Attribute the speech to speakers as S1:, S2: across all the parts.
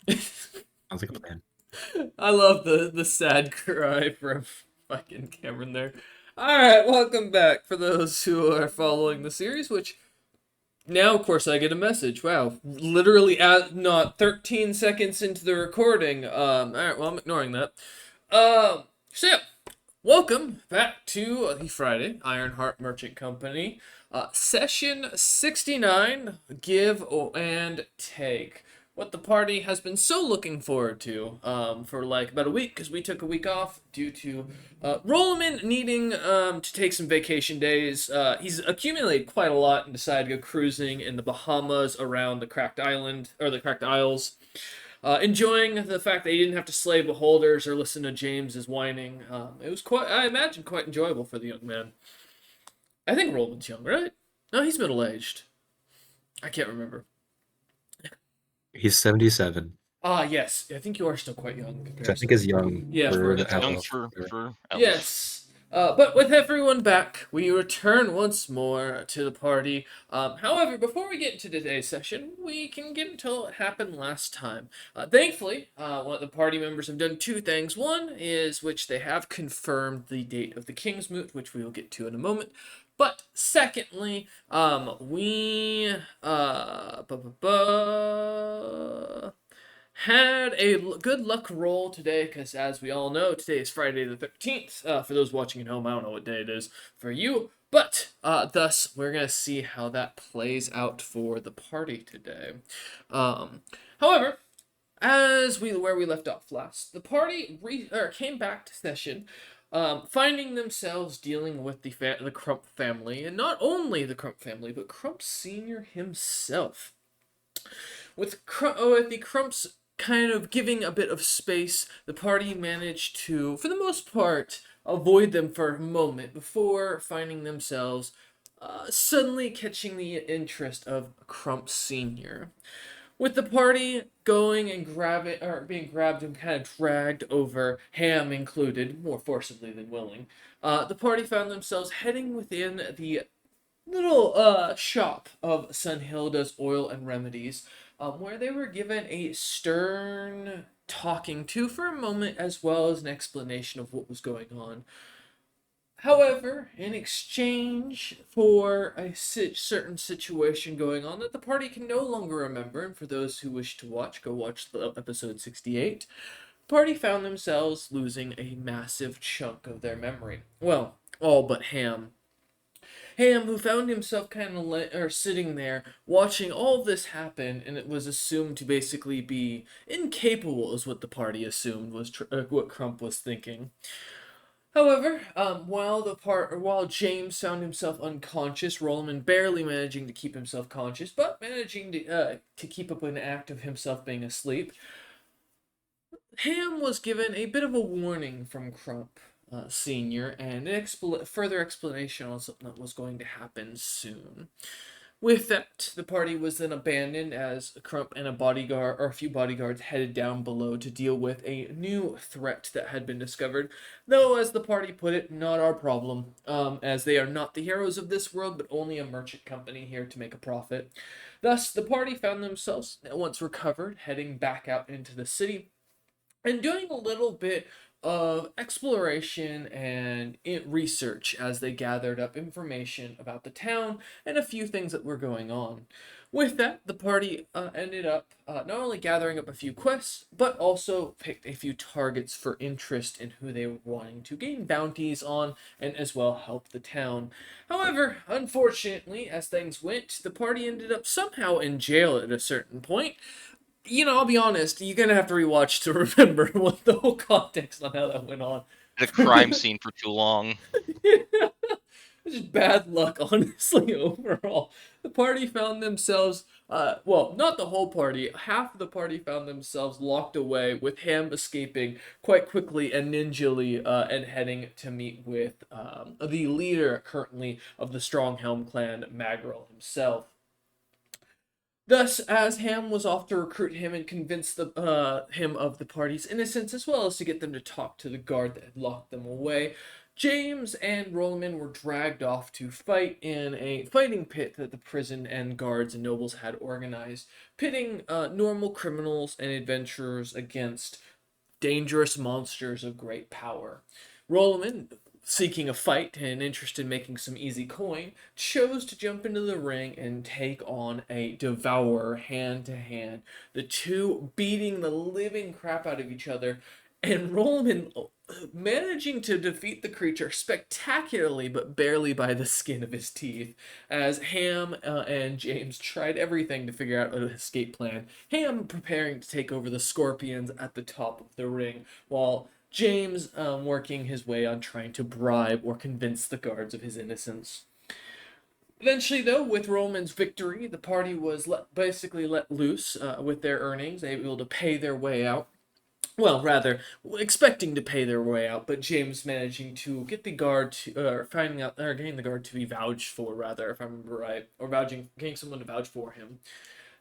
S1: Sounds like a plan.
S2: I love the sad cry from fucking Cameron there. Alright, welcome back for those who are following the series, which now, of course, I get a message. Wow, literally at not 13 seconds into the recording. Alright, well, I'm ignoring that. So yeah, welcome back to the Friday Ironheart Merchant Company, session 69, give and take. What the party has been so looking forward to for like about a week, because we took a week off due to Rollerman needing to take some vacation days. He's accumulated quite a lot and decided to go cruising in the Bahamas around the Cracked Island, or the Cracked Isles. Enjoying the fact that he didn't have to slay beholders or listen to James's whining. It was quite, I imagine, quite enjoyable for the young man. I think Roland's young, right? No, he's middle aged. I can't remember.
S1: He's 77,
S2: Ah, yes, I think you are still quite young in
S1: which I think
S2: comparison.
S1: is young
S2: Yeah, for
S1: for
S2: an
S1: the
S3: That's young
S2: elf.
S1: elf.
S3: for elf.
S2: Yes. But with everyone back, we return once more to the party. However, before we get into today's session, we can get into what happened last time. Thankfully, one of the party members have done two things. One is which they have confirmed the date of the King's Moot, which we will get to in a moment. But secondly, we had a good luck roll today because, as we all know, today is Friday the 13th. For those watching at home, I don't know what day it is for you, but thus we're going to see how that plays out for the party today. However, as where we left off last, the party came back to session, finding themselves dealing with the Crump family, and not only the Crump family, but Crump Senior himself. With the Crumps kind of giving a bit of space, the party managed to, for the most part, avoid them for a moment before finding themselves suddenly catching the interest of Crump Senior. With the party going and being grabbed and kind of dragged over, Ham included, more forcibly than willing, the party found themselves heading within the little shop of Sunhilda's Oil and Remedies, where they were given a stern talking to for a moment, as well as an explanation of what was going on. However, in exchange for a certain situation going on that the party can no longer remember, and for those who wish to watch, go watch the episode 68. The party found themselves losing a massive chunk of their memory. Well, all but Ham, who found himself kind of sitting there watching all of this happen, and it was assumed to basically be incapable, is what the party assumed was what Crump was thinking. However, while James found himself unconscious, Rollman barely managing to keep himself conscious, but managing to keep up an act of himself being asleep, Ham was given a bit of a warning from Crump Sr. and an further explanation on something that was going to happen soon. With that, the party was then abandoned as Crump and a few bodyguards headed down below to deal with a new threat that had been discovered. Though, as the party put it, not our problem, as they are not the heroes of this world, but only a merchant company here to make a profit. Thus, the party found themselves, once recovered, heading back out into the city and doing a little bit of exploration and research as they gathered up information about the town and a few things that were going on. With that, the party ended up not only gathering up a few quests, but also picked a few targets for interest in who they were wanting to gain bounties on and as well help the town. However, unfortunately, as things went, the party ended up somehow in jail at a certain point. I'll be honest, you're gonna have to rewatch to remember what the whole context on how that went on.
S3: The crime scene for too long.
S2: It's just bad luck, honestly, overall. The party found themselves, well, not the whole party, half of the party found themselves locked away, with Ham escaping quite quickly and ninjily and heading to meet with the leader currently of the Stronghelm clan, Magrel himself. Thus, as Ham was off to recruit him and convince him of the party's innocence, as well as to get them to talk to the guard that had locked them away, James and Rolliman were dragged off to fight in a fighting pit that the prison and guards and nobles had organized, pitting normal criminals and adventurers against dangerous monsters of great power. Rolliman, seeking a fight and interested in making some easy coin, chose to jump into the ring and take on a devourer hand to hand, the two beating the living crap out of each other, and Rolliman managing to defeat the creature spectacularly but barely by the skin of his teeth, as Ham and James tried everything to figure out an escape plan. Ham preparing to take over the scorpions at the top of the ring, while James working his way on trying to bribe or convince the guards of his innocence. Eventually, though, with Roman's victory, the party was basically let loose with their earnings, able to pay their way out. Well, rather, expecting to pay their way out, but James managing to get the guard to, finding out, or getting the guard to be vouched for, rather, if I remember right, or getting someone to vouch for him.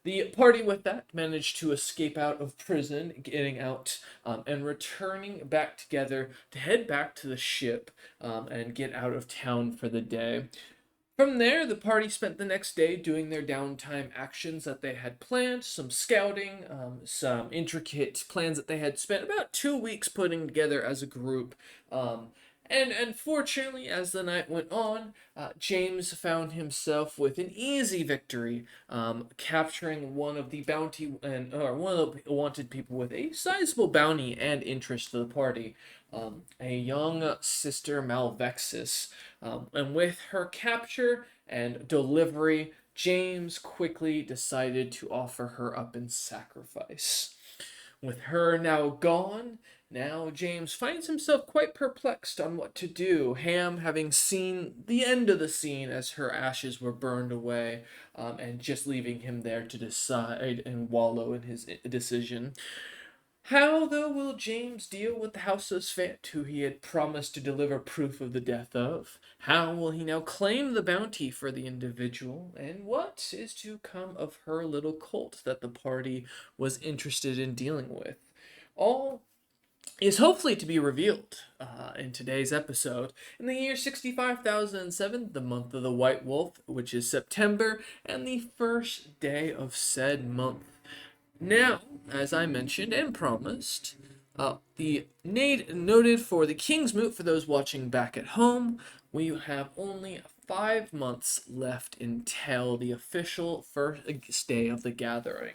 S2: The party with that managed to escape out of prison, getting out, and returning back together to head back to the ship and get out of town for the day. From there, the party spent the next day doing their downtime actions that they had planned, some scouting, some intricate plans that they had spent about 2 weeks putting together as a group. And unfortunately, as the night went on, James found himself with an easy victory, capturing one of the bounty and or one of the wanted people with a sizable bounty and interest to the party, a young sister Malvexis. And with her capture and delivery, James quickly decided to offer her up in sacrifice. With her now gone, now James finds himself quite perplexed on what to do, Ham having seen the end of the scene as her ashes were burned away, and just leaving him there to decide and wallow in his decision. How, though, will James deal with the House of Svant, who he had promised to deliver proof of the death of? How will he now claim the bounty for the individual? And what is to come of her little cult that the party was interested in dealing with? All is hopefully to be revealed in today's episode. In the year 65,007, the month of the White Wolf, which is September, and the first day of said month. Now, as I mentioned and promised, the noted for the King's Moot for those watching back at home, we have only 5 months left until the official first day of the gathering.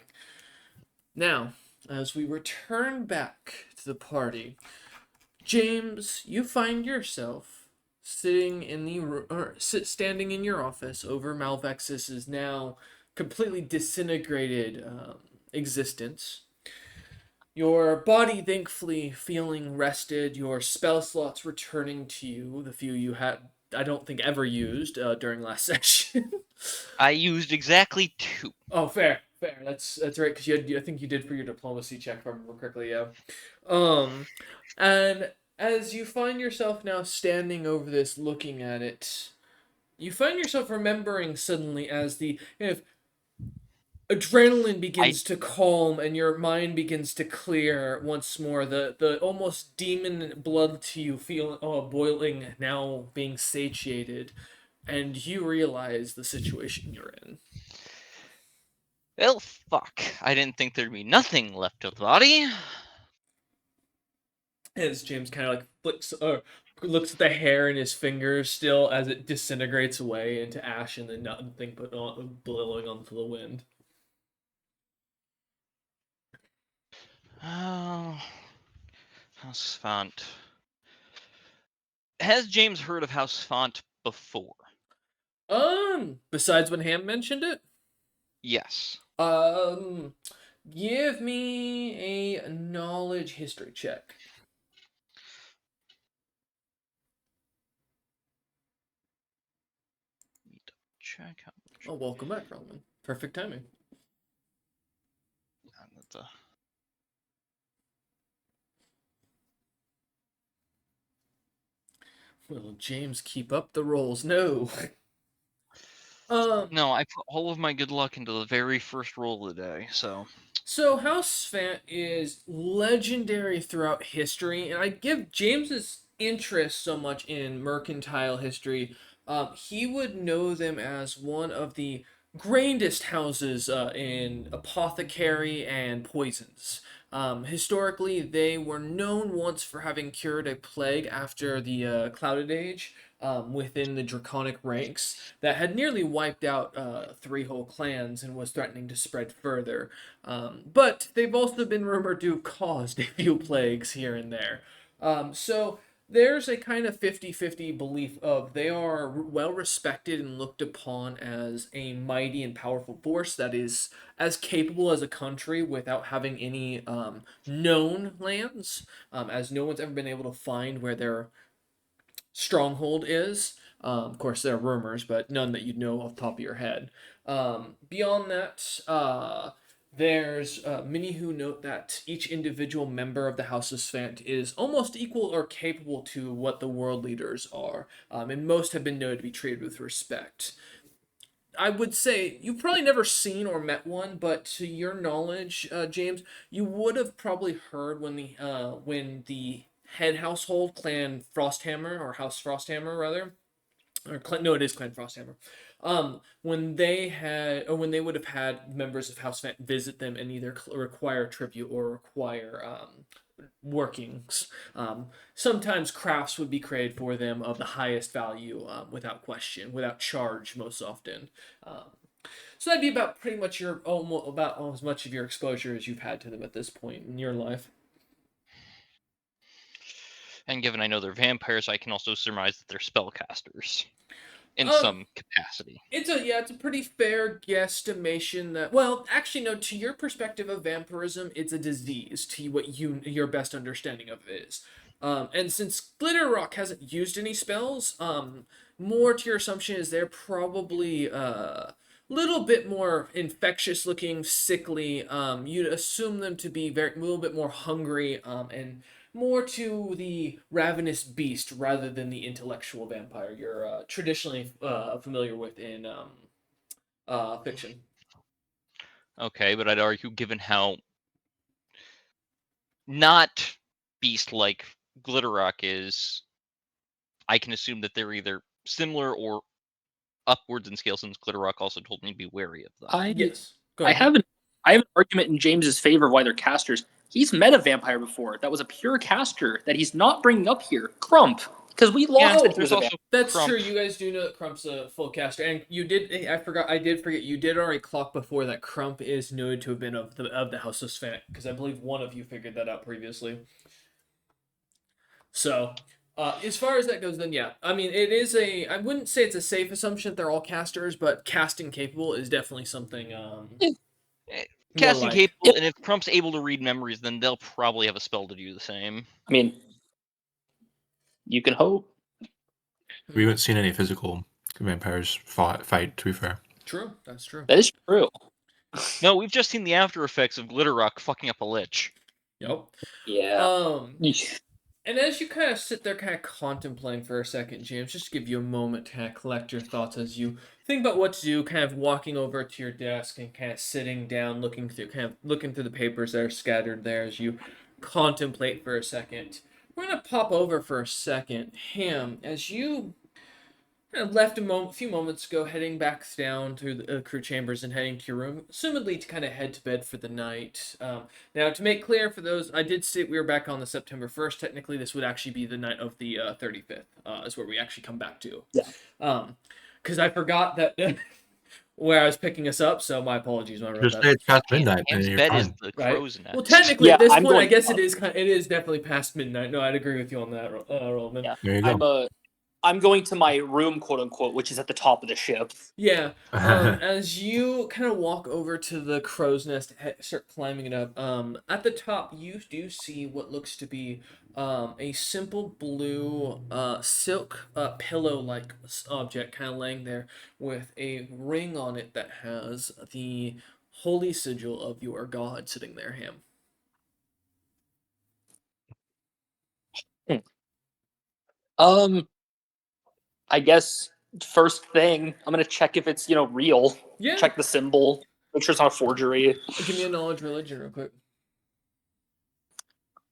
S2: Now, as we return back to the party, James, you find yourself sitting in the standing in your office over Malvexis's now completely disintegrated existence. Your body thankfully feeling rested, your spell slots returning to you, the few you had, I don't think ever used during last session.
S3: I used exactly 2.
S2: Oh, fair. That's right, because I think you did for your diplomacy check, if I remember correctly. Yeah. And as you find yourself now standing over this, looking at it, you find yourself remembering suddenly as the kind of adrenaline
S3: I
S2: begins to calm and your mind begins to clear once more. The almost demon blood to you feel boiling, now being satiated, and you realize the situation you're in.
S3: well, fuck. I didn't think there'd be nothing left of the body.
S2: As James kind of like flicks or looks at the hair in his fingers still as it disintegrates away into ash and then nothing but blowing onto the wind.
S3: Oh, House Font. Has James heard of House Font before?
S2: Besides when Ham mentioned it,
S3: Yes.
S2: give me a knowledge history check.
S3: Check out.
S2: Oh, welcome back, Roman. Perfect timing. Will James keep up the rolls? No.
S3: No, I put all of my good luck into the very first roll of the day, so.
S2: So House Fant is legendary throughout history, and I give James's interest so much in mercantile history, he would know them as one of the grandest houses in apothecary and poisons. Historically, they were known once for having cured a plague after the Clouded Age within the draconic ranks that had nearly wiped out three whole clans and was threatening to spread further. But they've also been rumored to have caused a few plagues here and there. So there's a kind of 50-50 belief of they are well respected and looked upon as a mighty and powerful force that is as capable as a country without having any known lands, as no one's ever been able to find where their stronghold is. Of course, there are rumors, but none that you'd know off the top of your head. Beyond that, there's many who note that each individual member of the House of Svant is almost equal or capable to what the world leaders are, and most have been known to be treated with respect. I would say you've probably never seen or met one, but to your knowledge, James, you would have probably heard when the head household, Clan Frosthammer or House Frosthammer rather, no, it is Clan Frosthammer. When they had, or when they would have had members of House Fant visit them and either require tribute or require workings. Sometimes crafts would be created for them of the highest value, without question, without charge, most often. Um, so that'd be about pretty much your almost about as much of your exposure as you've had to them at this point in your life.
S3: And given I know they're vampires, I can also surmise that they're spellcasters in
S2: Um,
S3: some capacity.
S2: it's a pretty fair guesstimation that, well, actually no, to your perspective of vampirism, it's a disease to what your best understanding of it is. And since Glitter Rock hasn't used any spells, more to your assumption is they're probably little bit more infectious looking, sickly. You'd assume them to be a little bit more hungry, and more to the ravenous beast rather than the intellectual vampire you're traditionally familiar with in fiction.
S3: Okay, but I'd argue, given how not beast-like Glitterrock is, I can assume that they're either similar or upwards in scale, since Glitterrock also told me to be wary of them.
S2: Yes. Go
S4: I
S2: ahead.
S4: have an argument in James's favor of why they're casters. He's met a vampire before that was a pure caster that he's not bringing up here, Crump, because we lost
S3: Yeah,
S4: that he
S3: there's
S4: was a
S3: also
S4: vampire.
S2: That's
S3: Crump.
S2: true. You guys do know that Crump's a full caster, and you did. I did forget. You did already clock before that Crump is known to have been of the House of Svank, because I believe one of you figured that out previously. So, as far as that goes, then yeah, I mean, it is a. I wouldn't say it's a safe assumption that they're all casters, but casting capable is definitely something.
S3: Casting
S2: like.
S3: capable, and if Crump's able to read memories, then they'll probably have a spell to do the same.
S4: I mean, you can hope.
S1: We haven't seen any physical vampires fight, to be fair.
S2: True, that's true.
S4: That is true.
S3: No, we've just seen the after effects of Glitterrock fucking up a lich.
S2: Yep.
S4: Yeah.
S2: And as you kind of sit there, kind of contemplating for a second, James, just to give you a moment to kind of collect your thoughts as you think about what to do, kind of walking over to your desk and kind of sitting down, looking through the papers that are scattered there as you contemplate for a second. We're gonna pop over for a second, Ham, as you kind of left a few moments ago, heading back down to the crew chambers and heading to your room, assumedly to kind of head to bed for the night. Now, to make clear for those, I did say we were back on the September 1st. Technically, this would actually be the night of the 35th, is where we actually come back to.
S4: Yeah.
S2: Because I forgot that where I was picking us up, so my apologies when I wrote
S1: Just
S2: that.
S1: say it's past midnight, and
S3: Ham's
S1: you're
S3: bed is
S1: fine.
S3: the
S2: Right.
S3: crow's nest.
S2: Well, technically,
S4: Yeah,
S2: at this
S4: I'm
S2: point, I
S4: going
S2: guess
S4: up.
S2: it is definitely past midnight. No, I'd agree with you on that, Roland.
S4: Yeah.
S1: There you go.
S4: I'm going to my room, quote unquote, which is at the top of the ship.
S2: Yeah. As you kind of walk over to the crow's nest, start climbing it up. At the top, you do see what looks to be a simple blue silk pillow-like object, kind of laying there with a ring on it that has the holy sigil of your god sitting there, Ham.
S4: I guess first thing, I'm gonna check if it's real.
S2: Yeah.
S4: Check the symbol. Make sure it's not a forgery.
S2: Give me a knowledge religion real quick.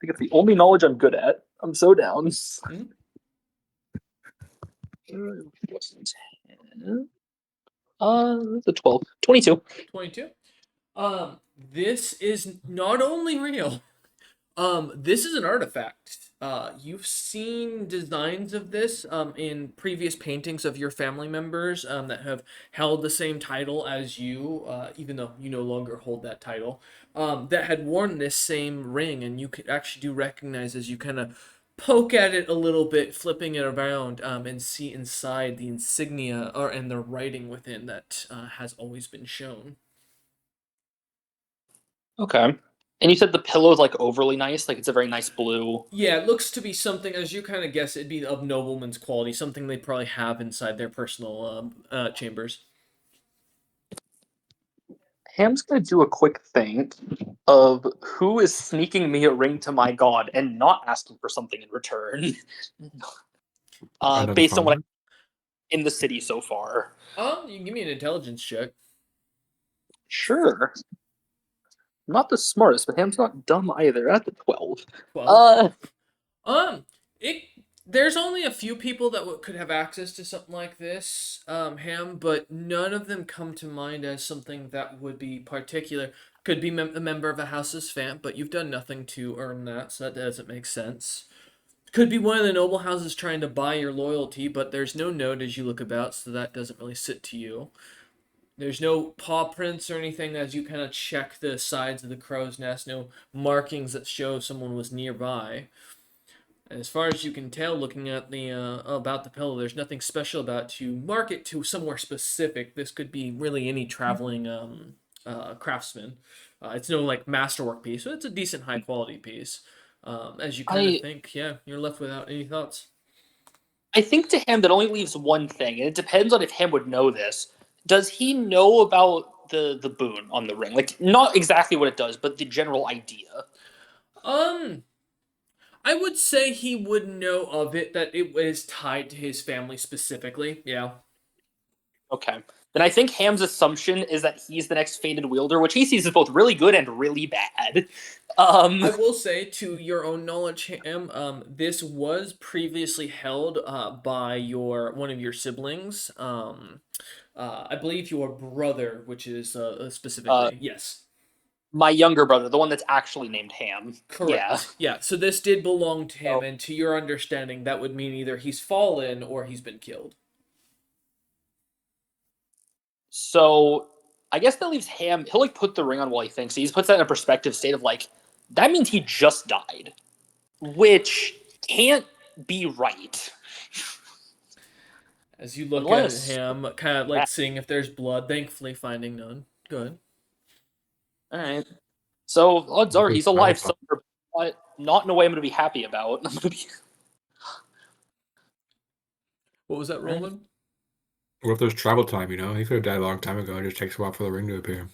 S4: think it's the only knowledge I'm good at. I'm so down.
S2: Mhm.
S4: It's a 12. 22.
S2: 22. This is not only real. This is an artifact. You've seen designs of this in previous paintings of your family members that have held the same title as you, even though you no longer hold that title, that had worn this same ring, and you could actually do recognize as you kind of poke at it a little bit, flipping it around, and see inside the insignia or and the writing within that has always been shown.
S4: Okay. And you said the pillow is like overly nice, like it's a very nice blue.
S2: Yeah, it looks to be something, as you kind of guess, it'd be of nobleman's quality, something they probably have inside their personal chambers.
S4: Ham's gonna do a quick thing of who is sneaking me a ring to my god and not asking for something in return.
S1: Another
S4: Based on what
S1: phone.
S4: in the city so far.
S2: You can give me an intelligence check.
S4: Sure. Not the smartest, but Ham's not dumb either. At the 12.
S2: 12. Um, it there's only a few people that could have access to something like this, Ham, but none of them come to mind as something that would be particular. Could be a member of a house's fam, but you've done nothing to earn that, so that doesn't make sense. Could be one of the noble houses trying to buy your loyalty, but there's no note as you look about, so that doesn't really sit to you. There's no paw prints or anything as you kind of check the sides of the crow's nest, no markings that show someone was nearby. And as far as you can tell, looking at the about the pillow, there's nothing special about it to mark it to somewhere specific. This could be really any traveling craftsman. It's no like masterwork piece, but it's a decent high quality piece. As you kind of
S4: I
S2: think, yeah, you're left without any thoughts.
S4: I think to Ham that only leaves one thing, and it depends on if Ham would know this. Does he know about the boon on the ring? Like not exactly what it does, but the general idea.
S2: Um, I would say he would know of it, that it is tied to his family specifically. Yeah.
S4: Okay. Then I think Ham's assumption is that he's the next fated wielder, which he sees as both really good and really bad.
S2: I will say, to your own knowledge, Ham, this was previously held by your one of your siblings. I believe your brother, which is specifically yes.
S4: My younger brother, the one that's actually named Ham. Yeah.
S2: Correct. Yeah. So this did belong to him,
S4: So,
S2: and to your understanding, that would mean either he's fallen or he's been killed.
S4: so I guess that leaves Ham. He'll like put the ring on while he thinks. He puts that in a perspective state of like that means he just died, which can't be right.
S2: As you look at
S4: Unless
S2: him, kind of like seeing if there's blood, thankfully finding none. Good.
S4: all right. So odds
S1: What
S4: are
S1: if
S4: he's
S1: there's travel
S4: alive
S1: time?
S4: somewhere, but not in a way I'm going to be happy about. I'm going to be
S2: What was that,
S4: Right.
S2: Roland?
S1: What if there's travel time? He could have died a long time ago. It just takes a while for the ring to appear.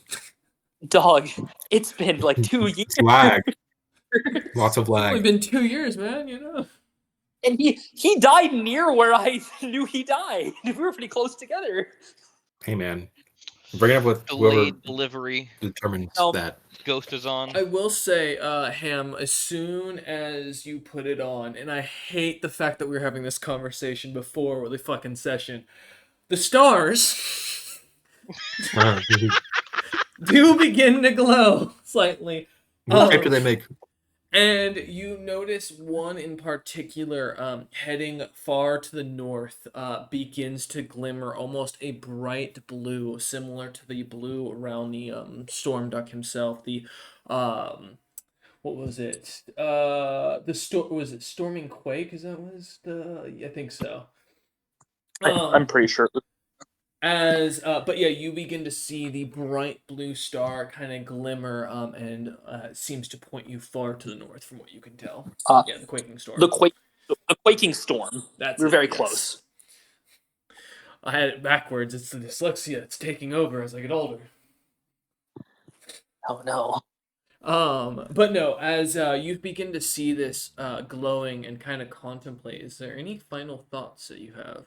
S4: dog. It's been like 2 years,
S1: It's lag. Lots of
S2: It's only
S1: lag.
S2: been 2 years, man.
S4: and he died near where I knew he died. We were pretty close together.
S1: Hey, man. Bring it up with whoever
S3: Delayed delivery.
S1: determines
S4: No.
S1: that.
S3: Ghost is on.
S2: I will say, Ham, as soon as you put it on, and I hate the fact that we were having this conversation before the fucking session, the stars do begin to glow slightly.
S1: What shape do they make?
S2: And you notice one in particular, heading far to the north, begins to glimmer almost a bright blue, similar to the blue around the Storm Duck himself. The what was it? The storm was it Storming Quake? Is that was the? I think so.
S4: I'm pretty sure.
S2: But yeah, you begin to see the bright blue star kind of glimmer, and seems to point you far to the north, from what you can tell. Yeah, the quaking storm.
S4: The quaking storm.
S2: That's
S4: We were
S2: it,
S4: very
S2: yes.
S4: close.
S2: I had it backwards. It's the dyslexia. It's taking over as I get older.
S4: Oh no.
S2: But no, as you begin to see this glowing and kind of contemplate, is there any final thoughts that you have?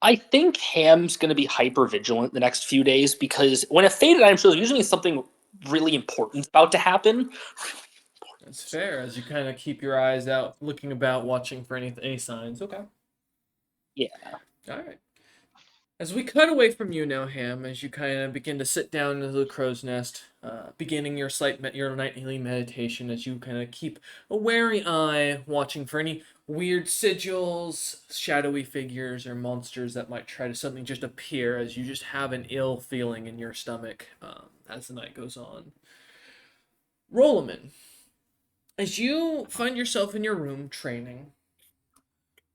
S4: I think Ham's going to be hyper vigilant the next few days because when a faded item shows, usually it's something really important's about to happen.
S2: That's fair, as you kind of keep your eyes out, looking about, watching for any signs. Okay.
S4: Yeah.
S2: All right. As we cut away from you now, Ham, as you kind of begin to sit down into the crow's nest, beginning your nightly meditation, as you kind of keep a wary eye watching for any weird sigils, shadowy figures, or monsters that might try to suddenly just appear, as you just have an ill feeling in your stomach as the night goes on. Rolaman, as you find yourself in your room training,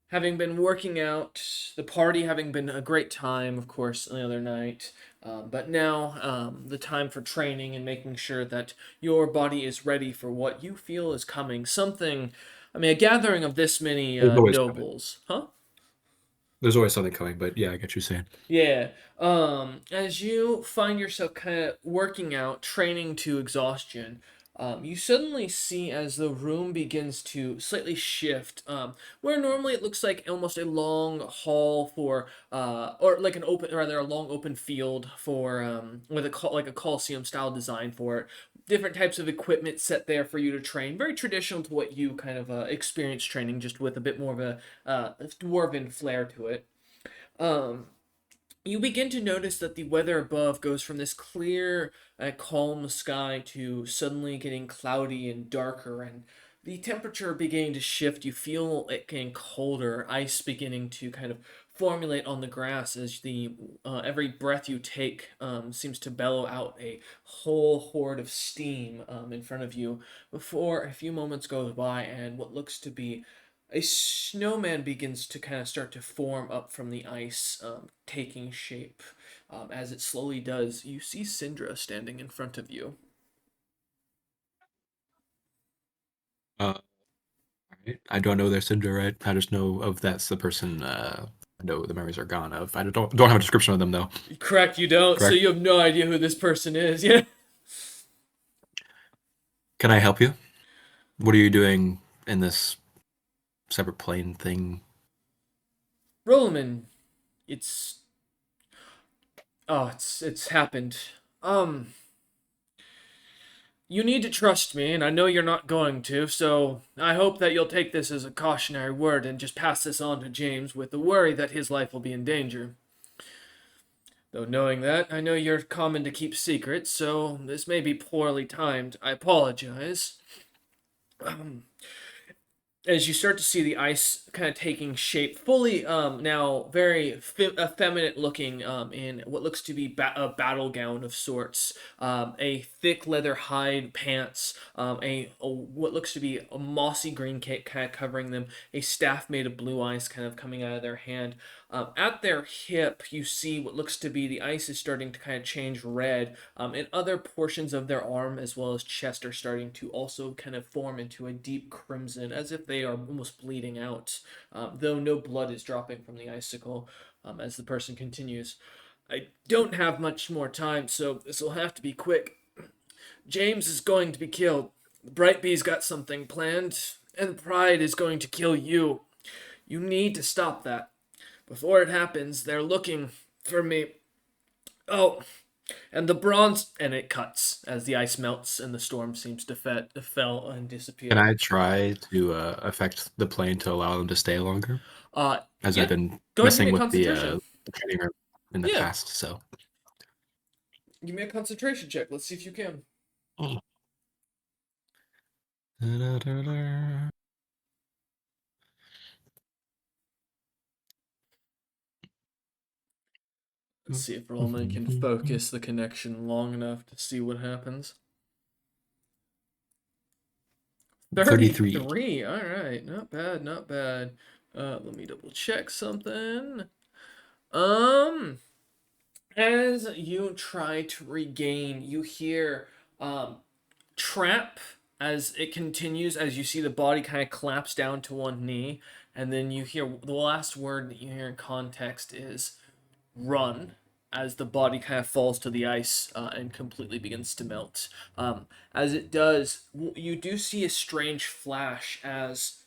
S2: having been working out, the party having been a great time, of course, the other night, but now the time for training and making sure that your body is ready for what you feel is coming. Something, I mean, a gathering of this many
S1: There's always coming.
S2: nobles, huh?
S1: There's always something coming, but yeah, I get you saying.
S2: Yeah. As you find yourself kind of working out, training to exhaustion, you suddenly see as the room begins to slightly shift, where normally it looks like almost a long hall for, or like an open, rather a long open field for, with like a coliseum style design for it. Different types of equipment set there for you to train. Very traditional to what you kind of experience training, just with a bit more of a dwarven flair to it. Um, you begin to notice that the weather above goes from this clear, calm sky to suddenly getting cloudy and darker, and the temperature beginning to shift. You feel it getting colder, ice beginning to kind of formulate on the grass as the every breath you take seems to bellow out a whole horde of steam in front of you. Before a few moments goes by, and what looks to be a snowman begins to kind of start to form up from the ice, taking shape. As it slowly does, you see Syndra standing in front of you.
S1: Uh, right. I don't know their Syndra, right? I just know of that's the person. I know the memories are gone of. I don't have a description of them though.
S2: Correct, you don't, so
S1: Correct.
S2: you have no idea who this person is. Yeah.
S1: Can I help you? What are you doing in this separate plane thing?
S2: Rolaman, it's it's happened. Um, you need to trust me, and I know you're not going to, so I hope that you'll take this as a cautionary word and just pass this on to James with the worry that his life will be in danger. Though knowing that, I know you're common to keep secrets, so this may be poorly timed. I apologize. As you start to see the ice kind of taking shape, fully now very effeminate looking in what looks to be a battle gown of sorts, a thick leather hide pants, a what looks to be a mossy green cape kind of covering them, a staff made of blue ice kind of coming out of their hand. At their hip, you see what looks to be the ice is starting to kind of change red, and other portions of their arm as well as chest are starting to also kind of form into a deep crimson, as if they are almost bleeding out, though no blood is dropping from the icicle. As the person continues, I don't have much more time, so this will have to be quick. James is going to be killed. The Bright Bee's got something planned, and Pride is going to kill you. You need to stop that. Before it happens, they're looking for me. Oh, and the bronze. And it cuts as the ice melts and the storm seems to fell and disappear.
S1: Can I try to affect the plane to allow them to stay longer? As
S2: Yeah.
S1: I've been
S2: Go ahead and give
S1: messing
S2: me a
S1: with
S2: concentration.
S1: the training room in the
S2: Yeah.
S1: past, so.
S2: Give me a concentration check. Let's see if you can.
S1: Da-da-da-da.
S2: Let's see if Roman can focus the connection long enough to see what happens. 33. All right. Not bad. Not bad. Let me double check something. As you try to regain, you hear trap as it continues, as you see the body kind of collapse down to one knee, and then you hear the last word that you hear in context is run, as the body kind of falls to the ice and completely begins to melt. As it does, you do see a strange flash as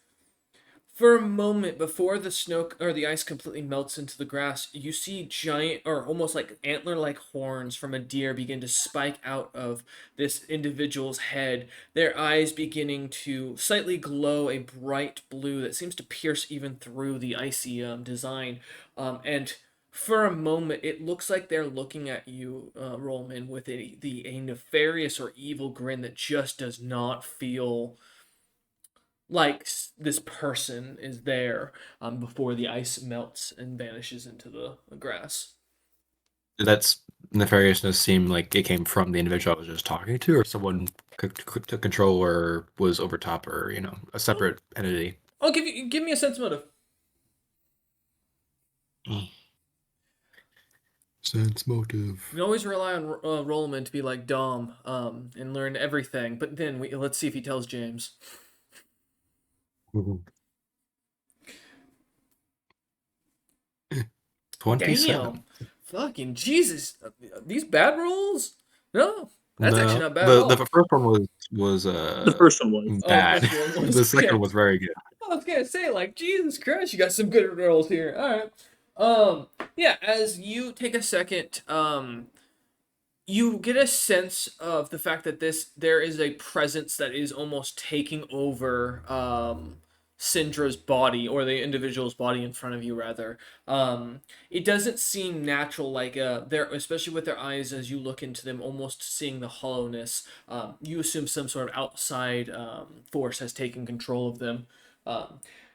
S2: For a moment before the snow or the ice completely melts into the grass, you see giant or almost like antler-like horns from a deer begin to spike out of this individual's head. Their eyes beginning to slightly glow a bright blue that seems to pierce even through the icy design. And for a moment, it looks like they're looking at you, Rollman, with a nefarious or evil grin that just does not feel like this person is there before the ice melts and vanishes into the grass.
S1: Did that nefariousness seem like it came from the individual I was just talking to, or someone took control, or was over top, or a separate entity?
S2: I'll give me a sense motive.
S1: Sense motive.
S2: We always rely on Rollman to be like Dom and learn everything, but then let's see if he tells James.
S1: Mhm. 27.
S2: Damn, fucking Jesus, these bad rolls? No, that's actually
S1: No,
S2: not bad at all.
S1: the first one was
S4: The first one was.
S2: Oh, the
S1: bad.
S2: first one was
S1: The second
S2: okay.
S1: one was very good.
S2: I was gonna say, like, Jesus Christ, you got some good rolls here. All right. Yeah, as you take a second, you get a sense of the fact that there is a presence that is almost taking over Syndra's body, or the individual's body in front of you rather. It doesn't seem natural, like they're, especially with their eyes as you look into them, almost seeing the hollowness. You assume some sort of outside force has taken control of them.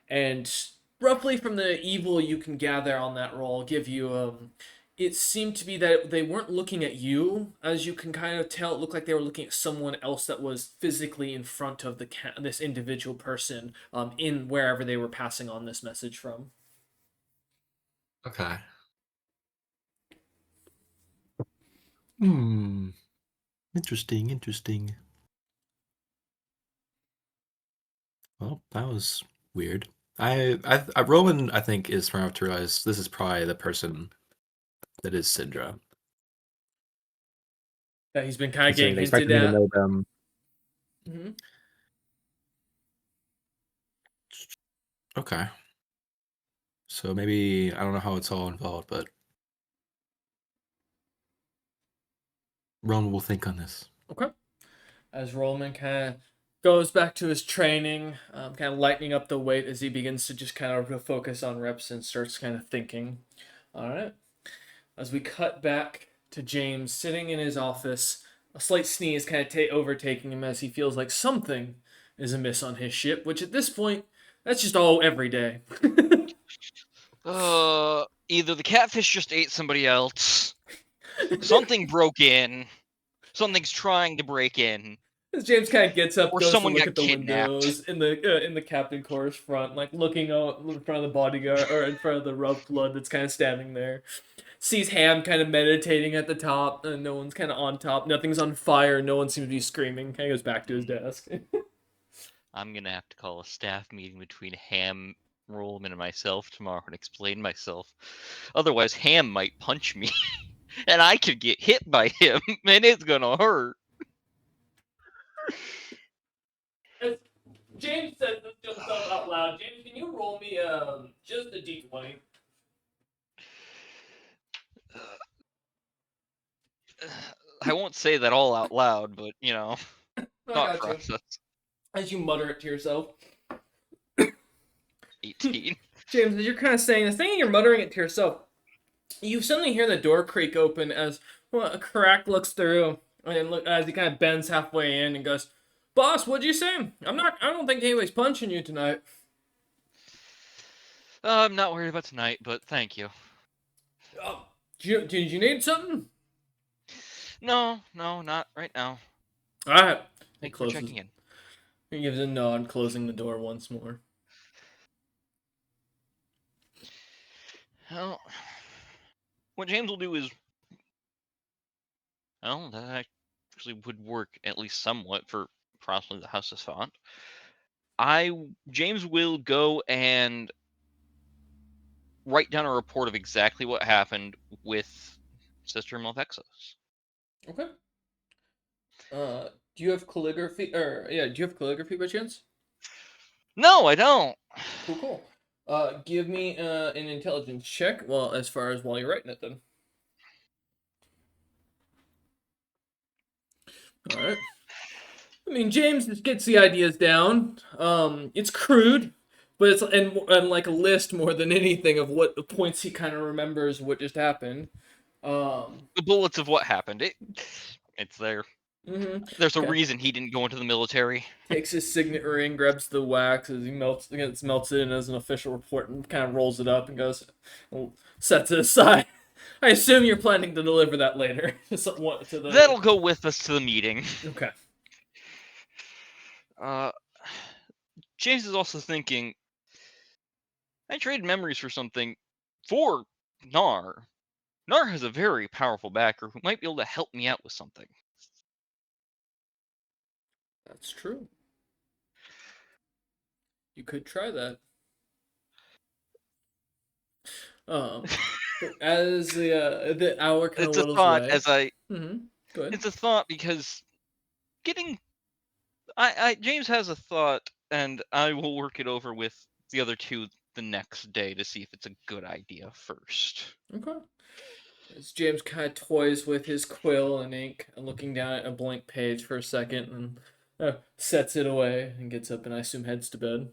S2: And roughly from the evil you can gather on that roll, give you it seemed to be that they weren't looking at you, as you can kind of tell. It looked like they were looking at someone else that was physically in front of this individual person, in wherever they were passing on this message from.
S1: Okay. Interesting. Well, that was weird. Roman, I think, is smart enough to realize this is probably the person that is Syndra.
S2: That he's been kind of
S1: Considering
S2: getting
S1: they
S2: hinted
S1: expected me to
S2: at.
S1: know them.
S2: Mm-hmm.
S1: Okay. So maybe I don't know how it's all involved, but Roman will think on this.
S2: Okay. As Rollman kind of goes back to his training, kind of lightening up the weight as he begins to just kind of focus on reps and starts kind of thinking. All right. As we cut back to James sitting in his office, a slight sneeze kind of overtaking him as he feels like something is amiss on his ship, which at this point, that's just all every day.
S3: Either the catfish just ate somebody else, something broke in, something's trying to break in,
S2: As James kind of gets up,
S3: or
S2: goes to
S3: someone
S2: look
S3: got
S2: at the
S3: kidnapped.
S2: windows in the captain course front, like looking out in front of the bodyguard or in front of the rough blood that's kind of standing there. Sees Ham kind of meditating at the top, and no one's kind of on top. Nothing's on fire. No one seems to be screaming. Kind of goes back to his desk.
S3: I'm gonna have to call a staff meeting between Ham, Rollman, and myself tomorrow and explain myself. Otherwise, Ham might punch me, and I could get hit by him, and it's gonna hurt.
S2: As James says this to himself out loud, James, can you roll me just a d20?
S3: I won't say that all out loud, but
S2: I
S3: thought
S2: got you.
S3: process.
S2: As you mutter it to yourself,
S3: 18.
S2: James, as you're kind of saying this thing, and you're muttering it to yourself, you suddenly hear the door creak open as a crack looks through, and look as he kind of bends halfway in and goes, "Boss, what'd you say? I don't think anybody's punching you tonight."
S3: I'm not worried about tonight, but thank you.
S2: Did you need something?
S3: No, not right now.
S2: All right. He
S3: Thanks for
S2: closes.
S3: checking in.
S2: He gives a nod, closing the door once more.
S3: Well, what James will do is, well, that actually would work at least somewhat for possibly the House of Thought. James will go and write down a report of exactly what happened with Sister Malvexos.
S2: Okay. Do you have calligraphy? Or yeah, do you have calligraphy by chance?
S3: No, I don't.
S2: Cool. Give me an intelligence check. Well, as far as while you're writing it, then. All right. I mean, James just gets the ideas down. It's crude, but it's and like a list more than anything of what the points he kind of remembers what just happened.
S3: The bullets of what happened. It's there.
S2: Mhm.
S3: There's a
S2: Okay.
S3: reason he didn't go into the military.
S2: Takes his signet ring, grabs the wax as he melts it in as an official report, and kind of rolls it up and goes, sets it aside. I assume you're planning to deliver that later to the.
S3: That'll go with us to the meeting.
S2: Okay.
S3: Uh, James is also thinking, I traded memories for something for Nar. Nar has a very powerful backer who might be able to help me out with something.
S2: That's true. You could try that. Um, but as the hour kind of
S3: It's a
S2: whittles
S3: thought
S2: away.
S3: as I.
S2: Go ahead.
S3: It's a thought because getting. James has a thought, and I will work it over with the other two the next day to see if it's a good idea first.
S2: Okay. As James kind of toys with his quill and ink, and looking down at a blank page for a second, and sets it away, and gets up, and I assume heads to bed.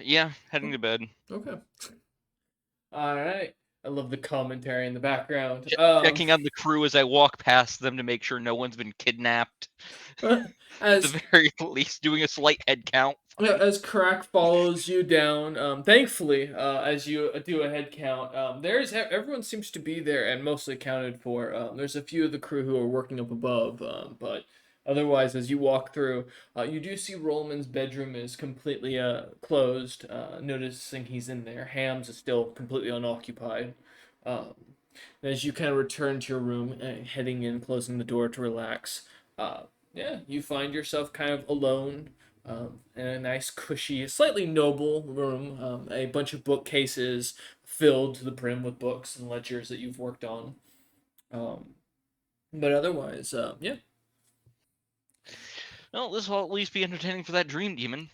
S3: Yeah, heading to bed.
S2: Okay. All right. I love the commentary in the background.
S3: Checking on the crew as I walk past them to make sure no one's been kidnapped. At
S2: As
S3: the very least, doing a slight head count.
S2: yeah, as Crack follows you down, thankfully, as you do a head count, everyone seems to be there and mostly accounted for. There's a few of the crew who are working up above, but otherwise, as you walk through, you do see Rollman's bedroom is completely closed. Noticing he's in there, Ham's is still completely unoccupied. Um, as you kind of return to your room, heading in, closing the door to relax, uh, yeah, you find yourself kind of alone in a nice, cushy, slightly noble room. A bunch of bookcases filled to the brim with books and ledgers that you've worked on. Um, but otherwise, yeah.
S3: Well, this will at least be entertaining for that dream demon.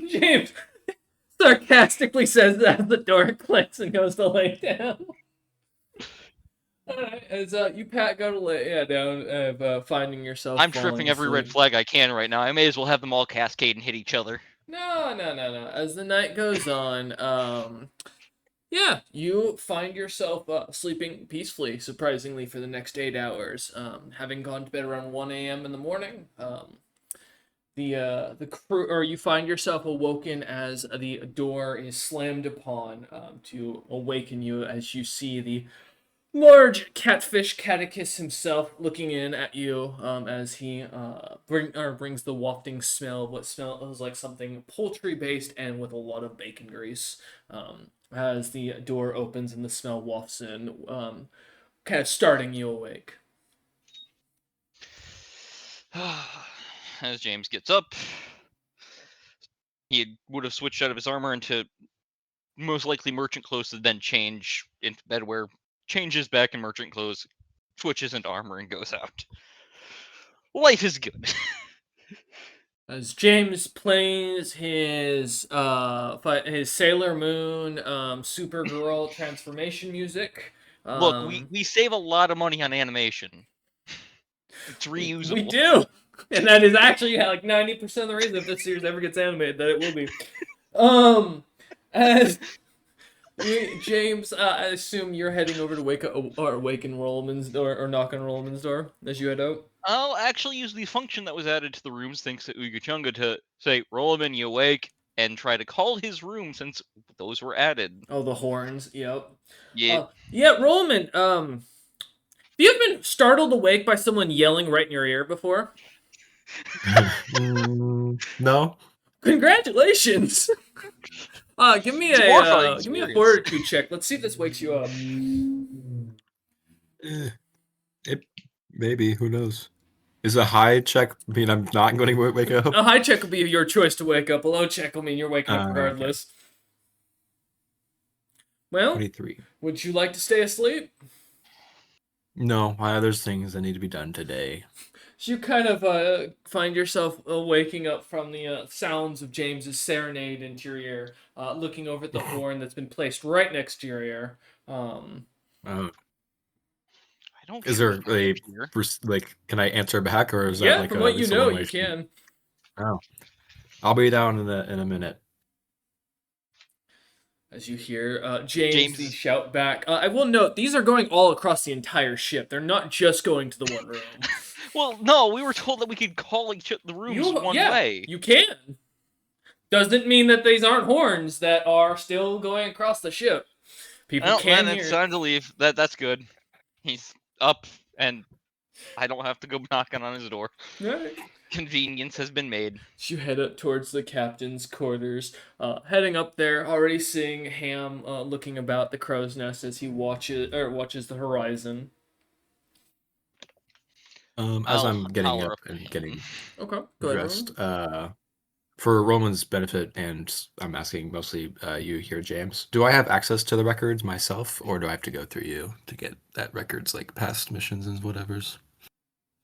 S2: James sarcastically says that as the door clicks and goes to lay down. Alright, as you go to lay down, finding yourself
S3: I'm
S2: falling
S3: tripping every red
S2: asleep.
S3: flag I can right now. I may as well have them all cascade and hit each other.
S2: No. As the night goes on, yeah, you find yourself sleeping peacefully, surprisingly, for the next 8 hours. Having gone to bed around 1 a.m. in the morning, the crew, or you find yourself awoken as the door is slammed upon to awaken you as you see the large catfish catechist himself looking in at you as he brings the wafting smell of what smells like something poultry based and with a lot of bacon grease. As the door opens and the smell wafts in, kind of starting you awake.
S3: As James gets up, he would have switched out of his armor into most likely merchant clothes to then change into bedwear, changes back in merchant clothes, switches into armor, and goes out. Life is good.
S2: As James plays his Sailor Moon Supergirl transformation music.
S3: Look, we save a lot of money on animation. It's
S2: We
S3: reusable.
S2: do, and that is actually like 90% of the reason if this series ever gets animated that it will be. As James, I assume you're heading over to wake up or awaken Rollman's door or knock on Rollman's door as you head out.
S3: I'll actually use the function that was added to the rooms thanks to Uga Chunga to say, Rollman, you awake, and try to call his room since those were added.
S2: Oh, the horns. Yep.
S3: Yeah.
S2: Yeah, Rollman. Have you ever been startled awake by someone yelling right in your ear before?
S1: No.
S2: Congratulations. Give me
S3: It's a horrifying
S2: give me a
S3: experience.
S2: fortitude check. Let's see if this wakes you up.
S1: It maybe. Who knows? Is a high check mean I'm not going to wake up?
S2: A high check will be your choice to wake up. A low check will mean you're waking up
S1: Okay.
S2: regardless. Well,
S1: 23.
S2: would you like to stay asleep?
S1: No, there's things that need to be done today.
S2: So you kind of find yourself waking up from the sounds of James's serenade into your ear, looking over at the horn that's been placed right next to your ear. Um,
S1: Uh,
S3: I don't
S1: is
S3: get
S1: there
S3: what
S1: a
S3: here.
S1: like? Can I answer back, or is that
S2: yeah,
S1: like
S2: from what you
S1: it's a
S2: know,
S1: one way
S2: you
S1: street?
S2: can.
S1: Oh, I'll be down in a minute.
S2: As you hear James the
S3: James,
S2: shout back. I will note these are going all across the entire ship. They're not just going to the one room.
S3: well, no, we were told that we could call each the rooms one
S2: Yeah,
S3: way.
S2: you can. Doesn't mean that these aren't horns that are still going across the ship. People
S3: Well, then
S2: can
S3: it's
S2: hear it.
S3: time to leave. That's good. He's up, and I don't have to go knocking on his door.
S2: All right.
S3: Convenience has been made.
S2: So you head up towards the captain's quarters. Heading up there, already seeing Ham looking about the crow's nest as he watches the horizon.
S1: As
S3: I'll
S1: I'm getting
S3: holler
S1: up
S3: up to
S1: and
S3: him.
S1: getting
S2: Okay, go ahead,
S1: dressed,
S2: Roland.
S1: for Roman's benefit, and I'm asking mostly you here, James. Do I have access to the records myself, or do I have to go through you to get that records, like past missions and whatever's?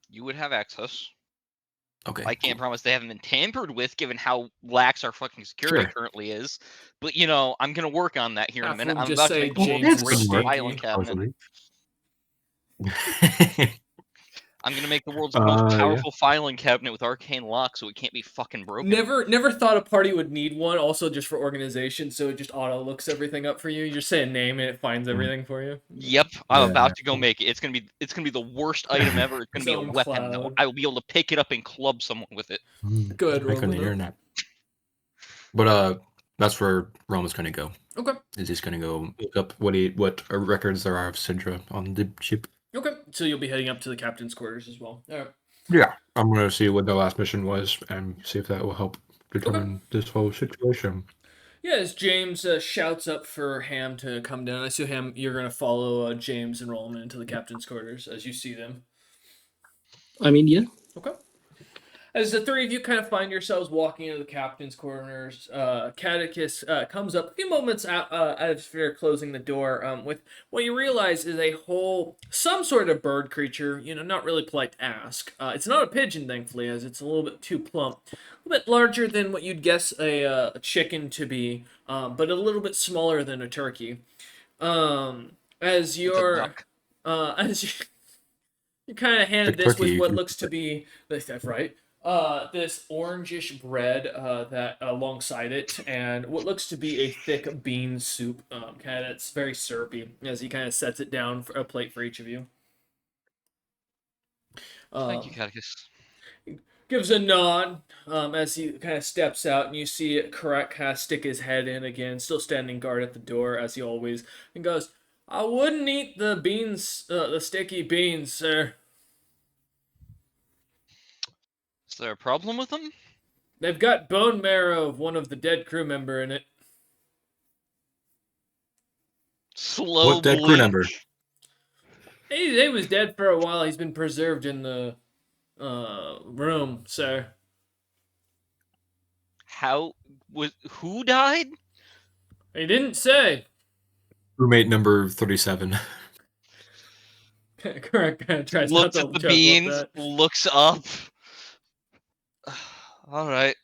S3: You would have access.
S1: Okay,
S3: I can't
S1: cool.
S3: promise they haven't been tampered with, given how lax our fucking security
S1: Sure.
S3: currently is. But I'm gonna work on that here in a
S2: Half of
S3: minute.
S2: them
S3: I'm
S2: just
S3: about to
S2: say
S3: make the world's
S2: James is
S1: Good
S3: greatest
S1: work,
S3: filing
S2: stinky.
S3: cabinet.
S1: supposedly.
S3: I'm gonna make the world's most
S1: Yeah.
S3: powerful filing cabinet with arcane lock, so it can't be fucking broken.
S2: Never thought a party would need one. Also, just for organization, so it just auto looks everything up for you. You just say a name and it finds
S1: Mm.
S2: everything for you.
S3: Yep, I'm
S1: Yeah.
S3: about to go make it. It's gonna be the worst item ever. It's gonna
S2: Its
S3: be a
S2: own
S3: weapon though.
S2: cloud.
S3: I will be able to pick it up and club someone with it.
S2: Go ahead,
S1: Make
S2: roll
S1: on
S2: me
S1: the
S2: though.
S1: internet. But that's where Roman's gonna go.
S2: Okay.
S1: Is he's gonna go look up what records there are of Syndra on the ship.
S2: Okay. So you'll be heading up to the captain's quarters as well. All right.
S1: Yeah, I'm gonna see what the last mission was and see if that will help
S2: Okay.
S1: determine this whole situation.
S2: Yeah, as James shouts up for Ham to come down, I assume Ham, you're gonna follow James and Rollman into the captain's quarters as you see them.
S4: I mean, yeah.
S2: Okay. As the three of you kind of find yourselves walking into the captain's quarters, Catechus comes up a few moments as you're closing the door with what you realize is some sort of bird creature, not really polite to ask. It's not a pigeon, thankfully, as it's a little bit too plump. A little bit larger than what you'd guess a chicken to be, but a little bit smaller than a turkey. As
S3: It's a
S2: you're,
S3: duck.
S2: as you, you're kind of handed
S1: Like
S2: this
S1: turkey,
S2: with
S1: you
S2: what
S1: can
S2: looks to be, that's right, this orangish bread that alongside it, and what looks to be a thick bean soup. Kind of it's very syrupy as he kind of sets it down for a plate for each of you.
S3: Thank you,
S2: Um,
S3: Catechus.
S2: gives a nod as he kind of steps out, and you see Karak kind of stick his head in again, still standing guard at the door as he always, and goes, "I wouldn't eat the beans, the sticky beans, sir.
S3: Is there a problem with them?
S2: They've got bone marrow of one of the dead crew member in it."
S3: Slow
S1: What dead crew member?
S3: bleach.
S2: He was dead for a while. He's been preserved in the room, sir.
S3: Who died?
S2: He didn't say.
S1: Roommate number 37.
S2: Correct. Kind of tries not
S3: Looks at
S2: to
S3: the
S2: chuckle at
S3: beans,
S2: that.
S3: looks up. All right.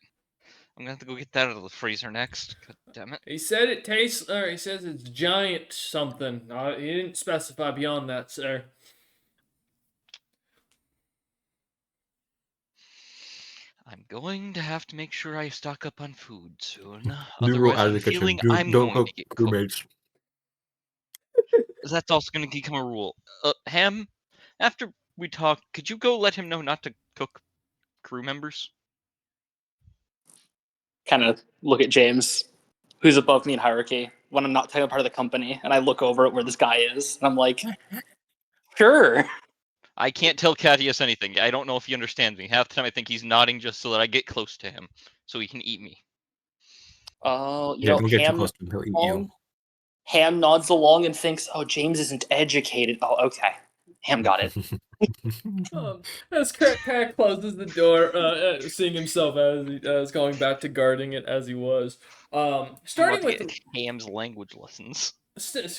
S3: I'm gonna have to go get that out of the freezer next. God damn it.
S2: He said it tastes, or he says it's giant something. He didn't specify beyond that, sir.
S3: I'm going to have to make sure I stock up on food soon.
S1: New rule
S3: Otherwise,
S1: out of
S3: I'm
S1: the kitchen.
S3: feeling I'm
S1: Don't
S3: going
S1: cook
S3: to get cooked.
S1: roommates.
S3: That's also going to become a rule. Ham, after we talk, could you go let him know not to cook crew members?
S4: Kind of look at James, who's above me in hierarchy, when I'm not technically part of the company, and I look over at where this guy is, and I'm like, sure.
S3: I can't tell Catius anything. I don't know if he understands me. Half the time I think he's nodding just so that I get close to him, so he can eat me.
S1: Yeah, don't get too close to him. He'll eat you.
S4: Ham nods along and thinks, oh, James isn't educated. Oh, okay. Ham got it.
S2: As Kirk kind of closes the door, seeing himself as he is going back to guarding it as he was.
S3: I'm
S2: Starting
S3: about to
S2: with
S3: get Ham's language lessons.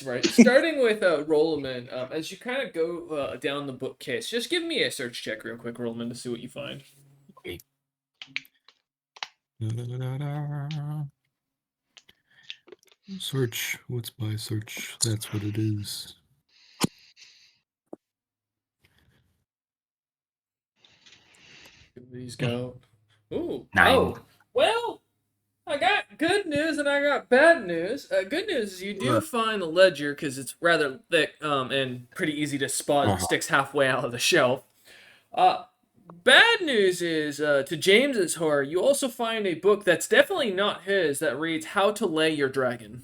S2: Right. Starting with Rollerman, as you kind of go down the bookcase, just give me a search check real quick, Rollerman, to see what you find.
S1: Okay. Search. What's my search? That's what it is.
S2: These go. Ooh.
S1: 9.
S2: Oh. Well, I got good news and I got bad news. Good news is you do find the ledger because it's rather thick and pretty easy to spot. It sticks halfway out of the shelf. Uh, Bad news is, to James's horror, you also find a book that's definitely not his that reads How to Lay Your Dragon.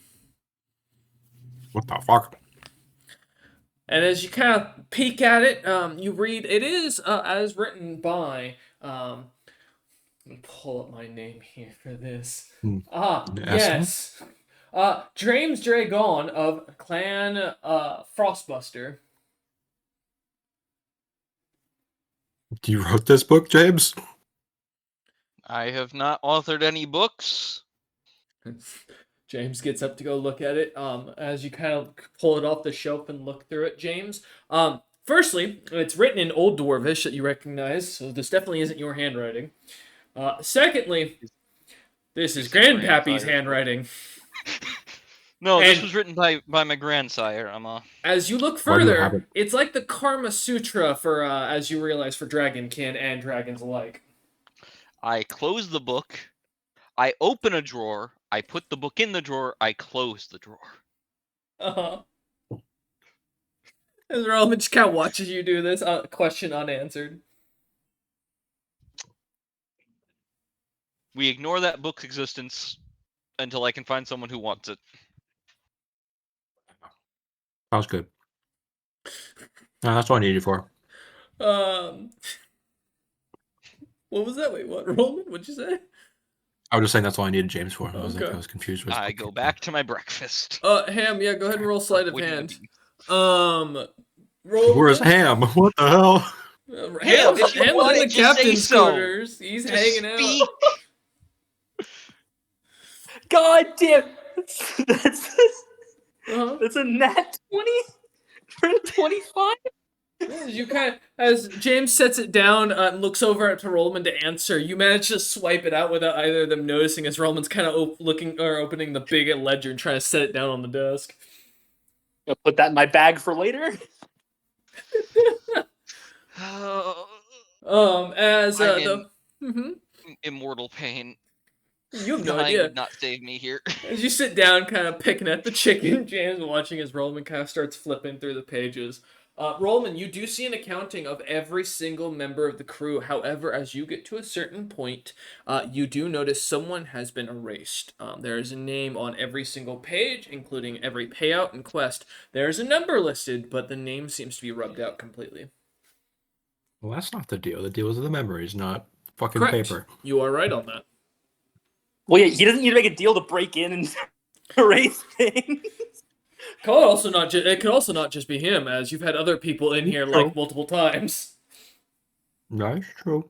S1: What the fuck?
S2: And as you kind of peek at it, you read it is as written by. Let me pull up my name here for this.
S1: Asshole?
S2: Yes. James Dragon of Clan Frostbuster.
S1: You wrote this book, James?
S3: I have not authored any books.
S2: James gets up to go look at it. As you kind of pull it off the shelf and look through it, James. Firstly, it's written in Old Dwarvish that you recognize, so this definitely isn't your handwriting. Secondly, this is Grandpappy's handwriting.
S3: No, this
S2: And-
S3: was written by my grandsire.
S2: As you look
S1: Why do you have
S2: further,
S1: it?
S2: it's like the Karma Sutra for, as you realize, for Dragonkin and dragons alike.
S3: I close the book. I open a drawer. I put the book in the drawer. I close the drawer.
S2: Uh-huh. As Roman just kind of watches you do this, question unanswered.
S3: We ignore that book's existence until I can find someone who wants it.
S1: Sounds good. No, that's all I needed you for.
S2: Um, what was that? Wait, what? Roman? What'd you say?
S1: I was just saying that's all I needed James for. I was
S2: Okay.
S1: I was confused with.
S3: I go back to my breakfast.
S2: Ham, yeah, go ahead and roll sleight of
S3: Avoiding the
S2: hand.
S3: beast.
S2: Roll.
S1: Where's Ham? What the hell?
S2: Ham's
S3: if you
S2: in
S3: want
S2: the
S3: it, just say
S2: captain's
S3: so.
S2: quarters. He's
S3: Just
S2: hanging out.
S3: speak.
S4: God damn. That's
S2: Uh-huh.
S4: that's a nat 20 for a 25.
S2: As James sets it down and looks over to Rollman to answer, you manage to swipe it out without either of them noticing. As Rollman's kind of looking or opening the big ledger and trying to set it down on the desk.
S4: I'll put that in my bag for later.
S2: As
S3: I'm
S2: the Mhm.
S3: Immortal pain.
S2: You have no
S3: Dying
S2: idea.
S3: would not save me here.
S2: As you sit down, kind of picking at the chicken, James watching as Rollman kind of starts flipping through the pages. Rollman, you do see an accounting of every single member of the crew. However, as you get to a certain point, you do notice someone has been erased. There is a name on every single page, including every payout and quest. There is a number listed, but the name seems to be rubbed out completely.
S1: Well, that's not the deal. The deal is the memories, not fucking
S2: Correct.
S1: paper.
S2: You are right on that.
S4: Well, yeah, he doesn't need to make a deal to break in and erase things.
S2: It could also not just be him, as you've had other people in here like multiple times.
S1: That's true.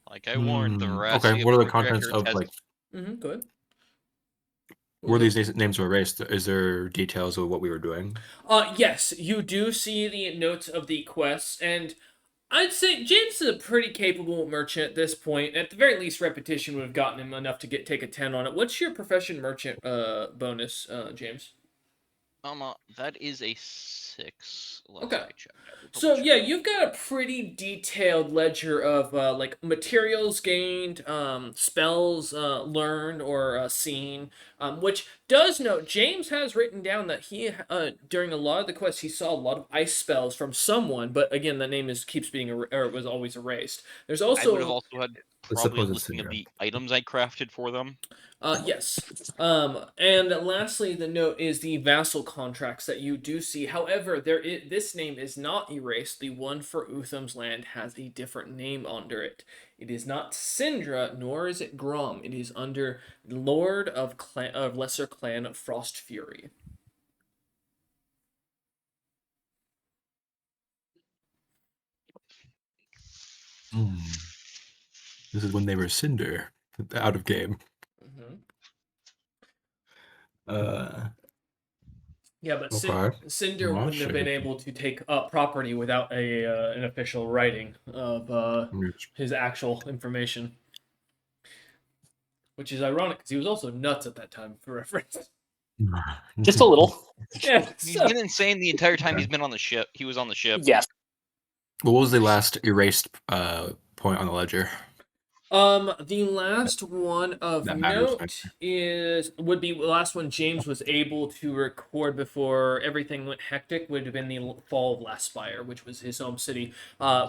S3: Like I warned, the veracity
S1: Okay,
S3: of
S1: what are the
S3: book
S1: contents
S3: records
S1: of
S3: has
S1: like?
S2: Go ahead.
S1: Were these names were erased? Is there details of what we were doing?
S2: Yes, you do see the notes of the quests, and I'd say James is a pretty capable merchant at this point. At the very least, repetition would have gotten him enough to take a 10 on it. What's your profession merchant bonus, James?
S3: That is a 6. Last
S2: Okay.
S3: I checked.
S2: So yeah, you've got a pretty detailed ledger of like materials gained, spells learned or seen, which does note James has written down that he during a lot of the quests he saw a lot of ice spells from someone, but again the name keeps being or was always erased. There's
S3: I would have
S2: also
S3: also had
S1: Let's
S3: probably a
S1: suppose it's
S3: listing of
S1: Syndrome.
S3: the items I crafted for them.
S2: Yes. And lastly, the note is the vassal contracts that you do see. However, this name is not erased. The one for Utham's land has a different name under it. It is not Syndra, nor is it Grom. It is under Lord of Lesser Clan Frost Fury.
S1: This is when they were Cinder, out of game.
S2: Mm-hmm. Yeah, but
S1: Okay.
S2: Cinder
S1: Well,
S2: wouldn't have been
S1: shit.
S2: able to take up property without an official writing of his actual information, which is ironic because he was also nuts at that time, for reference.
S4: Just a little.
S2: Yeah,
S3: He's
S2: so
S3: been insane the entire time
S1: Okay.
S3: he's been on the ship. He was on the ship.
S4: Yes.
S1: What was the last erased point on the ledger
S2: the last one of
S1: that matters?
S2: note would be the last one James was able to record before everything went hectic would have been the fall of Last Spire, which was his home city,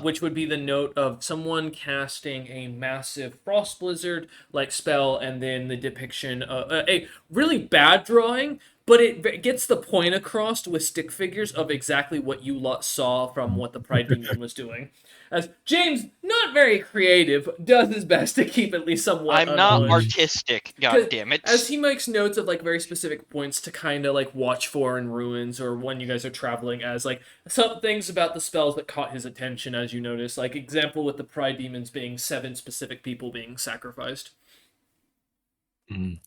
S2: which would be the note of someone casting a massive frost blizzard like spell, and then the depiction of a really bad drawing, but it gets the point across with stick figures of exactly what you lot saw from what the Pride Demon was doing. As James, not very creative, does his best to keep at least somewhat
S3: I'm not
S2: unknowledge.
S3: artistic, god damn it.
S2: As he makes notes of like very specific points to kind of like watch for in ruins or when you guys are traveling, as like some things about the spells that caught his attention, as you notice, like example with the Pride Demons being 7 specific people being sacrificed.
S1: Mm.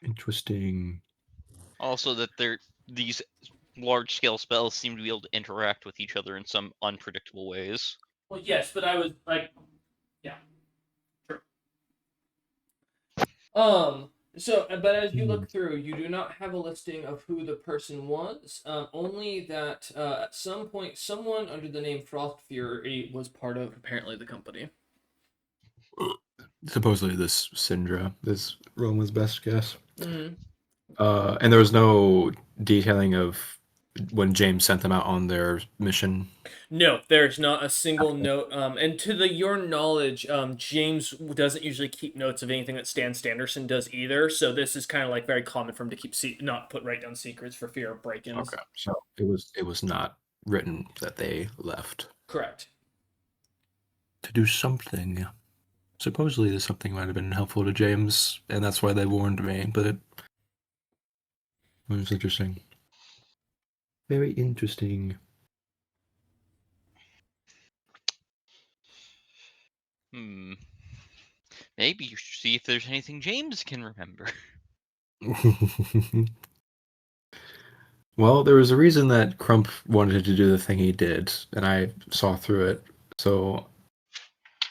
S1: Interesting.
S3: Also, that these large scale spells seem to be able to interact with each other in some unpredictable ways.
S2: Well, yes, but I was like, yeah, true. But as you look through, you do not have a listing of who the person was. Only that at some point, someone under the name Frost Fury was part of apparently the company.
S1: Supposedly this Syndra is Roman's best guess.
S2: Mm-hmm.
S1: And there was no detailing of when James sent them out on their mission.
S2: No, there's not a single note. And to your knowledge, James doesn't usually keep notes of anything that Stan Standerson does either. So this is kind of like very common for him to keep not put right down secrets for fear of break-ins.
S1: Okay, so it was not written that they left
S2: Correct.
S1: to do something. Supposedly, this something might have been helpful to James, and that's why they warned me. But it was interesting. Very interesting.
S3: Maybe you should see if there's anything James can remember.
S1: Well, there was a reason that Crump wanted to do the thing he did, and I saw through it. So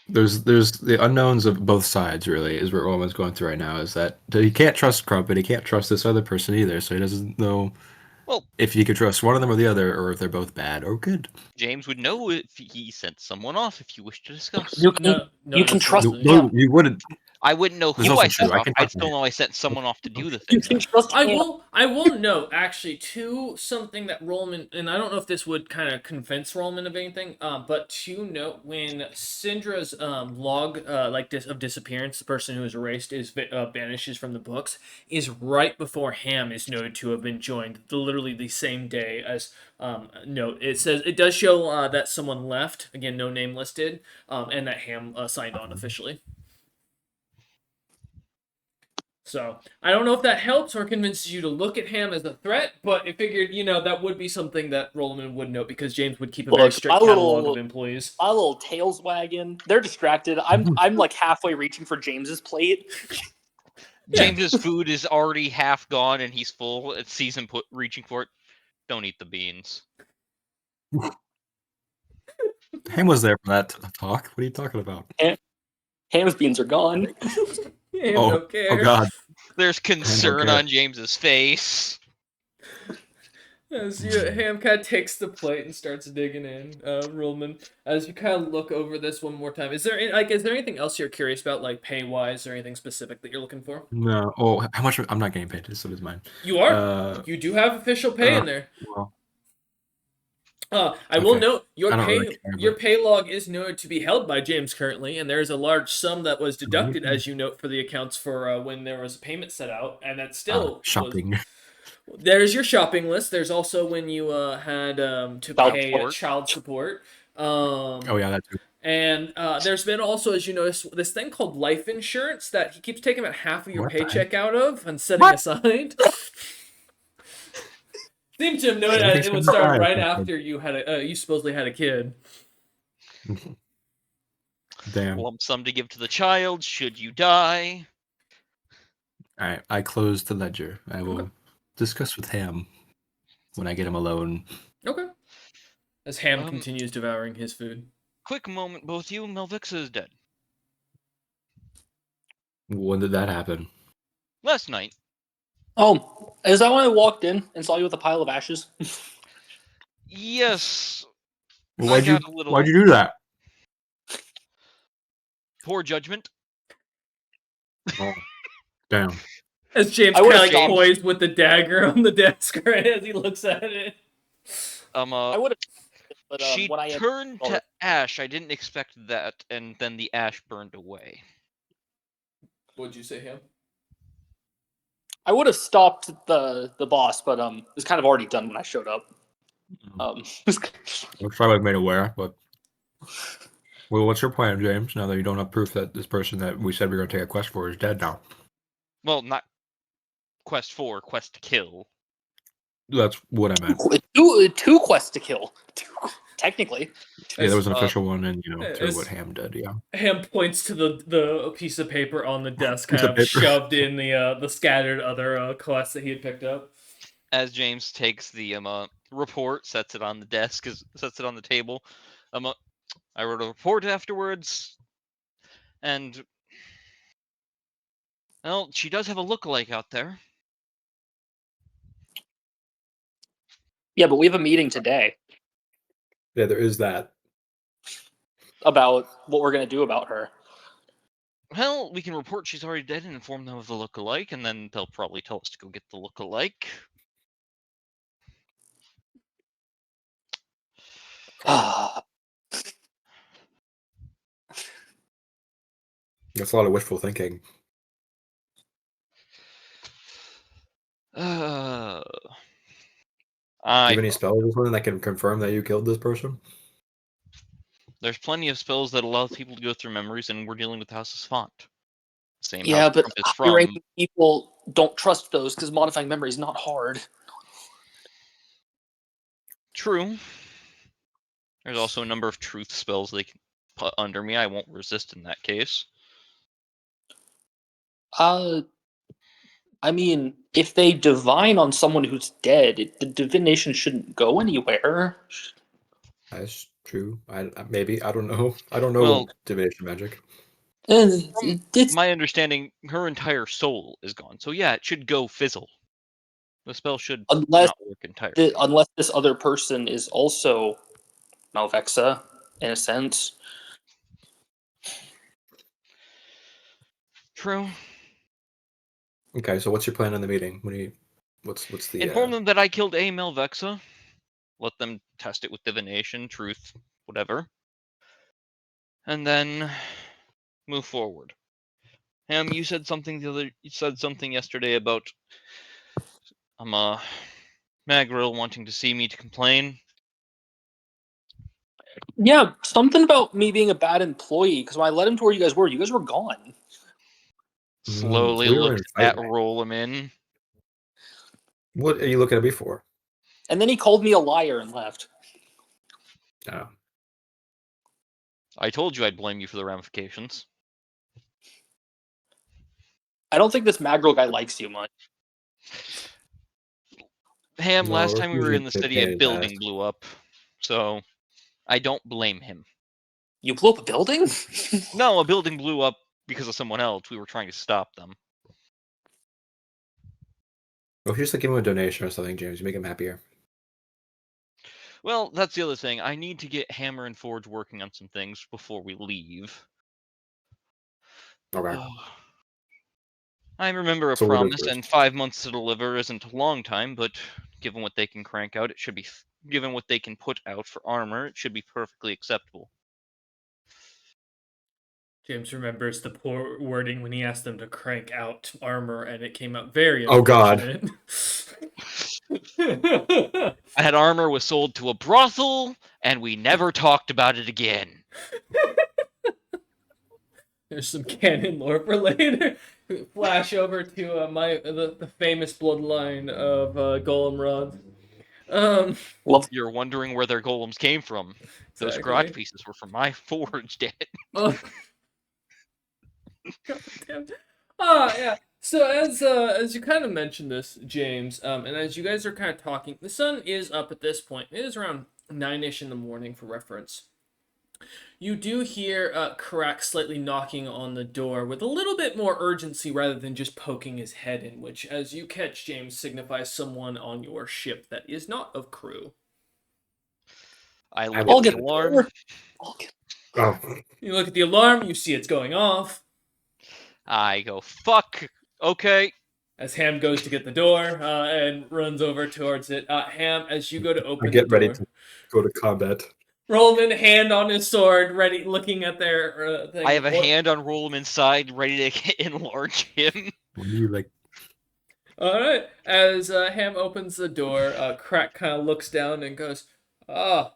S1: there's the unknowns of both sides. Really, is what Roman's going through right now. Is that he can't trust Crump, but he can't trust this other person either. So he doesn't know
S3: Well,
S1: if he could trust one of them or the other, or if they're both bad or good.
S3: James would know if he sent someone off if you wish to discuss.
S4: You can,
S2: No,
S4: you can trust
S2: necessarily.
S4: him.
S1: You wouldn't.
S3: I wouldn't know
S1: That's
S3: who
S1: also
S3: I
S1: true.
S3: sent
S1: I
S3: off.
S1: can
S3: I'd
S1: trust
S3: still
S1: him.
S3: know I sent someone off to do the
S4: You
S3: thing.
S4: can trust
S2: I
S4: him.
S2: will note actually too something that Rollman, and I don't know if this would kind of convince Rollman of anything, but to note when Syndra's log of disappearance, the person who is erased is vanishes from the books, is right before Ham is noted to have been joined, literally the same day as note. It says it does show that someone left, again no name listed, and that Ham signed on officially. So I don't know if that helps or convinces you to look at Ham as a threat, but I figured that would be something that Rollman would note because James would keep a very
S4: Look,
S2: strict
S4: my
S2: catalog
S4: little
S2: of employees.
S4: my little tails wagging. They're distracted. I'm like halfway reaching for James's plate.
S2: Yeah.
S3: James's food is already half gone and he's full. It sees him reaching for it. Don't eat the beans.
S1: Ham was there for that talk. What are you talking about?
S4: Ham's beans are gone.
S2: Ham
S1: Oh,
S2: don't care.
S1: oh God.
S3: There's concern
S1: care.
S3: on James's face.
S2: As Ham kind of takes the plate and starts digging in, Rollman, as you kind of look over this one more time, is there anything else you're curious about, like pay wise or anything specific that you're looking for?
S1: No. Oh, how much? I'm not getting paid. So is mine.
S2: You are. You do have official pay in there.
S1: Well,
S2: I will
S1: okay.
S2: note
S1: I don't really care,
S2: your
S1: but-
S2: pay log is noted to be held by James currently, and there is a large sum that was deducted, as you note, for the accounts for when there was a payment set out, and that still
S1: shopping.
S2: There's your shopping list. There's also when you had to
S4: Child
S2: pay
S4: support.
S2: child support.
S1: Oh yeah, that too.
S2: And there's been also, as you notice, this thing called life insurance that he keeps taking about half of your
S1: What the
S2: paycheck out of and setting aside. Seemed to have noted that it would start right after you had you supposedly had a kid.
S1: Damn.
S3: Lump sum to give to the child should you die.
S1: All right, I close the ledger. I will
S2: Okay.
S1: discuss with Ham when I get him alone.
S2: Okay. As Ham
S3: Um,
S2: continues devouring his food.
S3: Quick moment, both you. Melvixa is dead.
S1: When did that happen?
S3: Last night.
S4: Oh, is that when I walked in and saw you with a pile of ashes?
S3: Yes.
S1: Well,
S3: I got a
S1: why'd
S3: little
S1: you do that?
S3: poor judgment.
S1: Oh, damn.
S2: As James
S4: I would
S2: kind of
S4: have
S2: like
S4: stopped.
S2: poised with the dagger on the desk right as he looks at it.
S4: I would have, but
S3: She
S4: when I entered,
S3: turned to ash. I didn't expect that, and then the ash burned away.
S2: What'd you say, Ham?
S4: I would have stopped the boss, but it was kind of already done when I showed up.
S1: I'm sorry I've made aware, but well, what's your plan, James? Now that you don't have proof that this person that we said we were going to take a quest for is dead now.
S3: Well, not quest 4, quest to kill.
S1: That's what I meant.
S4: two quests to kill, technically.
S1: Yeah, there was an
S3: Uh,
S1: official one, and to what
S2: As
S1: Ham did. Yeah,
S2: Ham points to the piece of paper on the desk,
S1: piece
S2: kind
S1: of
S2: of
S1: paper.
S2: shoved in the scattered other quests that he had picked up.
S3: as James takes the report, sets it on the desk, sets it on the table. I wrote a report afterwards, and well, she does have a lookalike out there.
S4: Yeah, but we have a meeting today
S1: Yeah, there is that.
S4: about what we're gonna do about her.
S3: Well, we can report she's already dead and inform them of the lookalike, and then they'll probably tell us to go get the lookalike.
S1: That's a lot of wishful thinking.
S3: Uh,
S1: Do
S3: I
S1: you have any spells or something that can confirm that you killed this person?
S3: There's plenty of spells that allow people to go through memories, and we're dealing with House's Font. Same house
S4: Yeah, but
S3: Trump is
S4: high
S3: from.
S4: ranking people don't trust those because modifying memory is not hard.
S3: True. There's also a number of truth spells they can put under me. I won't resist in that case.
S4: Uh, I mean, if they divine on someone who's dead, the divination shouldn't go anywhere.
S1: That's true. Maybe I don't know. I don't know
S3: Well,
S1: divination magic.
S3: from
S4: It's
S3: my understanding, her entire soul is gone. So yeah, it should go fizzle. The spell should
S4: unless
S3: not work entirely.
S4: unless this other person is also Malvexa in a sense.
S3: True.
S1: Okay, so what's your plan on the meeting? What's
S3: Inform
S1: the
S3: them that I killed a Melvexa. Let them test it with divination, truth, whatever. And then move forward. Ham, you said something yesterday about Magrill wanting to see me to complain.
S4: Yeah, something about me being a bad employee because when I led him to where you guys were gone.
S1: so
S3: Slowly
S1: we were in
S3: looked
S1: a fight,
S3: at
S1: right?
S3: Rollamin.
S1: What are you looking at me for?
S4: And then he called me a liar and left.
S1: No.
S3: I told you I'd blame you for the ramifications.
S4: I don't think this Magrill guy likes you much.
S3: Ham,
S1: No,
S3: last
S1: we're
S3: time we were
S1: usually
S3: in the
S1: a
S3: city,
S1: pain
S3: a
S1: in the ass.
S3: building blew up. So I don't blame him.
S4: You blew up a building?
S3: No, a building blew up because of someone else. We were trying to stop them.
S1: Well, if you just give him a donation or something, James, you make him happier.
S3: Well, that's the other thing. I need to get Hammer and Forge working on some things before we leave.
S1: Okay.
S3: I remember a
S1: So we'll do
S3: promise, and
S1: first.
S3: 5 months to deliver isn't a long time, but given what they can crank out, it should be. Given what they can put out for armor, it should be perfectly acceptable.
S2: James remembers the poor wording when he asked them to crank out armor, and it came out very
S1: Oh God.
S2: unfortunate.
S3: That armor was sold to a brothel, and we never talked about it again.
S2: There's some canon lore for later. Flash over to the famous bloodline of Golem rods.
S4: Well,
S3: You're wondering where their golems came from. Those garage
S2: Exactly.
S3: pieces were from my forge, damn it.
S2: Oh, God damn. Ah, yeah. So as you kind of mentioned this, James, and as you guys are kind of talking, the sun is up at this point. It is around 9ish in the morning for reference. You do hear Karak slightly knocking on the door with a little bit more urgency rather than just poking his head in, which, as you catch, James, signifies someone on your ship that is not of crew.
S3: I
S1: I
S3: look
S1: will
S4: I'll
S3: at the
S4: get
S1: get
S4: the
S3: alarm.
S4: door. I'll get-
S1: Oh,
S2: You look at the alarm, you see it's going off.
S3: I go, fuck. Okay.
S2: As Ham goes to get the door and runs over towards it. Ham, as you go to
S1: I
S2: open the
S1: get ready
S2: door,
S1: to go to combat.
S2: Roland, hand on his sword, ready, looking at their
S3: I
S2: thing.
S3: have a
S2: What?
S3: hand on Rollum inside, ready to enlarge him.
S1: When you like,
S2: All right. As Ham opens the door, Crack kind of looks down and goes, "Ah,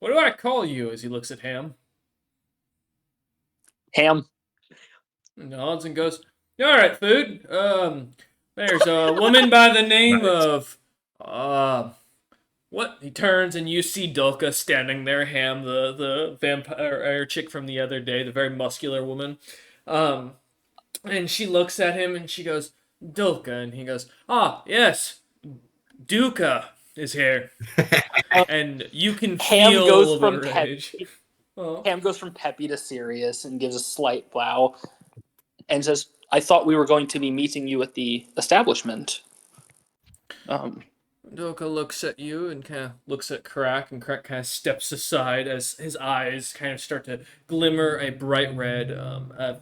S2: what do I call you?" As he looks at Ham,
S4: Ham.
S2: nods and goes, "All right, food. There's a woman by the name
S1: right.
S2: of what?" He turns and you see Dulka standing there. Ham, the vampire chick from the other day, the very muscular woman. Um, and she looks at him and she goes, "Dulka," and he goes, "Ah, yes, Duca is here." And you can
S4: Ham goes
S2: feel the
S4: from
S2: rage. Oh,
S4: Ham goes from peppy to serious and gives a slight bow and says, "I thought we were going to be meeting you at the establishment." Um,
S2: Doka looks at you and kind of looks at Crack, and Crack kind of steps aside as his eyes kind of start to glimmer a bright red.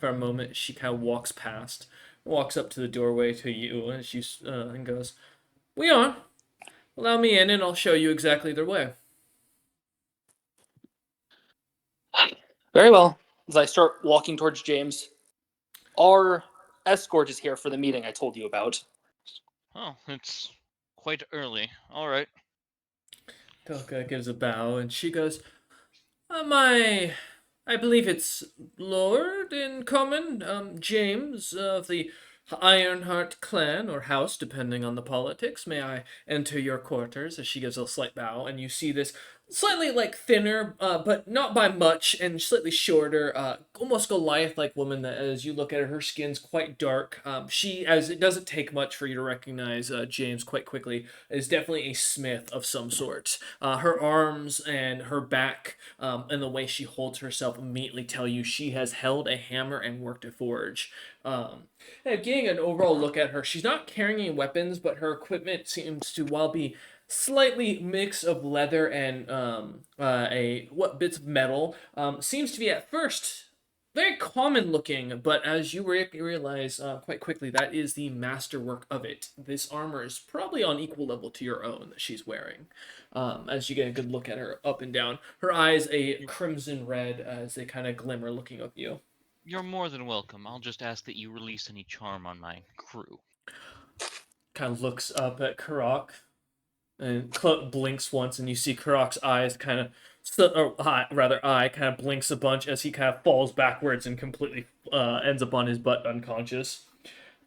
S2: For a moment, she kind of walks up to the doorway to you, and and goes, "We are. Allow me in, and I'll show you exactly their way."
S4: Very well. As I start walking towards James, our escort is here for the meeting I told you about.
S3: Oh, it's quite early. All right.
S2: Doka gives a bow, and she goes, I believe it's Lord in common, James of the Ironheart clan or house, depending on the politics. May I enter your quarters?" As she gives a slight bow, and you see this slightly like thinner, but not by much, and slightly shorter, almost Goliath-like woman. That, as you look at her, her skin's quite dark. As it doesn't take much for you to recognize James quite quickly, is definitely a smith of some sort. Her arms and her back, and the way she holds herself immediately tell you she has held a hammer and worked a forge. And getting an overall look at her, she's not carrying any weapons, but her equipment seems to, while be slightly mix of leather and a what bits of metal, seems to be at first very common looking, but as you realize quite quickly, that is the masterwork of it. This armor is probably on equal level to your own that she's wearing. As you get a good look at her up and down, her eyes a crimson red as they kind of glimmer looking at you.
S3: You're more than welcome. I'll just ask that you release any charm on my crew.
S2: Kind of looks up at Karak and blinks once, and you see Karak's eyes kind of, or rather, eye kind of blinks a bunch as he kind of falls backwards and completely ends up on his butt unconscious.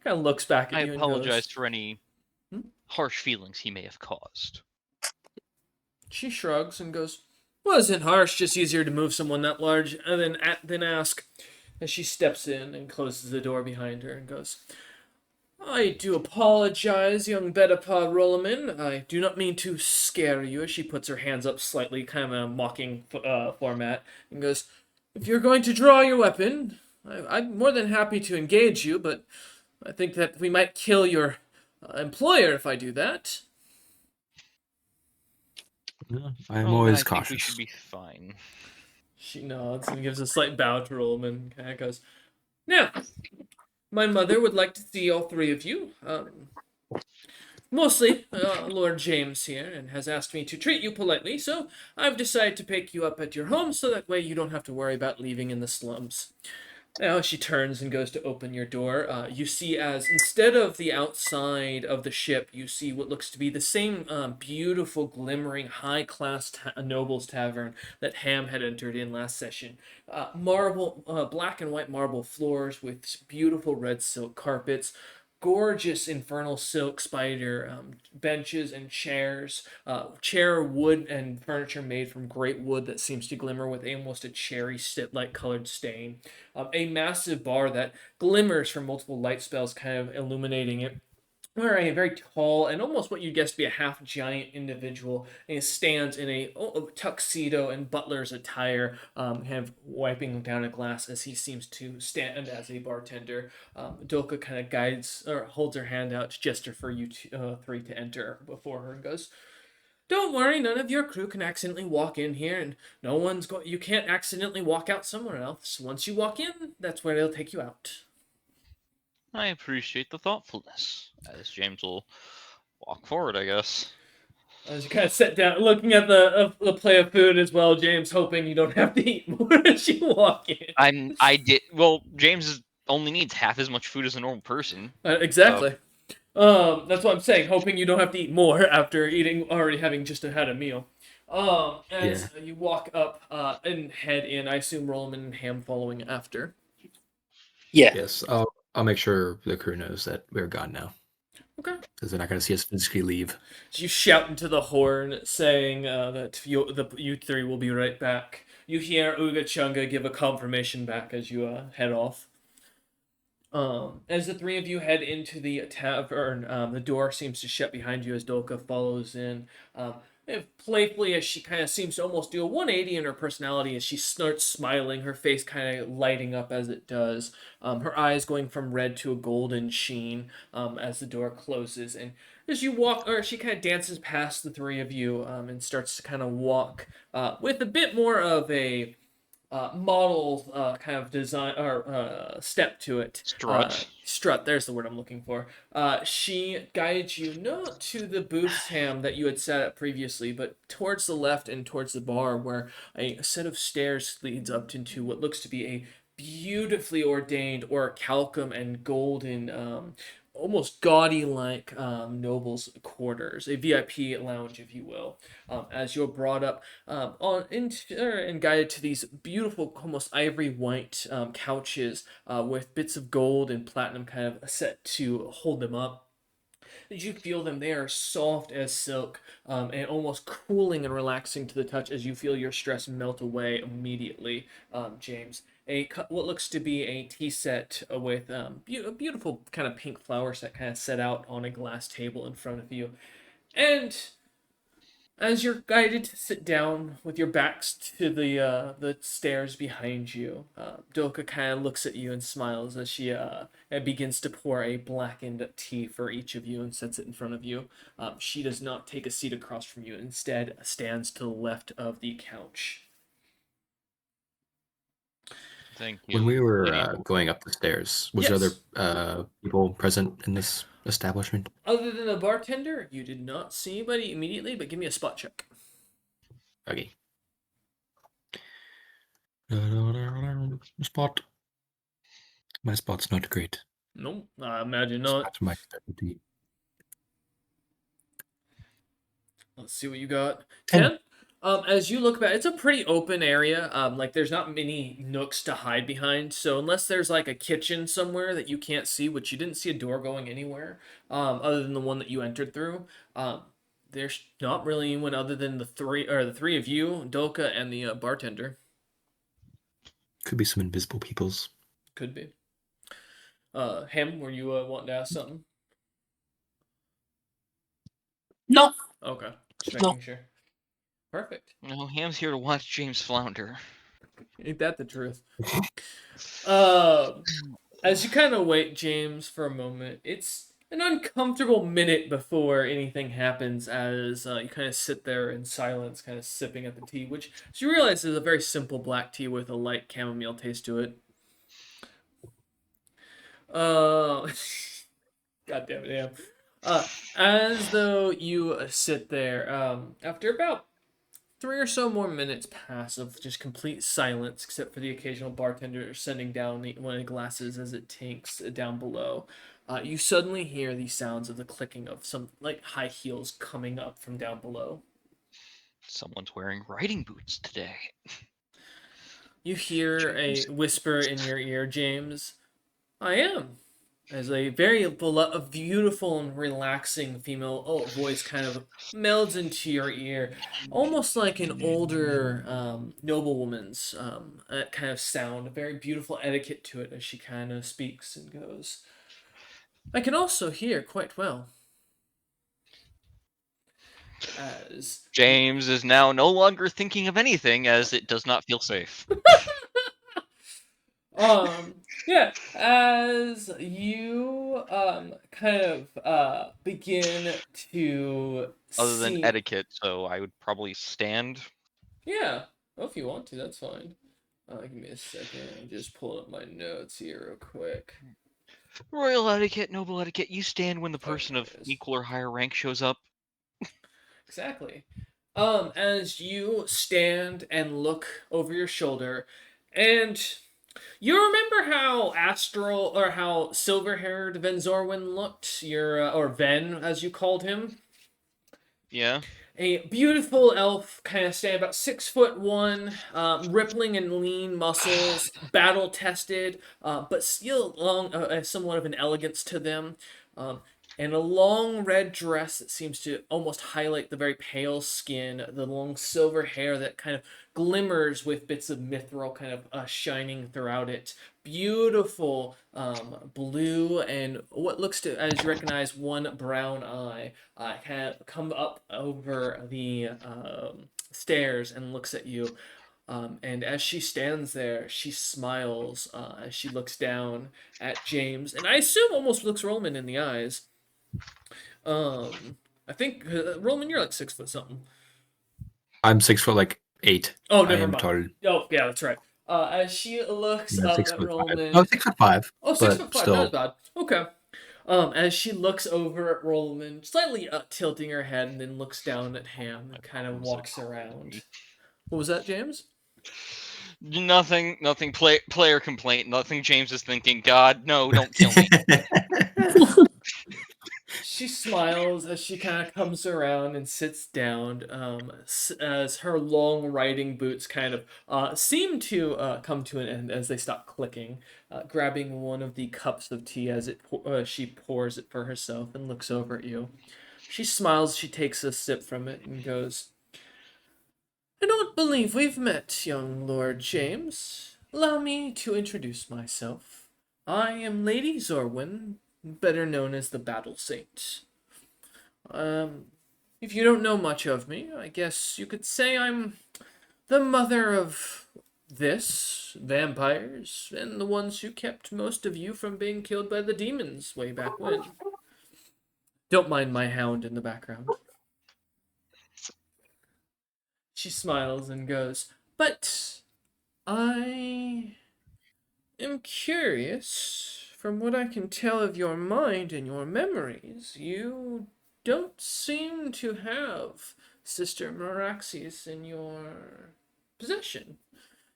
S2: Kind of looks back at
S3: I
S2: you and goes,
S3: apologize for any
S2: "Hmm?"
S3: harsh feelings he may have caused.
S2: She shrugs and goes, "Wasn't harsh, just easier to move someone that large and then ask." As she steps in and closes the door behind her and goes, "I do apologize, young Bedapod Rolliman. I do not mean to scare you." As she puts her hands up slightly, kind of in a mocking format, and goes, "If you're going to draw your weapon, I'm more than happy to engage you, but I think that we might kill your employer if I do that."
S1: Yeah, I am
S3: Oh, then
S1: always
S3: I think we should
S1: cautious.
S3: be fine.
S2: She nods and gives a slight bow to Rolliman and kind of goes, "Now, my mother would like to see all three of you. Mostly Lord James here, and has asked me to treat you politely, so I've decided to pick you up at your home so that way you don't have to worry about leaving in the slums." Now she turns and goes to open your door. You see, as instead of the outside of the ship, you see what looks to be the same beautiful, glimmering, high-class nobles tavern that Ham had entered in last session. Black and white marble floors with beautiful red silk carpets. gorgeous infernal silk spider benches and chairs, chair wood and furniture made from great wood that seems to glimmer with almost a cherry like colored stain, a massive bar that glimmers from multiple light spells kind of illuminating it, where a very tall and almost what you'd guess to be a half giant individual and stands in a tuxedo and butler's attire, kind of wiping down a glass as he seems to stand as a bartender. Dolka kind of guides or holds her hand out to gesture for you three to enter before her and goes, "Don't worry, none of your crew can accidentally walk in here, and no one's going. You can't accidentally walk out somewhere else. Once you walk in, that's where they'll take you out."
S3: I appreciate the thoughtfulness. As James will walk forward, I guess.
S2: As you kind of sit down, looking at the plate of food as well, James, hoping you don't have to eat more as you walk in.
S3: I did well. Only needs half as much food as a normal person.
S2: Exactly. That's what I'm saying. Hoping you don't have to eat more after already having just had a meal.
S1: Yeah.
S2: As you walk up and head in, I assume Rollman and Ham following after.
S4: Yeah.
S1: Yes. I'll make sure the crew knows that we're gone now,
S2: Okay.
S1: because they're not going to see us physically leave.
S2: So you shout into the horn, saying that you three will be right back. You hear Uga Chunga give a confirmation back as you head off. As the three of you head into the tavern, the door seems to shut behind you as Dolka follows in. Playfully, as she kind of seems to almost do a 180 in her personality, as she starts smiling, her face kind of lighting up as it does, her eyes going from red to a golden sheen as the door closes. And as you walk, or she kind of dances past the three of you and starts to kind of walk with a bit more of a model kind of design or step to it.
S3: Strut.
S2: Strut, there's the word I'm looking for. She guides you not to the booths, Ham, that you had set up previously, but towards the left and towards the bar, where a set of stairs leads up into what looks to be a beautifully ordained orichalcum and golden, almost gaudy like nobles' quarters, a VIP lounge, if you will. As you're brought up and guided to these beautiful, almost ivory white couches with bits of gold and platinum kind of set to hold them up. As you feel them, they are soft as silk and almost cooling and relaxing to the touch as you feel your stress melt away immediately, James. What looks to be a tea set with a beautiful kind of pink flower set kind of set out on a glass table in front of you. And as you're guided to sit down with your backs to the stairs behind you, Doka kind of looks at you and smiles as she begins to pour a blackened tea for each of you and sets it in front of you. She does not take a seat across from you. Instead, stands to the left of the couch.
S3: Thank
S1: When
S3: you,
S1: we were
S3: lady.
S1: going up the stairs, was there
S2: Yes.
S1: other people present in this establishment?
S2: Other than the bartender, you did not see anybody immediately, but give me a spot check.
S1: Okay. Spot. My spot's not great.
S2: Nope, I imagine
S1: It's
S2: not.
S1: not my specialty.
S2: Let's see what you got.
S1: 10.
S2: 10. As you look back, it's a pretty open area. Like there's not many nooks to hide behind. So unless there's like a kitchen somewhere that you can't see, which you didn't see a door going anywhere, other than the one that you entered through, there's not really anyone other than the three of you, Dolka and the bartender.
S1: Could be some invisible peoples.
S2: Could be. Him, were you wanting to ask something?
S4: No.
S2: Okay, just
S4: No.
S2: making sure. Perfect.
S3: No, Ham's here to watch James flounder.
S2: Ain't that the truth? Uh, As you kind of wait, James, for a moment, it's an uncomfortable minute before anything happens as you kind of sit there in silence, kind of sipping at the tea, which as you realize is a very simple black tea with a light chamomile taste to it. Uh, God damn it, yeah. As though you sit there, after about 3 or so more minutes pass of just complete silence, except for the occasional bartender sending down one of the glasses as it tinks down below. You suddenly hear the sounds of the clicking of some like high heels coming up from down below.
S3: Someone's wearing riding boots today.
S2: You hear a
S3: James.
S2: whisper in your ear, James. I am. as a very a beautiful and relaxing female voice kind of melds into your ear, almost like an older noblewoman's kind of sound. A very beautiful etiquette to it as she kind of speaks and goes, "I can also hear quite well." As
S3: James is now no longer thinking of anything as it does not feel safe.
S2: yeah, as you kind of begin to
S3: Other than
S2: see,
S3: etiquette, so I would probably stand.
S2: yeah, well, if you want to, that's fine. Give me a second. I'm just pulling up my notes here real quick.
S3: Royal etiquette, noble etiquette, you stand when the
S2: Oh,
S3: person
S2: there
S3: of
S2: it is.
S3: equal or higher rank shows up.
S2: Exactly. As you stand and look over your shoulder, and you remember how astral or how silver-haired Ven Zorwin looked, your or Ven as you called him,
S3: Yeah.
S2: a beautiful elf, kind of standing about 6'1", rippling and lean muscles, battle tested, but still long, somewhat of an elegance to them. Um, and a long red dress that seems to almost highlight the very pale skin, the long silver hair that kind of glimmers with bits of mithril kind of shining throughout it. Beautiful blue and what looks to, as you recognize, one brown eye kind of come up over the stairs and looks at you. And as she stands there, she smiles as she looks down at James, and I assume almost looks Roman in the eyes. I think Roman, you're like 6 foot something.
S1: I'm 6 foot like 8.
S2: Oh,
S1: I
S2: never
S1: am
S2: mind.
S1: tall.
S2: Oh, yeah, that's right. As she looks
S1: Yeah,
S2: up
S1: six
S2: at
S1: foot five. Oh,
S2: Roman.
S1: 6'5",
S2: Oh, six
S1: but
S2: foot five, not as
S1: still.
S2: bad. Okay. As she looks over at Roman, slightly tilting her head, and then looks down at Ham
S3: My
S2: and kind of
S3: problems are
S2: walks
S3: calling
S2: around.
S3: me.
S2: What was that, James?
S3: Nothing. Nothing. Player complaint. Nothing. James is thinking. God, no, don't kill me.
S2: She smiles as she kind of comes around and sits down as her long riding boots kind of seem to come to an end as they stop clicking, grabbing one of the cups of tea as she pours it for herself and looks over at you. She smiles, she takes a sip from it and goes, "I don't believe we've met, young Lord James. Allow me to introduce myself. I am Lady Zorwin, better known as the Battle Saint. Um, if you don't know much of me, I guess you could say I'm the mother of this, vampires, and the ones who kept most of you from being killed by the demons way back when. Don't mind my hound in the background." She smiles and goes, "But I am curious. From what I can tell of your mind and your memories, you don't seem to have Sister Meraxius in your possession.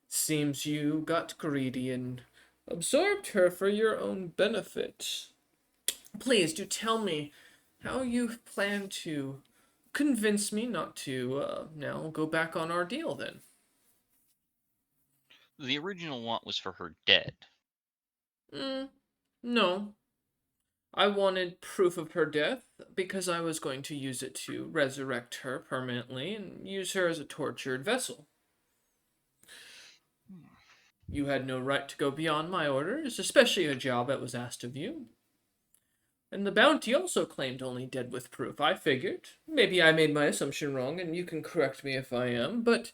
S2: Seems you got greedy and absorbed her for your own benefit. Please do tell me how you plan to convince me not to now go back on our deal then."
S3: The original want was for her dead.
S2: No. I wanted proof of her death because I was going to use it to resurrect her permanently and use her as a tortured vessel. You had no right to go beyond my orders, especially a job that was asked of you. And the bounty also claimed only dead with proof. I figured. Maybe I made my assumption wrong, and you can correct me if I am, but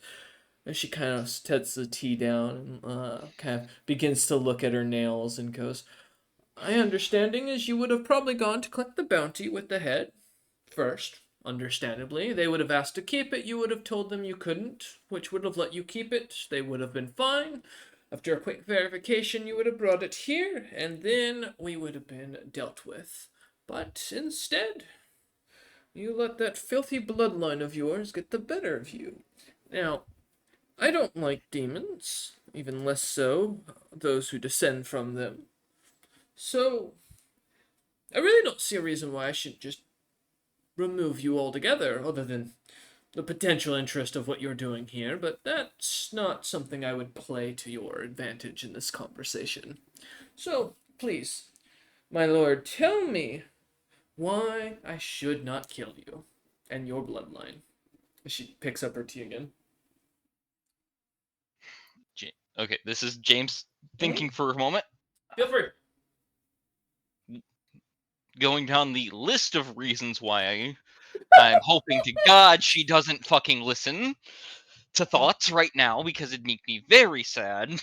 S2: she kind of sets the tea down and kind of begins to look at her nails and goes, "My understanding is you would have probably gone to collect the bounty with the head first. Understandably, they would have asked to keep it. You would have told them you couldn't, which would have let you keep it. They would have been fine. After a quick verification, you would have brought it here, and then we would have been dealt with. But instead, you let that filthy bloodline of yours get the better of you. Now, I don't like demons, even less so those who descend from them. So, I really don't see a reason why I should just remove you altogether, other than the potential interest of what you're doing here, but that's not something I would play to your advantage in this conversation. So, please, My lord, tell me why I should not kill you and your bloodline. She picks up her tea again.
S3: Okay, this is James
S2: Mhm.
S3: thinking for a moment,
S2: Feel free.
S3: going down the list of reasons why I'm hoping to God she doesn't fucking listen to thoughts right now because it'd make me very sad.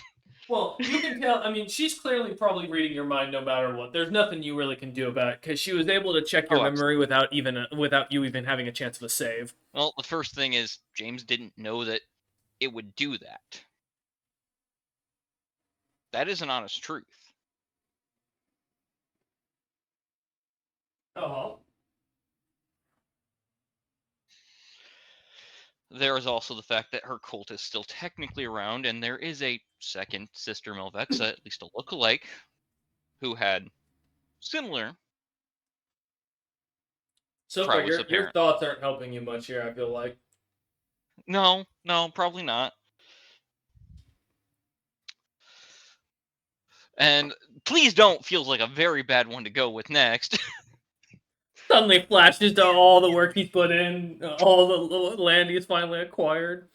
S2: Well, you can tell. I mean, she's clearly probably reading your mind no matter what. There's nothing you really can do about it because she was able to check your
S3: Oh,
S2: memory
S3: absolutely.
S2: without you even having a chance of a save.
S3: Well, the first thing is James didn't know that it would do that. That is an honest truth.
S2: Oh.
S3: There is also the fact that her cult is still technically around, and there is a second sister Melvexa, at least a look-alike, who had similar
S2: So far,
S3: prowess
S2: your
S3: apparent.
S2: thoughts aren't helping you much here. I feel like.
S3: No, no, probably not. And please don't feels like a very bad one to go with next.
S2: Suddenly flashes to all the work he's put in, all the land he's finally acquired.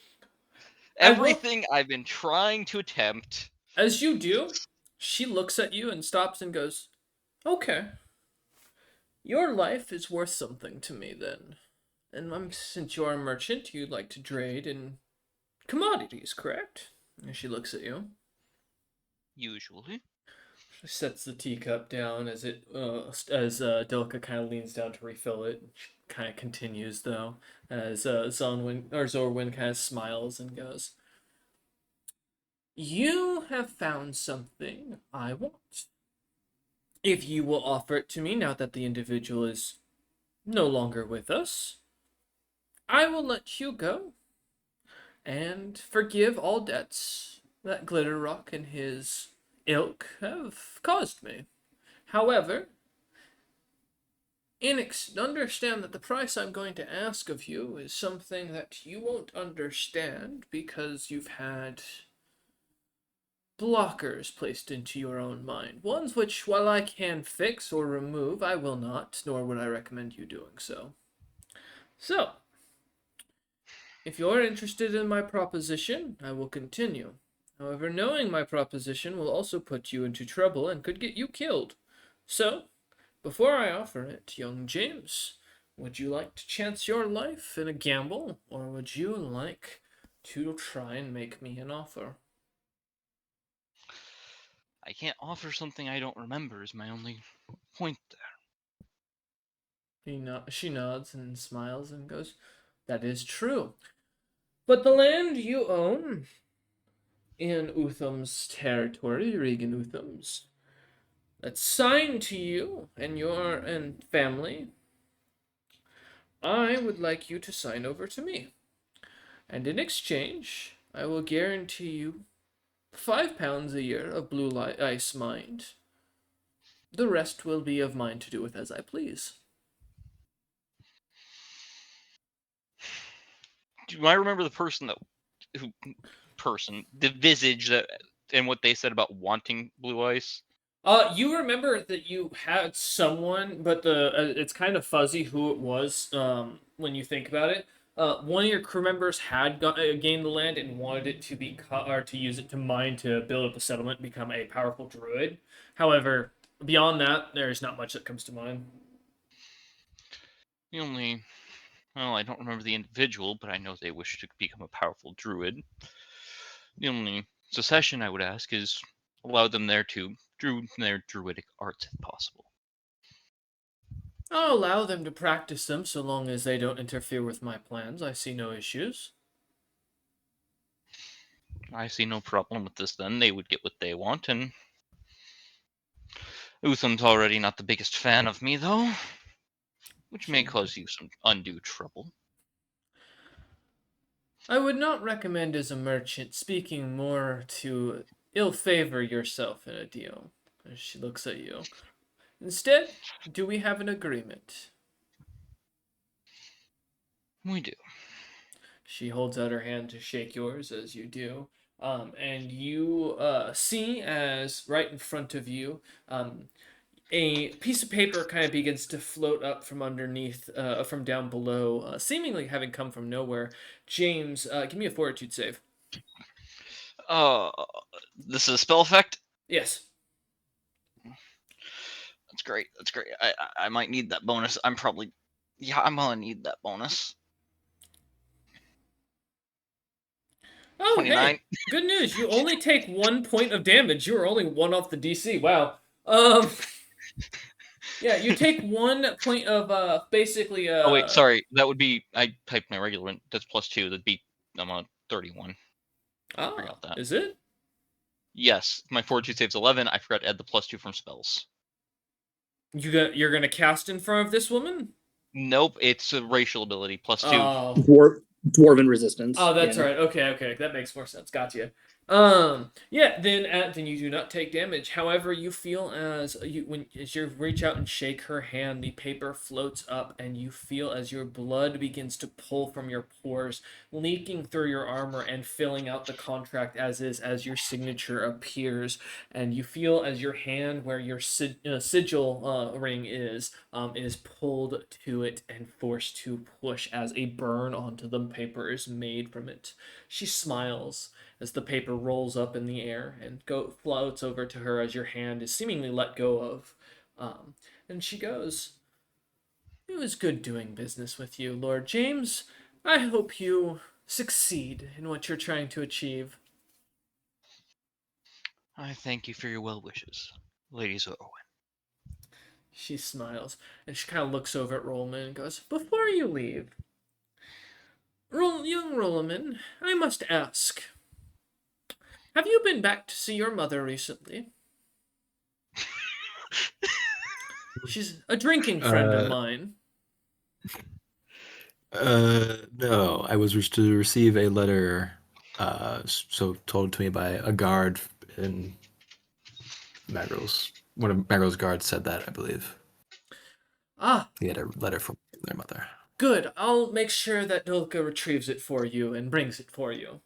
S2: I will.
S3: Everything I've been trying to attempt.
S2: As you do, she looks at you and stops and goes, "Okay, your life is worth something to me then. And since you're a merchant, you'd like to trade in commodities, correct?" And she looks at you.
S3: Usually.
S2: She sets the teacup down as Delica kind of leans down to refill it. She kind of continues though, as Zorwin kind of smiles and goes, "You have found something I want. If you will offer it to me now that the individual is no longer with us, I will let you go and forgive all debts that Glitterrock and his ilk have caused me. However, understand that the price I'm going to ask of you is something that you won't understand because you've had blockers placed into your own mind. Ones which, while I can fix or remove, I will not, nor would I recommend you doing so. So, if you're interested in my proposition, I will continue. However, knowing my proposition will also put you into trouble and could get you killed. So, before I offer it, young James, would you like to chance your life in a gamble, or would you like to try and make me an offer?
S3: I can't offer something I don't remember is my only point there.
S2: She nods and smiles and goes, "That is true. But the land you own in Utham's territory, Regan Utham's, that's signed to you and your and family, I would like you to sign over to me. And in exchange, I will guarantee you £5 a year of ice mind. The rest will be of mine to do with as I please."
S3: Do I remember the person that who the visage that and what they said about wanting blue ice?
S2: You remember that you had someone, but it's kind of fuzzy who it was. When you think about it, one of your crew members had gained the land and wanted it to be or to use it to mine to build up a settlement, and become a powerful druid. However, beyond that, there's not much that comes to mind.
S3: The only well, I don't remember the individual, but I know they wish to become a powerful druid. The only secession I would ask is allow them there to do their druidic arts if possible.
S2: I'll allow them to practice them so long as they don't interfere with my plans. I see no issues.
S3: I see no problem with this then. They would get what they want, and Utham's already not the biggest fan of me, though, which may
S2: She
S3: cause you some undue trouble.
S2: I would not recommend as a merchant speaking more to ill favor yourself in a deal. As she looks at you. Instead, do we have an agreement?
S3: We do.
S2: She holds out her hand to shake yours as you do. And you see as right in front of you, a piece of paper kind of begins to float up from underneath, from down below, seemingly having come from nowhere. James, give me a fortitude save.
S3: Oh, this is a spell effect.
S2: Yes.
S3: That's great. That's great. I might need that bonus. I'm gonna need that bonus.
S2: Oh,
S3: 29.
S2: hey, good news. You only take 1 point of damage. You were only one off the DC. Wow. Um, yeah, you take 1 point of basically
S3: Oh wait, sorry. That would be I typed my regular one. That's +2. That'd be I'm on 31. Forgot that.
S2: Is it?
S3: Yes, my fortitude saves 11. I forgot to add the +2 from spells.
S2: You're gonna cast in front of this woman?
S3: Nope, it's a racial ability +2.
S2: Oh.
S4: Dwarven resistance.
S2: Oh, that's
S4: yeah.
S2: right. Okay, that makes more sense. Gotcha. Yeah. Then you do not take damage. However, you feel as you reach out and shake her hand, the paper floats up, and you feel as your blood begins to pull from your pores, leaking through your armor and filling out the contract as your signature appears, and you feel as your hand where your sigil ring is pulled to it and forced to push as a burn onto the paper is made from it. She smiles as the paper rolls up in the air and floats over to her as your hand is seemingly let go of. And she goes, "It was good doing business with you, Lord James. I hope you succeed in what you're trying to achieve."
S3: I thank you for your well wishes, Lady Zorwin.
S2: She smiles and she kind of looks over at Rollman and goes, "Before you leave, young Rollman, I must ask, have you been back to see your mother recently? She's a drinking friend of
S1: Uh,
S2: mine."
S1: no, I was to receive a letter, so told to me by a guard in Magrel's. One of Magrel's guards said that, I believe.
S2: Ah,
S1: He had a letter from their mother.
S2: good. I'll make sure that Dulka retrieves it for you and brings it for you.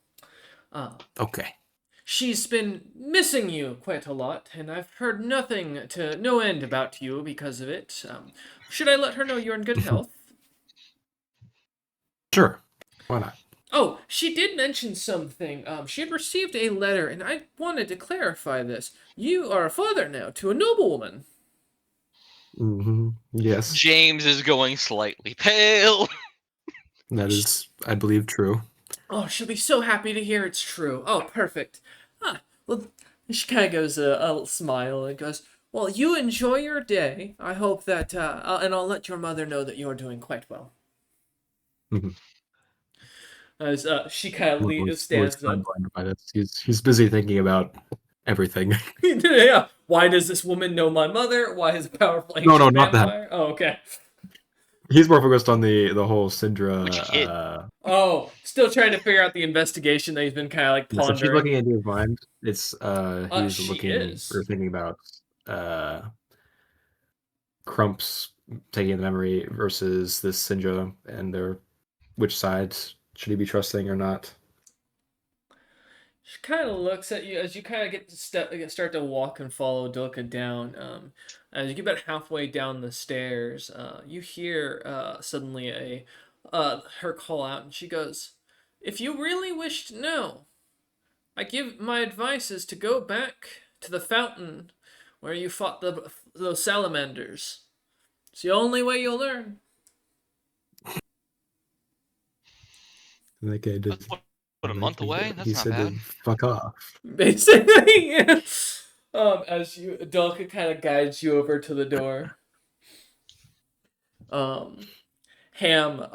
S2: Uh,
S1: Okay.
S2: she's been missing you quite a lot, and I've heard nothing to no end about you because of it. Should I let her know you're in good health?
S1: Sure. Why not?
S2: Oh, she did mention something. She had received a letter, and I wanted to clarify this. You are a father now to a noblewoman.
S1: Yes,
S3: James is going slightly pale.
S1: that is, I believe, true.
S2: Oh, she'll be so happy to hear it's true. Oh, perfect. Well, she kind of goes a smile and goes, "Well, you enjoy your day. I hope that, and I'll let your mother know that you're doing quite well."
S1: Mhm.
S2: As she kind of
S1: Lloyd's
S2: stands up.
S1: mind-blinded by this. He's busy thinking about everything.
S2: Yeah. Why does this woman know my mother? Why is a powerful
S1: No,
S2: ancient
S1: not that.
S2: vampire? Oh, okay.
S1: He's more focused on the whole
S3: Which
S1: Syndra.
S3: kid?
S2: Oh, still trying to figure out the investigation that he's been kind of like
S1: Yes, if she's
S2: pondering.
S1: looking into his mind, it's he's
S2: She
S1: looking or
S2: is.
S1: thinking about uh Crump's taking the memory versus this Syndra and their which side should he be trusting or not?
S2: She kind of looks at you as you kind of get to start to walk and follow Dulka down. As you get about halfway down the stairs, you hear suddenly her call out, and she goes, "If you really wish to know, I give my advice is to go back to the fountain where you fought those salamanders. It's the only way you'll learn."
S1: That guy did.
S3: That's what, a month away?
S1: He
S3: That's not
S1: said
S3: bad.
S1: to fuck off.
S2: Basically, yeah. As Dulka kind of guides you over to the door. Um, Ham,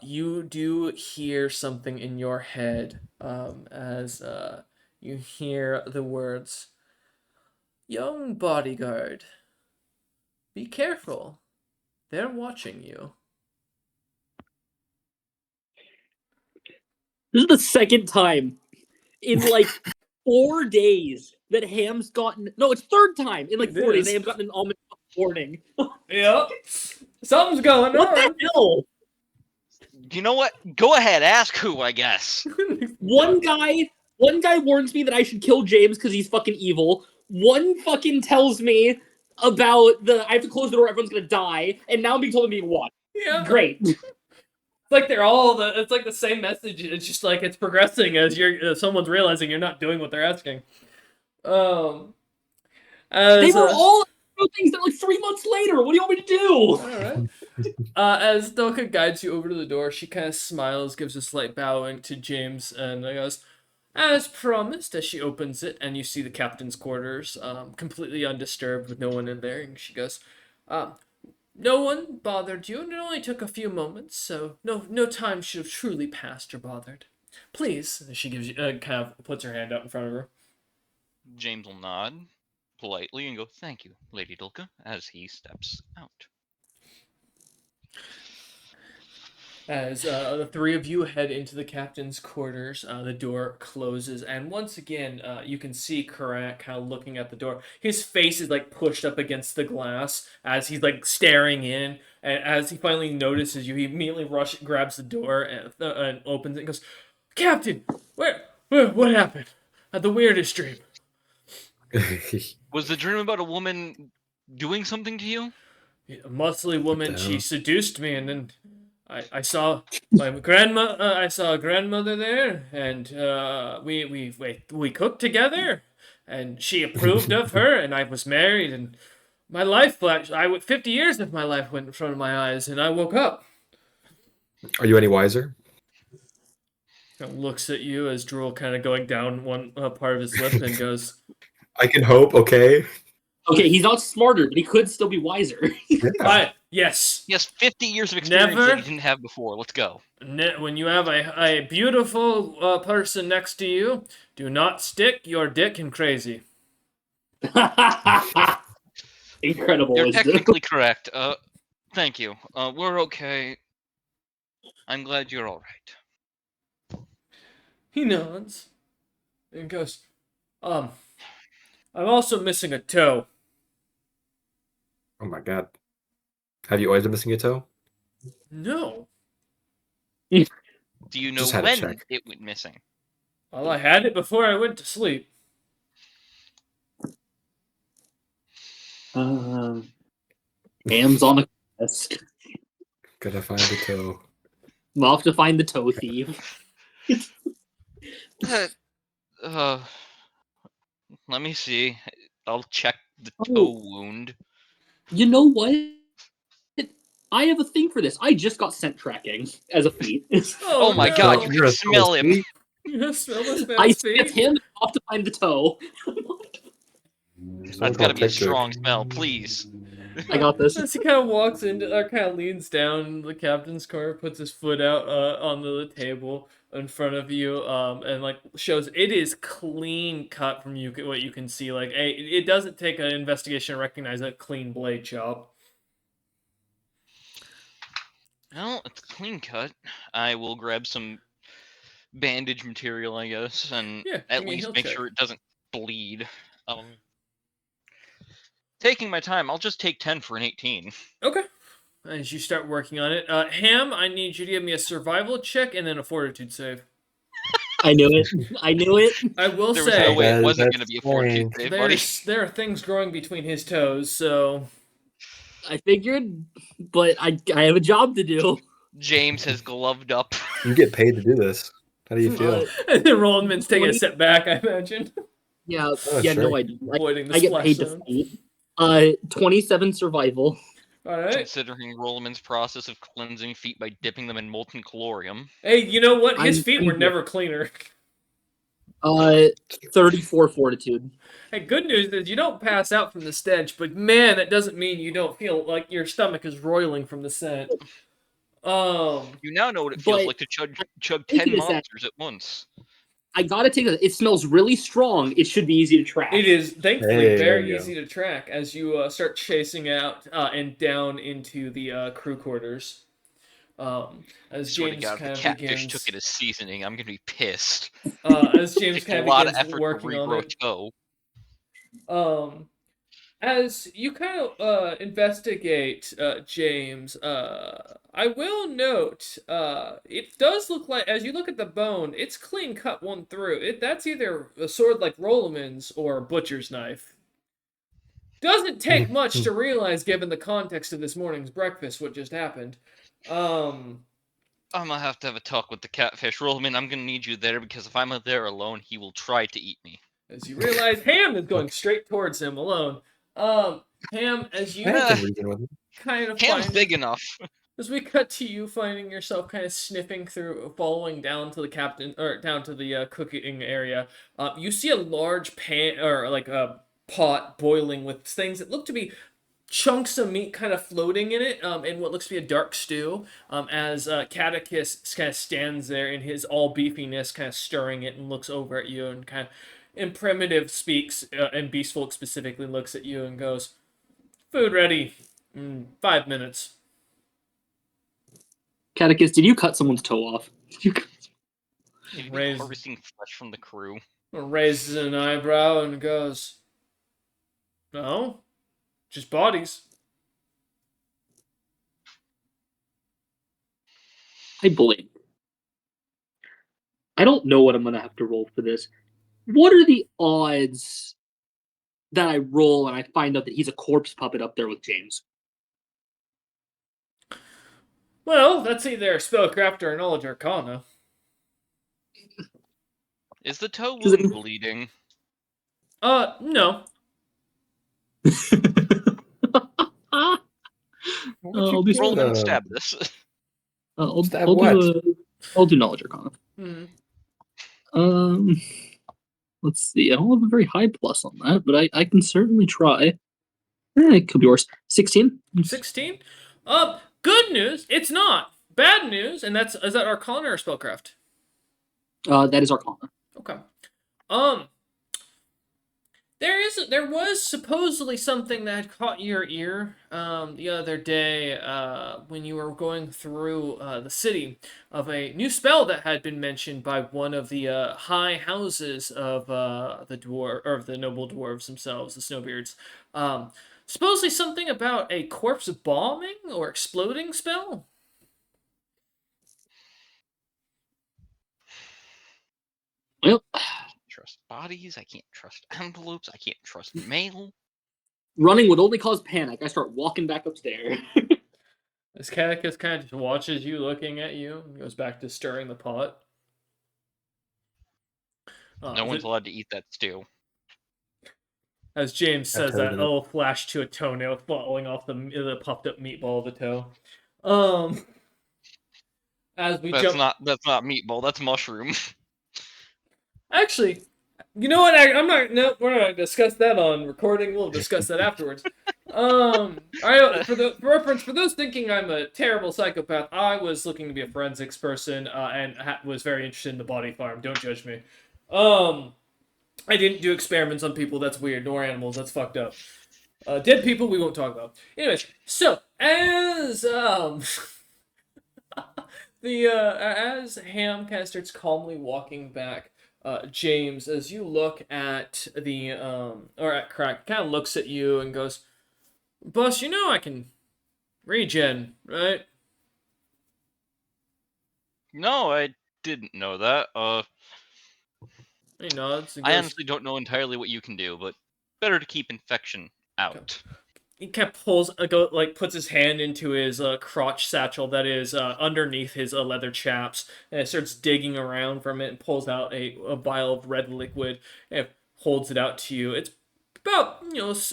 S2: you do hear something in your head, as you hear the words, "Young bodyguard, be careful. They're watching you."
S4: This is the second time in like 4 days that Ham's gotten. No, it's third time in like
S2: It
S4: 4 days that
S2: is.
S4: Ham's gotten an ominous warning.
S2: Yep. Something's going
S4: What the
S2: on.
S4: hell?
S3: You know what? Go ahead, ask who, I guess.
S4: One guy warns me that I should kill James because he's fucking evil. One fucking tells me about I have to close the door, everyone's gonna die, and now I'm being told I'm being watched.
S2: Yeah.
S4: Great.
S2: It's like they're all it's like the same message. It's just like it's progressing as someone's realizing you're not doing what they're asking.
S4: They
S2: As
S4: were all things that like 3 months later. What do you want me to do?
S2: all right. As Doka guides you over to the door, she kind of smiles, gives a slight bowing to James, and goes, as promised, as she opens it, and you see the captain's quarters, completely undisturbed with no one in there, and she goes, um, no one bothered you, and it only took a few moments, so no time should have truly passed or bothered. Please, she gives you, kind of puts her hand out in front of her.
S3: James will nod politely and go, "Thank you, Lady Dulka," as he steps out.
S2: As the three of you head into the captain's quarters, the door closes, and once again, you can see Karak kind of looking at the door. His face is like pushed up against the glass as he's like staring in. And as he finally notices you, he immediately grabs the door and opens it and goes, "Captain, what happened? Had the weirdest dream."
S3: Was the dream about a woman doing something to you?
S2: A muscly woman,
S1: the
S2: she
S1: hell?
S2: seduced me, and then I saw my grandma. I saw a grandmother there, and we cooked together, and she approved of her, and I was married, and my life flashed. 50 years of my life went in front of my eyes, and I woke up.
S1: Are you any wiser?
S2: Kind of looks at you as drool kind of going down one part of his lip and goes,
S1: I can hope. Okay.
S4: Okay, he's not smarter, but he could still be wiser.
S1: Yeah.
S2: yes.
S3: He has 50 years of experience
S2: Never-
S3: that he didn't have before. Let's go.
S2: When you have a beautiful person next to you, do not stick your dick in crazy."
S4: Incredible
S3: You're
S4: wisdom.
S3: technically correct. Thank you. We're okay. I'm glad you're all right.
S2: He nods and goes, I'm also missing a toe.
S1: Oh my god. Have you always been missing a toe?
S2: No.
S3: Do you know
S1: Just had to
S3: when
S1: check.
S3: it went missing?
S2: Well, I had it before I went to sleep.
S4: Hands on a desk.
S1: Gotta find the toe.
S4: We'll have to find the toe thief.
S3: Uh, let me see. I'll check the
S4: Oh.
S3: toe wound.
S4: You know what? I have a thing for this. I just got scent tracking as a feat.
S3: Oh my
S2: no.
S3: god, you
S1: You're
S3: can
S1: a
S3: smell him.
S1: thief?
S2: You smell this
S4: I
S2: man's
S4: sniff
S2: feet?
S4: him off to find the toe.
S3: That's gotta be a strong smell, please.
S4: I got this.
S2: As he kind of walks into, or kind of leans down the captain's corner, puts his foot out on the table in front of you, and like shows it is clean cut from what you can see. Like, it doesn't take an investigation to recognize a clean blade chop.
S3: Well, it's clean cut. I will grab some bandage material, I guess, and
S2: Yeah,
S3: at
S2: give me a
S3: least
S2: heal
S3: make
S2: check.
S3: sure it doesn't bleed. Taking my time, I'll just take 10 for an 18.
S2: Okay. As you start working on it, Ham, I need you to give me a survival check and then a fortitude save.
S4: I knew it. I knew it.
S2: I will
S3: There was
S2: say
S3: no way it wasn't
S1: That's
S3: going to be a fortitude
S1: strange.
S3: save, buddy.
S2: there are things growing between his toes, so
S4: I figured, but I have a job to do.
S3: James has gloved up.
S1: You get paid to do this. How do you feel?
S2: and then Rolandman's taking a
S4: 20
S2: step back, I imagine,
S4: Yeah,
S1: Oh,
S4: yeah,
S1: sure.
S4: no, I do.
S2: avoiding the
S4: I get
S2: splash
S4: paid
S2: zone.
S4: to fight. 27 survival.
S2: All right.
S3: Considering Rollman's process of cleansing feet by dipping them in molten calorium.
S2: Hey, you know what? His
S4: I'm-
S2: feet were never cleaner.
S4: 34 fortitude.
S2: Hey, good news is you don't pass out from the stench, but man, that doesn't mean you don't feel like your stomach is roiling from the scent.
S3: You now know what it feels
S4: But
S3: like to chug
S4: think
S3: 10
S4: it is that-
S3: monsters at once.
S4: I gotta take it. It smells really strong. It should be easy to track.
S2: It is thankfully
S1: Hey, there
S2: very
S1: you go.
S2: easy to track as you start chasing out and down into the crew quarters. As
S3: Swear to
S2: James
S3: God, if
S2: kind
S3: the
S2: of
S3: catfish
S2: begins,
S3: took it as seasoning, I'm gonna be pissed.
S2: as James
S3: Takes
S2: kind
S3: a
S2: of
S3: lot of
S2: begins
S3: effort to
S2: working on
S3: regrow
S2: it.
S3: a toe.
S2: As you kind of investigate James, I will note it does look like, as you look at the bone, it's clean cut one through. That's either a sword like Rolleman's or a butcher's knife. Doesn't take much to realize, given the context of this morning's breakfast, what just happened.
S3: I'm gonna have to have a talk with the catfish. Rollman, I'm gonna need you there because if I'm there alone, he will try to eat me.
S2: As you realize, Ham is going straight towards him alone. Ham, as
S1: I
S2: you
S1: can reason with him.
S2: kind of
S3: Ham's
S2: find,
S3: big enough.
S2: as we cut to you finding yourself kind of sniffing through, following down to the captain or down to the cooking area, you see a large pan or like a pot boiling with things that look to be chunks of meat kind of floating in it, in what looks to be a dark stew, as Catechus kind of stands there in his all beefiness, kind of stirring it and looks over at you and kind of, in primitive speaks, and Beastfolk specifically looks at you and goes, "Food ready in 5 minutes."
S4: Catechus, did you cut someone's toe off?
S3: Have you been
S2: Raise,
S3: harvesting flesh from the crew?
S2: raises an eyebrow and goes, "No, just bodies."
S4: I blink. I don't know what I'm gonna have to roll for this. What are the odds that I roll and I find out that he's a corpse puppet up there with James?
S2: Well, that's either spellcraft or knowledge arcana.
S3: Is the toe
S4: 'Cause it-
S3: wound bleeding?
S2: No.
S4: I'll do
S3: Roll and
S1: Uh,
S3: stab this.
S1: Stab what?
S4: I'll do knowledge arcana.
S2: Hmm.
S4: Um, let's see. I don't have a very high plus on that, but I can certainly try. It could be worse. 16.
S2: 16? Good news, it's not. Bad news, and is that Arcana or Spellcraft?
S4: That is arcana.
S2: Okay. Um, there was supposedly something that had caught your ear the other day when you were going through the city of a new spell that had been mentioned by one of the high houses of the dwarf or of the noble dwarves themselves, the Snowbeards. Supposedly something about a corpse bombing or exploding spell.
S4: Well,
S3: Trust bodies. I can't trust envelopes. I can't trust mail.
S4: running would only cause panic. I start walking back upstairs.
S2: As Catechus kind of just watches you, looking at you, and goes back to stirring the pot.
S3: No one's allowed to eat that stew.
S2: As James says
S1: toad
S2: that, a
S1: in it.
S2: little flash to a toenail falling off the puffed up meatball of the toe. As we jump.
S3: That's not meatball. That's mushroom.
S2: Actually, you know what? I'm not. No, we're not gonna discuss that on recording. We'll discuss that afterwards. For reference, for those thinking I'm a terrible psychopath, I was looking to be a forensics person, and was very interested in the body farm. Don't judge me. I didn't do experiments on people. That's weird. Nor animals. That's fucked up. Dead people we won't talk about. Anyways, so as as Ham kind of starts calmly walking back, James, as you look at the or at Crack, kind of looks at you and goes, "Boss, you know I can regen, right?"
S3: No, I didn't know that.
S2: He nods and
S3: I
S2: goes,
S3: honestly don't know entirely what you can do, but better to keep infection out.
S2: he kind of puts his hand into his crotch satchel that is underneath his leather chaps, and starts digging around from it and pulls out a vial of red liquid and holds it out to you. It's about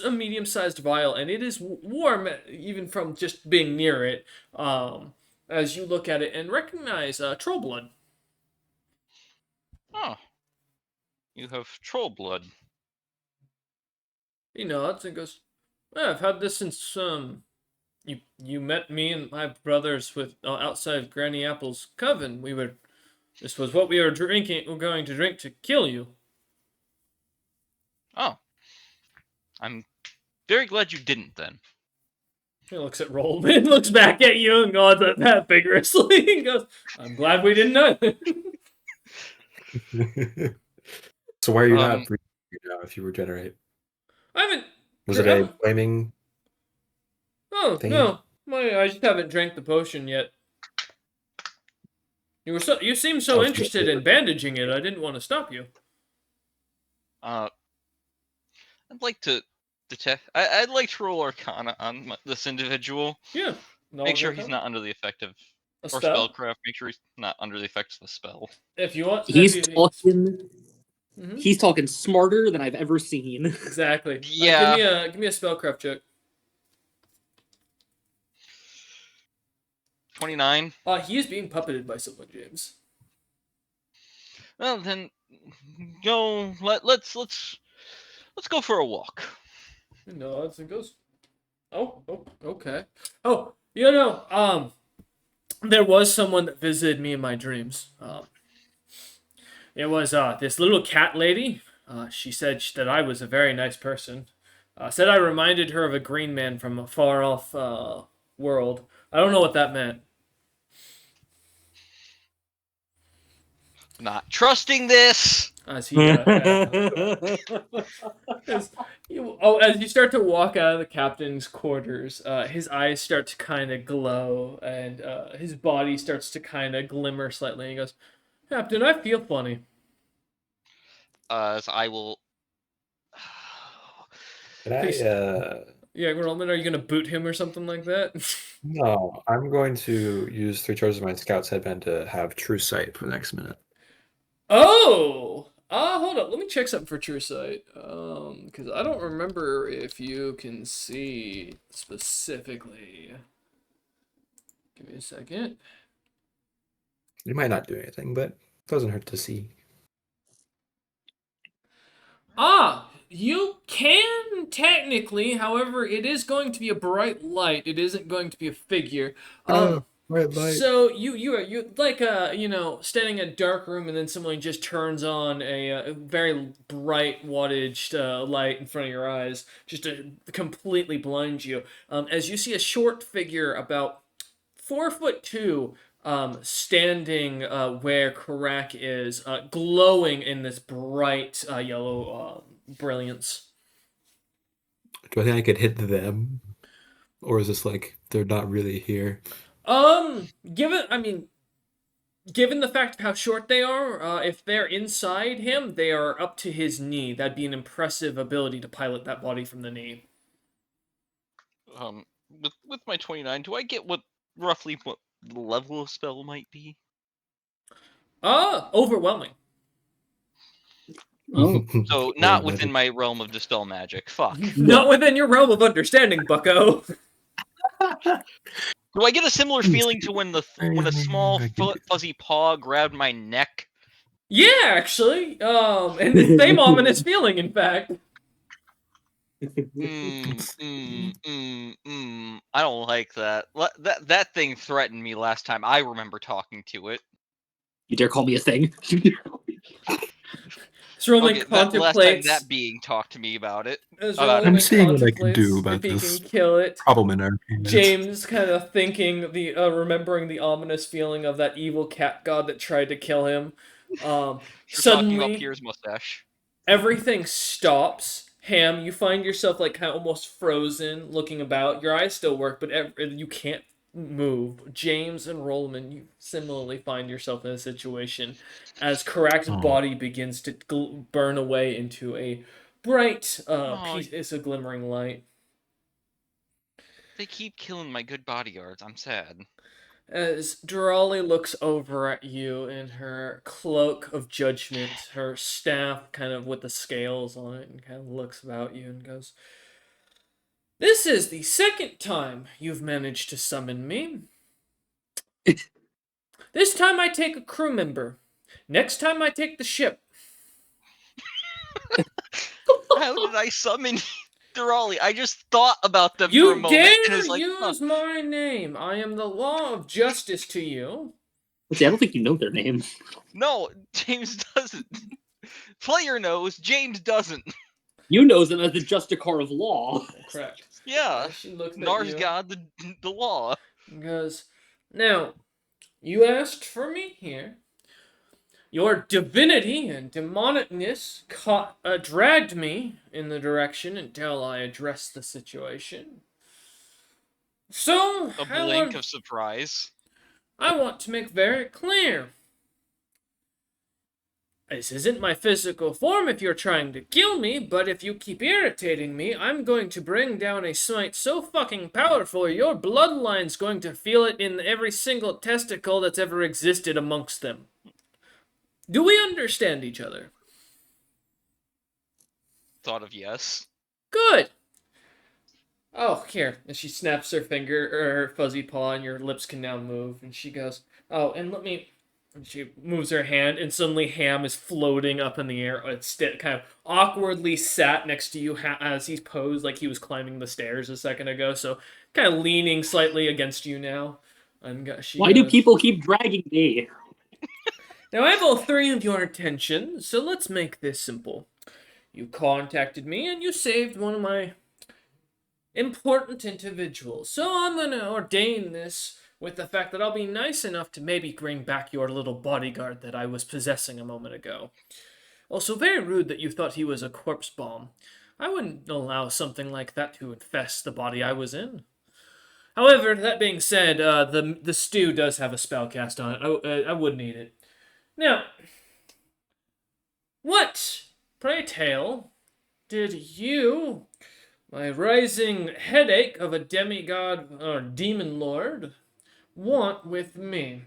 S2: a medium-sized vial, and it is warm even from just being near it. As you look at it and recognize troll blood.
S3: Oh, you have troll blood.
S2: He nods and goes, "Yeah, I've had this since you met me and my brothers with outside of Granny Apple's coven. This was what we were drinking. We're going to drink to kill you."
S3: Oh, I'm very glad you didn't then.
S2: He looks at Rollman, looks back at you, and nods at that vigorously. He goes, "I'm glad we didn't know."
S1: So why are you
S3: Um,
S1: not breathing now if you regenerate?
S2: I haven't.
S1: Was it a flaming?
S2: Oh
S1: thingy?
S2: no, I just haven't drank the potion yet. You seem so
S1: Oh,
S2: interested in bandaging it. I didn't want to stop you.
S3: I'd like to I'd like to roll Arcana on this individual.
S2: Yeah.
S3: Make
S2: Knowledge
S3: sure he's
S2: Arcana.
S3: not under the effect of,
S2: A
S3: or
S2: spell.
S3: spellcraft. Make sure he's not under the effects of a spell.
S2: If you want,
S4: He's talking.
S2: Mhm.
S4: He's talking smarter than I've ever seen.
S2: Exactly.
S3: Yeah.
S2: Give me a spellcraft check.
S3: 29.
S2: He is being puppeted by someone, James.
S3: Well then, let's go for a walk.
S2: No, it goes. Oh, okay. Oh, there was someone that visited me in my dreams. It was this little cat lady. She said that I was a very nice person. Said I reminded her of a green man from a far off world. I don't know what that meant.
S3: Not trusting this.
S2: As he, as you start to walk out of the captain's quarters, his eyes start to kind of glow, and his body starts to kind of glimmer slightly. And he goes, "Captain, I feel funny."
S3: So I will.
S1: Can I,
S2: Please. Yeah, Roman, are you gonna boot him or something like that?
S1: no, I'm going to use 3 charges of my Scout's Headband to have True Sight for the next minute.
S2: Oh! Hold up. Let me check something for True Sight. Because I don't remember if you can see specifically. Give me a second.
S1: You might not do anything, but it doesn't hurt to see.
S2: You can technically, however, it is going to be a bright light. It isn't going to be a figure.
S1: Red light.
S2: So you like standing in a dark room and then someone just turns on a very bright wattage light in front of your eyes just to completely blind you. As you see a short figure about 4'2", standing where Karak is, glowing in this bright yellow brilliance.
S1: Do I think I could hit them? Or is this like they're not really here?
S2: Given the fact of how short they are, if they're inside him, they are up to his knee. That'd be an impressive ability to pilot that body from the knee.
S3: With my 29, do I get roughly what level of spell might be?
S2: Overwhelming.
S4: Oh.
S3: So not within my realm of dispel magic. Fuck.
S2: Not within your realm of understanding, Bucko.
S3: Do I get a similar feeling to when a small fuzzy paw grabbed my neck?
S2: Yeah, actually. And the same ominous feeling, in fact.
S3: I don't like that. That thing threatened me last time. I remember talking to it.
S4: You dare call me a thing?
S2: As Roman
S3: Okay, last time
S2: contemplates.
S3: that being talked to me about it.
S2: As
S3: About
S2: Roman
S1: I'm seeing what I can
S2: contemplates
S1: do about
S2: if he
S1: this
S2: can kill it.
S1: problem in our penis.
S2: James kind of thinking remembering the ominous feeling of that evil cat god that tried to kill him.
S3: You're talking about
S2: Suddenly,
S3: Pierre's mustache.
S2: everything stops. Ham, you find yourself like kind of almost frozen, looking about. Your eyes still work, but you can't move. James and Rollman, you similarly find yourself in a situation as Karak's body begins to burn away into a bright piece of glimmering light.
S3: They keep killing my good bodyguards. I'm sad.
S2: As Durali looks over at you in her cloak of judgment, her staff kind of with the scales on it, and kind of looks about you and goes, "This is the second time you've managed to summon me. This time I take a crew member. Next time I take the ship."
S3: How did I summon Durali? I just thought about them for a
S2: You
S3: moment and
S2: dare
S3: was like,
S2: use my name. I am the law of justice to you.
S4: See, I don't think you know their name.
S3: No, James doesn't. Player knows, James doesn't.
S4: You know them as the Justicar of Law.
S2: Correct.
S3: Yeah,
S2: She looks at
S3: Nars
S2: you.
S3: God, the law.
S2: And goes, "Now, you asked for me here. Your divinity and demonicness dragged me in the direction until I addressed the situation. So,
S3: A blink of surprise.
S2: I want to make very clear. This isn't my physical form if you're trying to kill me, but if you keep irritating me, I'm going to bring down a smite so fucking powerful, your bloodline's going to feel it in every single testicle that's ever existed amongst them. Do we understand each other?
S3: Thought of yes.
S2: Good. Oh, here. And she snaps her finger or her fuzzy paw, and your lips can now move. And she goes, "Oh, and let me." And she moves her hand, and suddenly Ham is floating up in the air. It's kind of awkwardly sat next to you as he's posed like he was climbing the stairs a second ago. So kind of leaning slightly against you now. And she
S4: Why do
S2: goes,
S4: people keep dragging me?
S2: "Now I have all three of your attention, so let's make this simple. You contacted me, and you saved one of my important individuals. So I'm going to ordain this with the fact that I'll be nice enough to maybe bring back your little bodyguard that I was possessing a moment ago. Also, very rude that you thought he was a corpse bomb. I wouldn't allow something like that to infest the body I was in. However, that being said, the stew does have a spell cast on it. I would need it. Now, what, pray tale, did you, my rising headache of a demigod or demon lord, want with me?"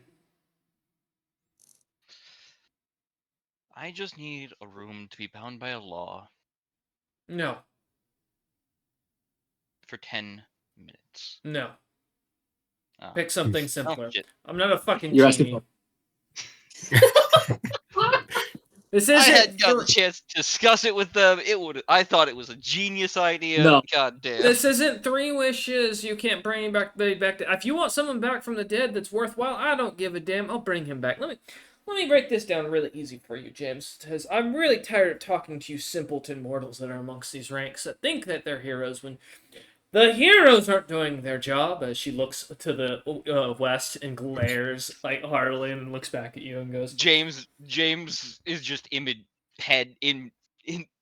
S3: I just need a room to be bound by a law
S2: No,
S3: for 10 minutes.
S2: no.
S3: Oh.
S2: Pick something
S3: Oh,
S2: simpler.
S3: shit.
S2: I'm not a fucking
S4: You're asking
S2: genie.
S4: for
S2: This
S3: I
S2: isn't.
S3: hadn't gotten the chance to discuss it with them. I thought it was a genius idea.
S4: No.
S3: God damn.
S2: This isn't three wishes. You can't bring him back to. If you want someone back from the dead that's worthwhile, I don't give a damn. I'll bring him back. Let me break this down really easy for you, James, because I'm really tired of talking to you simpleton mortals that are amongst these ranks that think that they're heroes when the heroes aren't doing their job. As she looks to the west and glares like heartily and looks back at you and goes,
S3: James is just in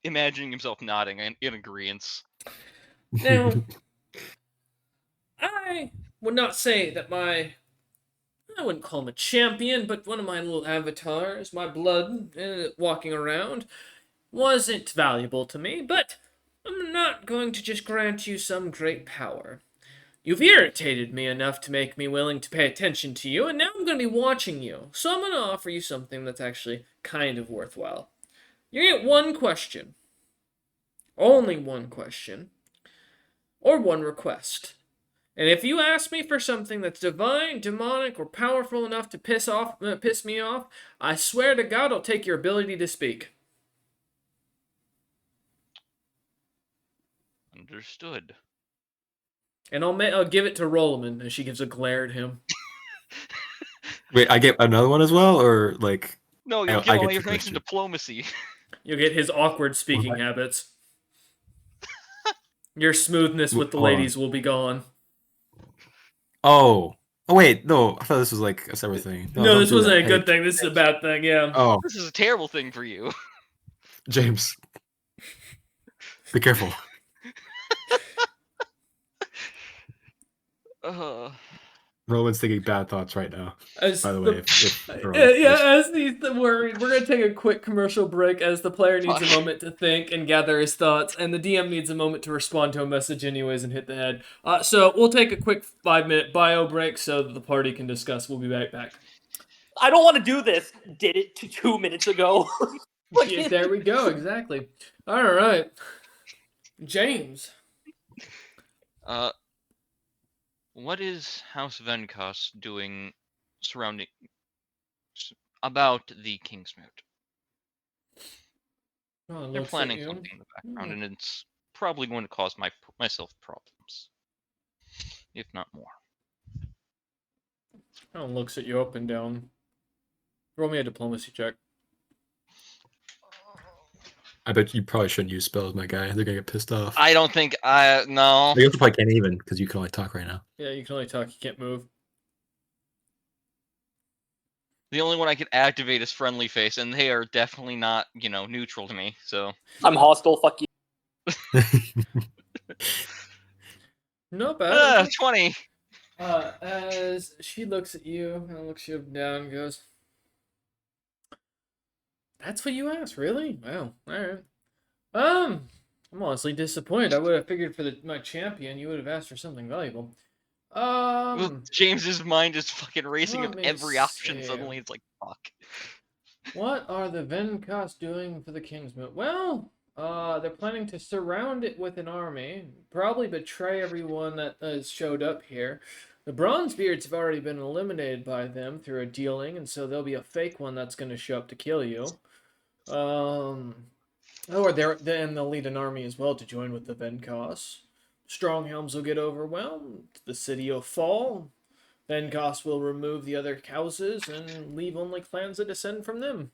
S3: imagining himself nodding in agreement.
S2: "Now, I would not say that I wouldn't call him a champion, but one of my little avatars, my blood walking around, wasn't valuable to me, but I'm not going to just grant you some great power. You've irritated me enough to make me willing to pay attention to you, and now I'm going to be watching you, so I'm going to offer you something that's actually kind of worthwhile. You get one question, only one question, or one request. And if you ask me for something that's divine, demonic, or powerful enough to piss me off, I swear to God I'll take your ability to speak."
S3: Understood.
S2: And I'll give it to Rolliman as she gives a glare at him.
S1: Wait, I get another one as well, or like
S3: No, you'll
S1: I
S3: get all
S1: get
S3: your
S1: the
S3: ranks in
S1: question.
S3: diplomacy.
S2: You'll get his awkward speaking
S1: What?
S2: habits. Your smoothness with the
S1: Hold on.
S2: ladies will be gone.
S1: Oh, wait, no, I thought this was like a separate thing.
S2: No,
S1: don't
S2: this
S1: do
S2: wasn't
S1: that.
S2: a
S1: Hey,
S2: good thing. This is a bad thing, yeah.
S1: oh,
S3: This is a terrible thing for you.
S1: James, be careful.
S3: Uh,
S1: Roman's thinking bad thoughts right now.
S2: As
S1: By the
S2: the-
S1: way, if
S2: as he's worried, we're gonna take a quick commercial break as the player needs a
S3: Fuck.
S2: moment to think and gather his thoughts, and the DM needs a moment to respond to a message anyways and hit the head. So we'll take a quick 5-minute bio break so that the party can discuss. We'll be right back.
S4: I don't want to do this. Did it 2 minutes ago.
S2: Yeah, there we go. Exactly. All right, James.
S3: what is House Venkos doing surrounding about the Kingsmoot?
S2: Oh,
S3: They're
S2: looks at
S3: planning
S2: you.
S3: something in the background, and it's probably going to cause myself problems, if not more.
S2: Oh, looks at you up and down. Roll me a diplomacy check.
S1: I bet you probably shouldn't use spells, my guy. They're gonna get pissed off.
S3: I don't think no.
S1: You probably can't even because you can only talk right now.
S2: Yeah, you can only talk. You can't move.
S3: The only one I can activate is Friendly Face, and they are definitely not, neutral to me. So
S4: I'm hostile. Fuck you.
S2: Not bad. Okay.
S3: 20.
S2: As she looks at you and looks you up and down and goes, That's what you asked, really? Wow. All right. Um, I'm honestly disappointed. I would have figured for my champion, you would have asked for something valuable.
S3: Well,
S2: Um,
S3: James's mind is fucking racing
S2: let
S3: with
S2: me
S3: every option.
S2: see.
S3: Suddenly, it's like fuck.
S2: What are the Venkas doing for the Kingsmoot? Well, they're planning to surround it with an army, probably betray everyone that has showed up here. The Bronzebeards have already been eliminated by them through a dealing, and so there'll be a fake one that's going to show up to kill you. Or then they'll lead an army as well to join with the Venkas. Stronghelms will get overwhelmed. The city will fall. Venkas will remove the other houses and leave only clans that descend from them.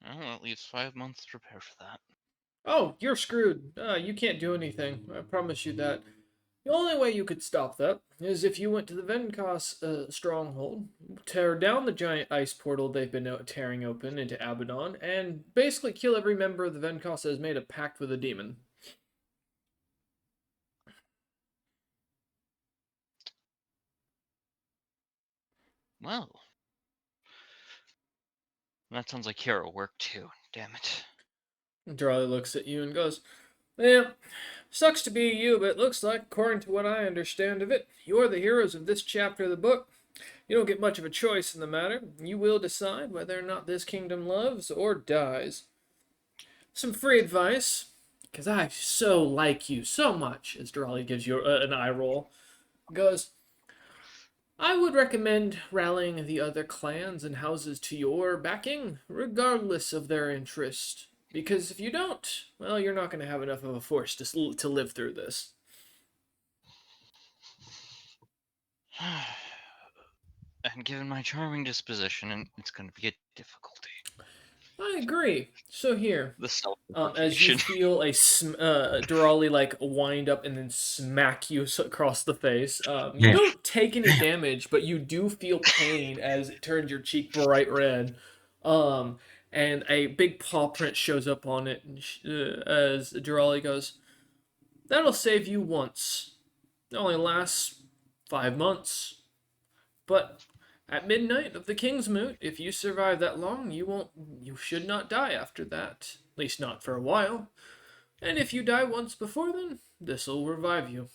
S3: Well, at least 5 months to prepare for that.
S2: Oh, you're screwed. You can't do anything. I promise you that. The only way you could stop that is if you went to the Venkas stronghold, tear down the giant ice portal they've been tearing open into Abaddon, and basically kill every member of the Venkas that has made a pact with a demon.
S3: Well, that sounds like hero work too. Damn it.
S2: Charlie looks at you and goes, "Yeah, sucks to be you, but it looks like, according to what I understand of it, you're the heroes of this chapter of the book. You don't get much of a choice in the matter. You will decide whether or not this kingdom loves or dies. Some free advice, because I so like you so much," as Drawley gives you an eye roll, goes, "I would recommend rallying the other clans and houses to your backing, regardless of their interest. Because if you don't, well, you're not going to have enough of a force to live through this."
S3: And given my charming disposition, it's going to be a difficulty.
S2: I agree. So here,
S3: The
S2: as you
S3: self-deprecation.
S2: feel a Durali like wind up and then smack you across the face. You
S1: Yeah.
S2: don't take any damage, but you do feel pain as it turns your cheek bright red. Um, and a big paw print shows up on it, and as Durali goes, "That'll save you once. It only lasts 5 months, but." At midnight of the King's Moot, if you survive that long, you should not die after that. At least not for a while. And if you die once before then, this'll revive you.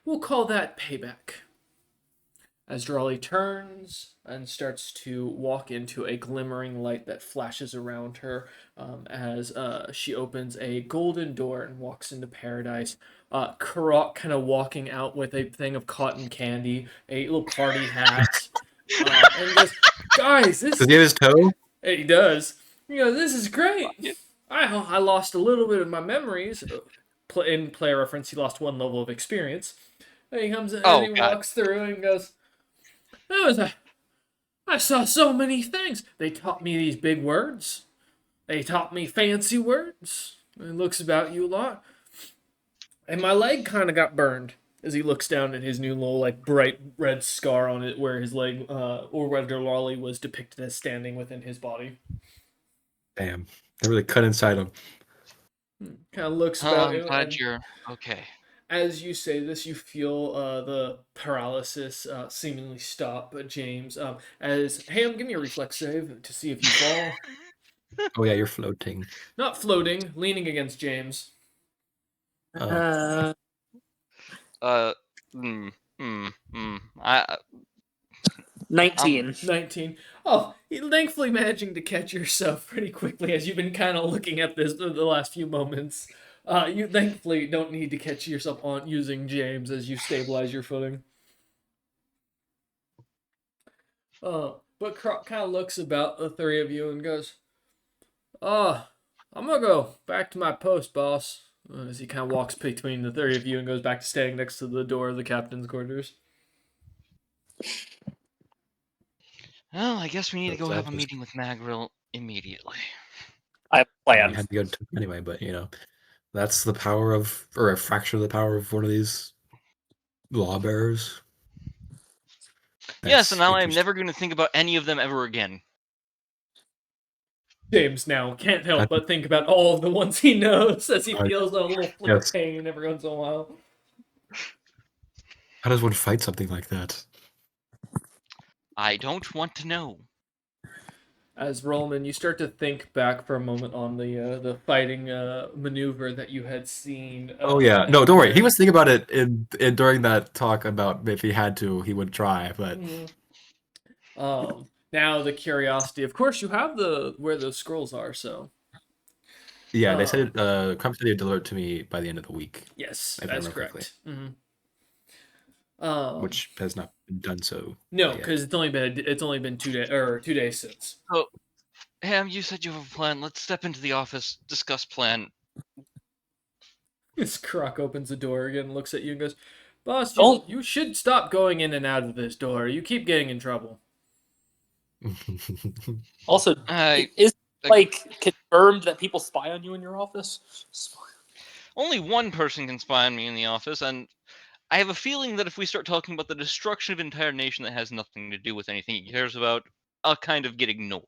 S2: We'll call that payback." As Drawley turns and starts to walk into a glimmering light that flashes around her, as she opens a golden door and walks into paradise. Karok kind of walking out with a thing of cotton candy, a little party hat, and goes, "Guys, this..."
S1: Does he have his toe?
S2: He does. You know, "This is great. I lost a little bit of my memories." In player reference, he lost 1 level of experience. And he comes in and
S3: Oh
S2: he
S3: god.
S2: walks through and goes, I saw so many things. They taught me these big words. They taught me fancy words. It looks about you a lot. And my leg kind of got burned." As he looks down at his new little, like, bright red scar on it where his leg, or whether Lolly was depicted as standing within his body.
S1: Damn. They really cut inside him.
S2: Kind of looks
S3: Oh,
S2: about
S3: I'm
S2: you,
S3: glad
S2: and
S3: you're okay.
S2: as you say this, you feel the paralysis seemingly stop, James. As Ham, give me a reflex save to see if you fall.
S1: Oh yeah, you're floating.
S2: Not floating, leaning against James.
S1: Oh.
S3: Uh, mm, mm, mm. I'm
S4: 19.
S2: 19. Oh, you thankfully managing to catch yourself pretty quickly as you've been kind of looking at this the last few moments. You thankfully don't need to catch yourself on using James as you stabilize your footing. But Croc kind of looks about the three of you and goes, I'm gonna go back to my post, boss." As he kind of walks between the three of you and goes back to standing next to the door of the captain's quarters.
S3: Well, I guess we need to go
S1: So I
S3: have a
S1: just-
S3: meeting with Magril immediately.
S4: I have a
S1: I
S4: plan.
S1: had to go to anyway, but that's the power of, or a fraction of the power of one of these law bearers.
S3: Yes, and now I am
S1: interesting.
S3: never going to think about any of them ever again.
S2: James now can't help but think about all of the ones he knows as he feels a little flick
S1: Yes.
S2: of pain every once in a while.
S1: How does one fight something like that?
S3: I don't want to know.
S2: As Roman, you start to think back for a moment on the fighting maneuver that you had seen.
S1: Oh yeah,
S2: As
S1: no,
S2: you
S1: don't
S2: were
S1: worry. He
S2: there.
S1: was thinking about it in during that talk about if he had to, he would try. But
S2: Mhm. Now the curiosity. Of course, you have the where those scrolls are. So,
S1: yeah, they
S2: um,
S1: said Crumb said he'd deliver it to me by the end of the week,
S2: yes,
S1: if I
S2: that's
S1: remember correctly,
S2: correct. Um,
S1: which has not been done so
S2: no,
S1: yet.
S2: because it's only been 2 days or 2 days since.
S3: So, Ham, you said you have a plan. Let's step into the office, discuss plan.
S2: This Croc opens the door again, looks at you, and goes, "Boss, you
S4: Don't
S2: you should stop going in and out of this door. You keep getting in trouble."
S4: also
S3: I
S4: is
S3: uh,
S4: like confirmed that people spy on you in your office.
S3: only one person can spy on me in the office, and I have a feeling that if we start talking about the destruction of an entire nation that has nothing to do with anything he cares about, I'll kind of get ignored.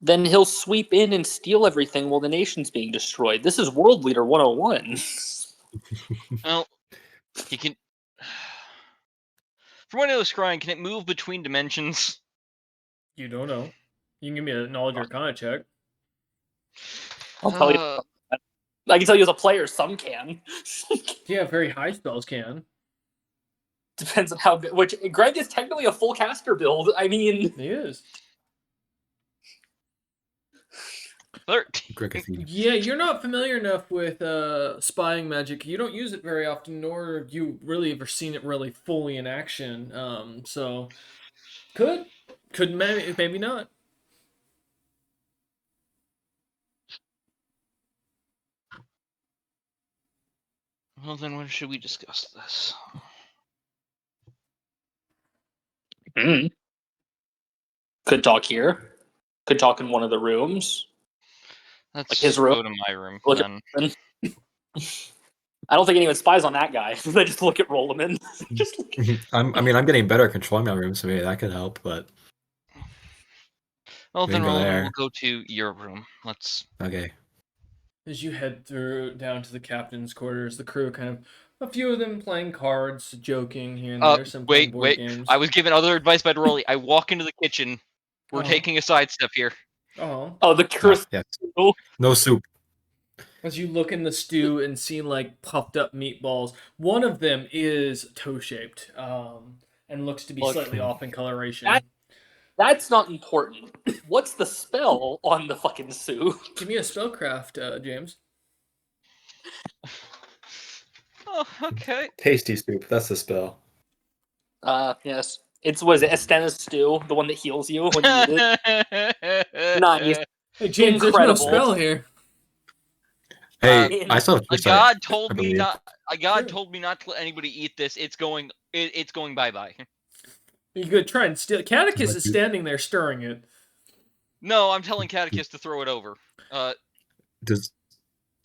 S4: Then he'll sweep in and steal everything while the nation's being destroyed. This is World Leader 101.
S3: Well, he can. From what I know, Scrying, can it move between dimensions?
S2: You don't know. You can give me a knowledge
S3: Uh,
S2: arcana check.
S4: I'll tell you. I can tell you as a player, some can.
S2: Yeah, very high spells can.
S4: Depends on how good. Which Greg is technically a full caster build. I mean,
S2: He is.
S3: 13.
S1: Grigathene.
S2: Yeah, you're not familiar enough with spying magic. You don't use it very often, nor have you really ever seen it really fully in action. So could maybe not.
S3: Well, then when should we discuss this?
S4: could talk here. Could talk in one of the rooms, like his
S3: Let's
S4: room.
S3: go to my room
S4: Look
S3: then.
S4: at. I don't think anyone spies on that guy. They just look at Rollerman. Just look at...
S1: I'm getting better at controlling my room, so maybe that could help. But
S3: Well,
S1: we
S3: then
S1: can go
S3: Roland will
S1: there.
S3: go to your room. Let's.
S1: Okay.
S2: As you head through down to the captain's quarters, the crew kind of a few of them playing cards, joking here and there, some playing
S3: Wait,
S2: board
S3: wait.
S2: games.
S3: I was given other advice by Rolly. I walk into the kitchen. We're
S2: Oh,
S3: taking a sidestep here.
S2: oh.
S4: Oh, the
S1: Ah,
S4: curse.
S1: yes. No soup.
S2: As you look in the stew and see like puffed up meatballs, one of them is toe shaped, and looks to be
S4: Look,
S2: slightly off in coloration.
S4: that that's not important. What's the spell on the fucking soup?
S2: Give me a spellcraft, James.
S3: Oh, okay.
S1: Tasty soup. That's the spell.
S4: Yes. Was it Estena's stew, the one that heals you when you eat it? Nice.
S2: Hey, James, there's no
S4: Incredible.
S2: spell here.
S1: Hey, I
S4: In,
S1: still have
S3: A
S1: foresight,
S3: god
S1: I
S3: told me
S1: believe.
S3: not. A god told me not to let anybody eat this. It's going. It's going bye bye.
S2: You could try and steal. Catechus
S1: But
S2: is standing there stirring it.
S3: No, I'm telling Catechus to throw it over.
S1: does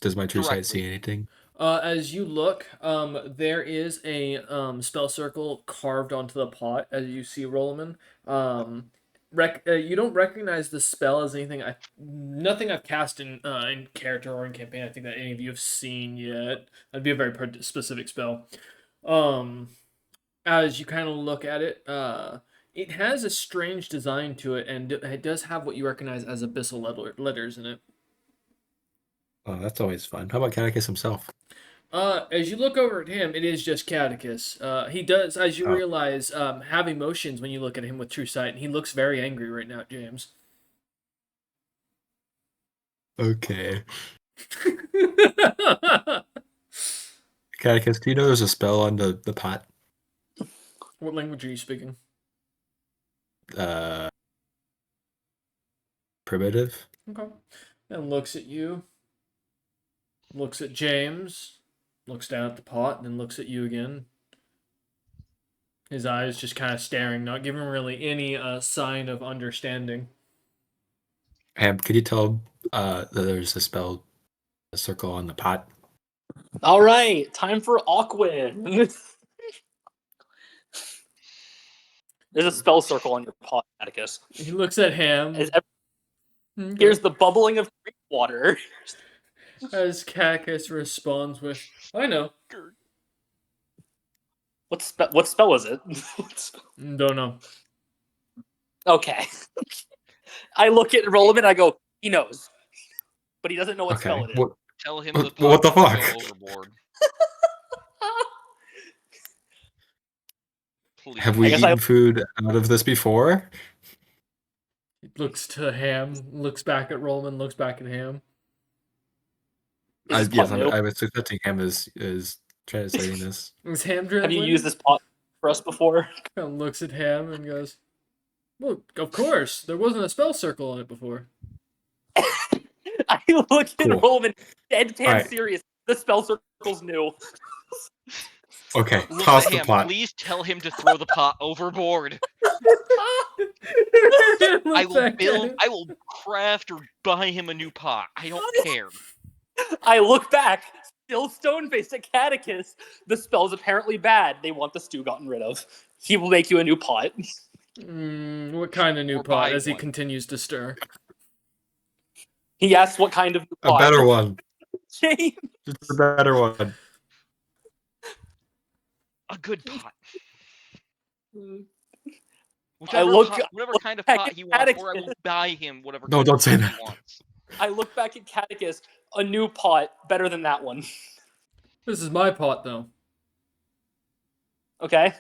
S1: does my true sight
S3: Directly.
S1: see anything?
S2: As you look, there is a spell circle carved onto the pot. As you see, Rolliman. You don't recognize the spell as anything. Nothing I've cast in character or in campaign. I think that any of you have seen yet. That'd be a very specific spell. Um, as you kind of look at it, it has a strange design to it, and it does have what you recognize as abyssal letters in it.
S1: Oh, that's always fun. How about Catechus himself?
S2: As you look over at him, it is just Catechus. He does, as you
S1: Oh,
S2: realize, have emotions when you look at him with true sight, and he looks very angry right now, James.
S1: okay. Catechus, do you know there's a spell on the pot?
S2: What language are you speaking?
S1: Uh, primitive?
S2: Okay. And looks at you, looks at James, looks down at the pot, then looks at you again. His eyes just kind of staring, not giving really any sign of understanding.
S1: Ham, could you tell that there's a spell, a circle on the pot?
S4: all right, time for Aquin. There's a spell circle on your pot, Atticus.
S2: He looks at
S4: As,
S2: him. Okay.
S4: here's the bubbling of drink water.
S2: As Catechus responds with, "I know."
S4: What spell is it?
S2: Don't know.
S4: Okay. I look at Rollman and I go, he knows. But he doesn't know what spell
S1: Okay.
S4: it is.
S1: What?
S3: Tell him the
S1: What the
S3: pot
S1: fuck?
S3: can go overboard. Please.
S1: Have we
S4: guess
S1: eaten food out of this before?
S2: He looks to Ham, looks back at Rollman, looks back at Ham.
S4: Is this
S1: Yes,
S4: pot new?
S1: I was expecting him is translating this.
S2: Is Ham
S4: Have you
S2: translating?
S4: used this pot for us before?
S2: Kind of looks at Ham and goes, "Well, of course. There wasn't a spell circle on it before."
S4: I look at
S1: Cool.
S4: Rollman, deadpan
S1: Alright.
S4: serious. The spell circle's new.
S1: Okay,
S3: Look
S1: toss
S3: at
S1: the
S3: him.
S1: pot.
S3: Please tell him to throw the pot overboard. I will craft or buy him a new pot. I don't care.
S4: I look back, still stone-faced at Catechus. The spell's apparently bad. They want the stew gotten rid of. He will make you a new pot.
S2: What kind of new
S3: Or
S2: pot?
S3: buy
S2: As he
S3: one.
S2: continues to stir.
S4: He asks what kind of new
S1: A
S4: pot.
S1: better one.
S4: James.
S1: Just a better one.
S3: A good pot.
S4: I look
S3: Whatever kind of
S4: back
S3: pot
S4: at
S3: he wants, or I will
S4: Catechus.
S3: buy him whatever
S1: No,
S3: kind
S1: don't
S3: of
S1: say
S3: pot
S1: that.
S3: he wants.
S4: I look back at Catechus. A new pot, better than that one.
S2: This is my pot, though.
S4: Okay?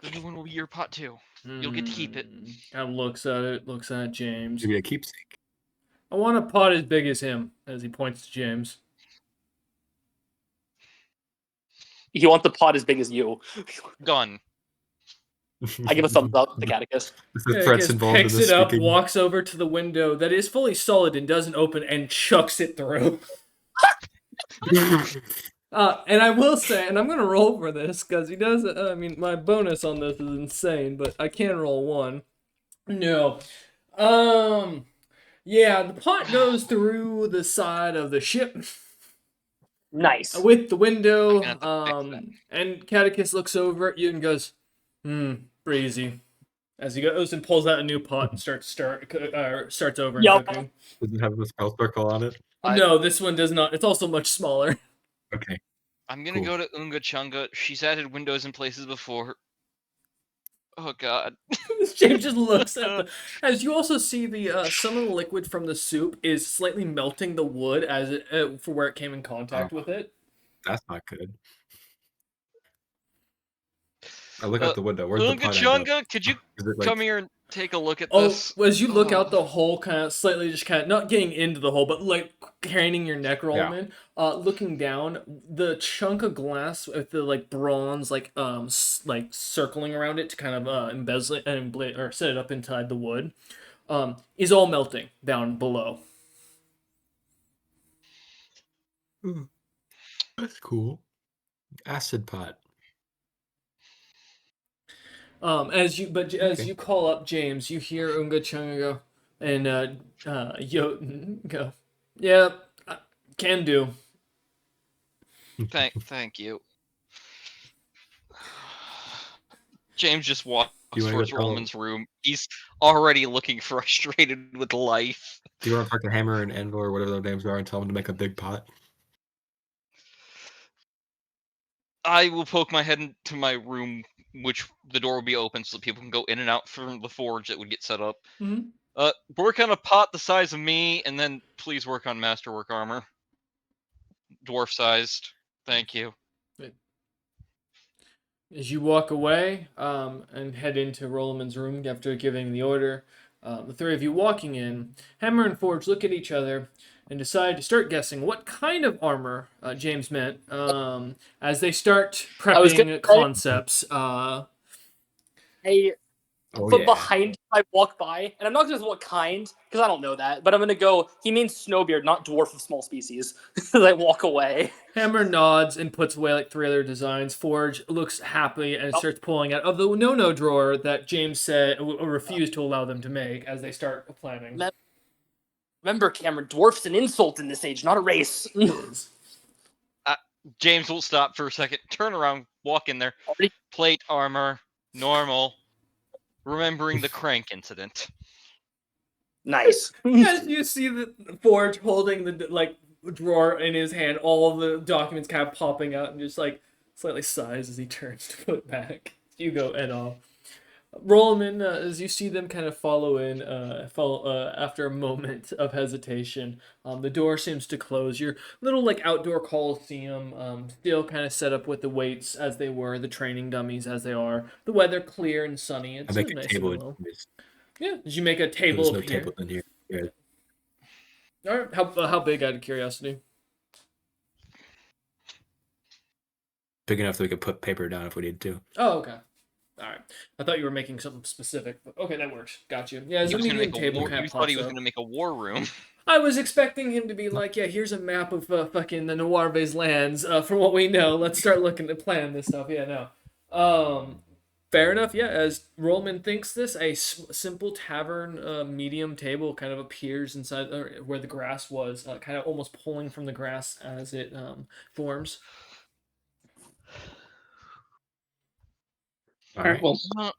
S3: The new one will be your pot too. You'll get to keep it.
S2: Kind of looks at it, looks at James.
S1: Maybe a keepsake.
S2: I want a pot as big as him, as he points to James.
S4: You want the pot as big as you.
S3: Done.
S4: I give a thumbs up to Catechus.
S1: Is the threats
S2: Catechus
S1: involved in
S2: picks
S1: this
S2: it up,
S1: speaking?
S2: walks over to the window that is fully solid and doesn't open, and chucks it through. And I will say, and I'm gonna roll for this because he does. I mean, my bonus on this is insane, but I can roll one. No, yeah, the pot goes through the side of the ship
S4: Nice.
S2: with the window.
S3: I'm gonna have to fix
S2: And Catechus looks over at you and goes, breezy. As he goes and pulls out a new pot and starts over and
S4: Yup.
S2: cooking.
S1: Does it have a spell circle on it?
S2: No, this one does not. It's also much smaller.
S1: Okay.
S3: I'm gonna
S1: Cool.
S3: go to Unga Chunga. She's added windows in places before. Oh god.
S2: James just looks at the. As you also see, the some of the liquid from the soup is slightly melting the wood as it for where it came in contact with it.
S1: That's not good. I look out the window. Where's the
S3: Unga
S1: pot end up?
S3: Chunga, could you
S1: Is it like
S3: come here and take a look at
S2: Oh,
S3: this?
S2: as you look out the hole, kind of slightly, just kind of not getting into the hole, but like craning your neck, Rollman, looking down, the chunk of glass with the like bronze, like like circling around it to kind of embezzle it and or set it up inside the wood, is all melting down below.
S1: That's cool. Acid pot.
S2: As
S1: Okay.
S2: you call up James, you hear Unga Chunga go, and Jotun go, yeah, can do.
S3: Thank you. James just walks
S1: You wanna go
S3: towards
S1: tell him-
S3: Roman's room. He's already looking frustrated with life.
S1: Do you want to talk to Hammer and Anvil or whatever their names are and tell them to make a big pot?
S3: I will poke my head into my room, which the door will be open so that people can go in and out from the forge that would get set up.
S2: Mhm.
S3: Work on a pot the size of me, and then please work on masterwork armor. Dwarf-sized. Thank you.
S2: As you walk away and head into Rollman's room after giving the order, the three of you walking in, Hammer and Forge look at each other and decide to start guessing what kind of armor James meant as they start prepping concepts.
S1: Oh,
S4: But
S1: yeah.
S4: behind I walk by, and I'm not gonna say what kind, because I don't know that, but I'm gonna go, he means snowbeard, not dwarf of small species. As I walk away.
S2: Hammer nods and puts away like three other designs. Forge looks happy and starts pulling out of the no drawer that James said refused to allow them to make as they start planning.
S4: Remember, Cameron, dwarf's an insult in this age, not a race.
S3: James will stop for a second, turn around, walk in there.
S4: Already?
S3: Plate armor, normal. Remembering the crank incident.
S4: Nice.
S2: As you see the Forge holding the like drawer in his hand, all the documents kind of popping out and just like Slightly sighs as he turns to put back. Hugo et al. Rollman, as you see them kind of follow after a moment of hesitation, the door seems to close. Your little like outdoor coliseum, still kind of set up with the weights as they were, the training dummies as they are. The weather clear and sunny.
S1: I
S2: It's
S1: make a
S2: nice and
S1: table.
S2: mellow. Yeah. Did you make a table
S1: There's no table
S2: appear?
S1: in here. Yeah,
S2: All right. How big? Out of curiosity.
S1: big enough that we could put paper down if we need to.
S2: Oh, okay. All right. I thought you were making something specific, but okay, that works. Got you. Yeah, it's
S3: He
S2: a
S3: was gonna
S2: medium
S3: make a
S2: table
S3: war.
S2: kind
S3: You
S2: of
S3: thought he
S2: pops
S3: was
S2: up.
S3: gonna make a war room.
S2: I was expecting him to be like, yeah, here's a map of fucking the Noirbe's lands. From what we know, let's start looking to plan this stuff. Yeah, no. Fair enough. Yeah, as Rollman thinks this, a simple tavern medium table kind of appears inside where the grass was, kind of almost pulling from the grass as it forms.
S1: All
S4: All right.
S1: right.
S4: Well,
S3: Uh,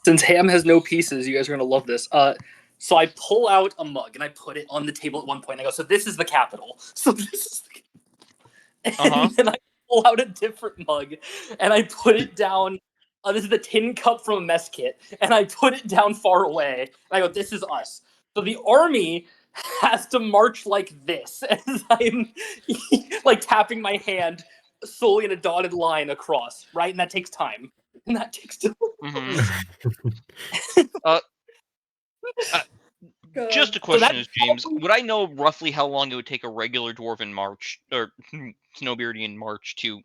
S4: since Ham has no pieces, you guys are gonna love this. So I pull out a mug and I put it on the table at one point. I go, so this is the capital. So this is, and
S3: Uh-huh.
S4: then I pull out a different mug and I put it down. This is the tin cup from a mess kit, and I put it down far away. And I go, this is us. So the army has to march like this as I'm like tapping my hand solely in a dotted line across, right? And that takes time. And that takes time.
S3: hmm Uh, uh, just a
S2: God.
S4: So
S3: question
S4: that's
S3: is, James,
S4: probably
S3: would I know roughly how long it would take a regular dwarven march or snowbeardian march to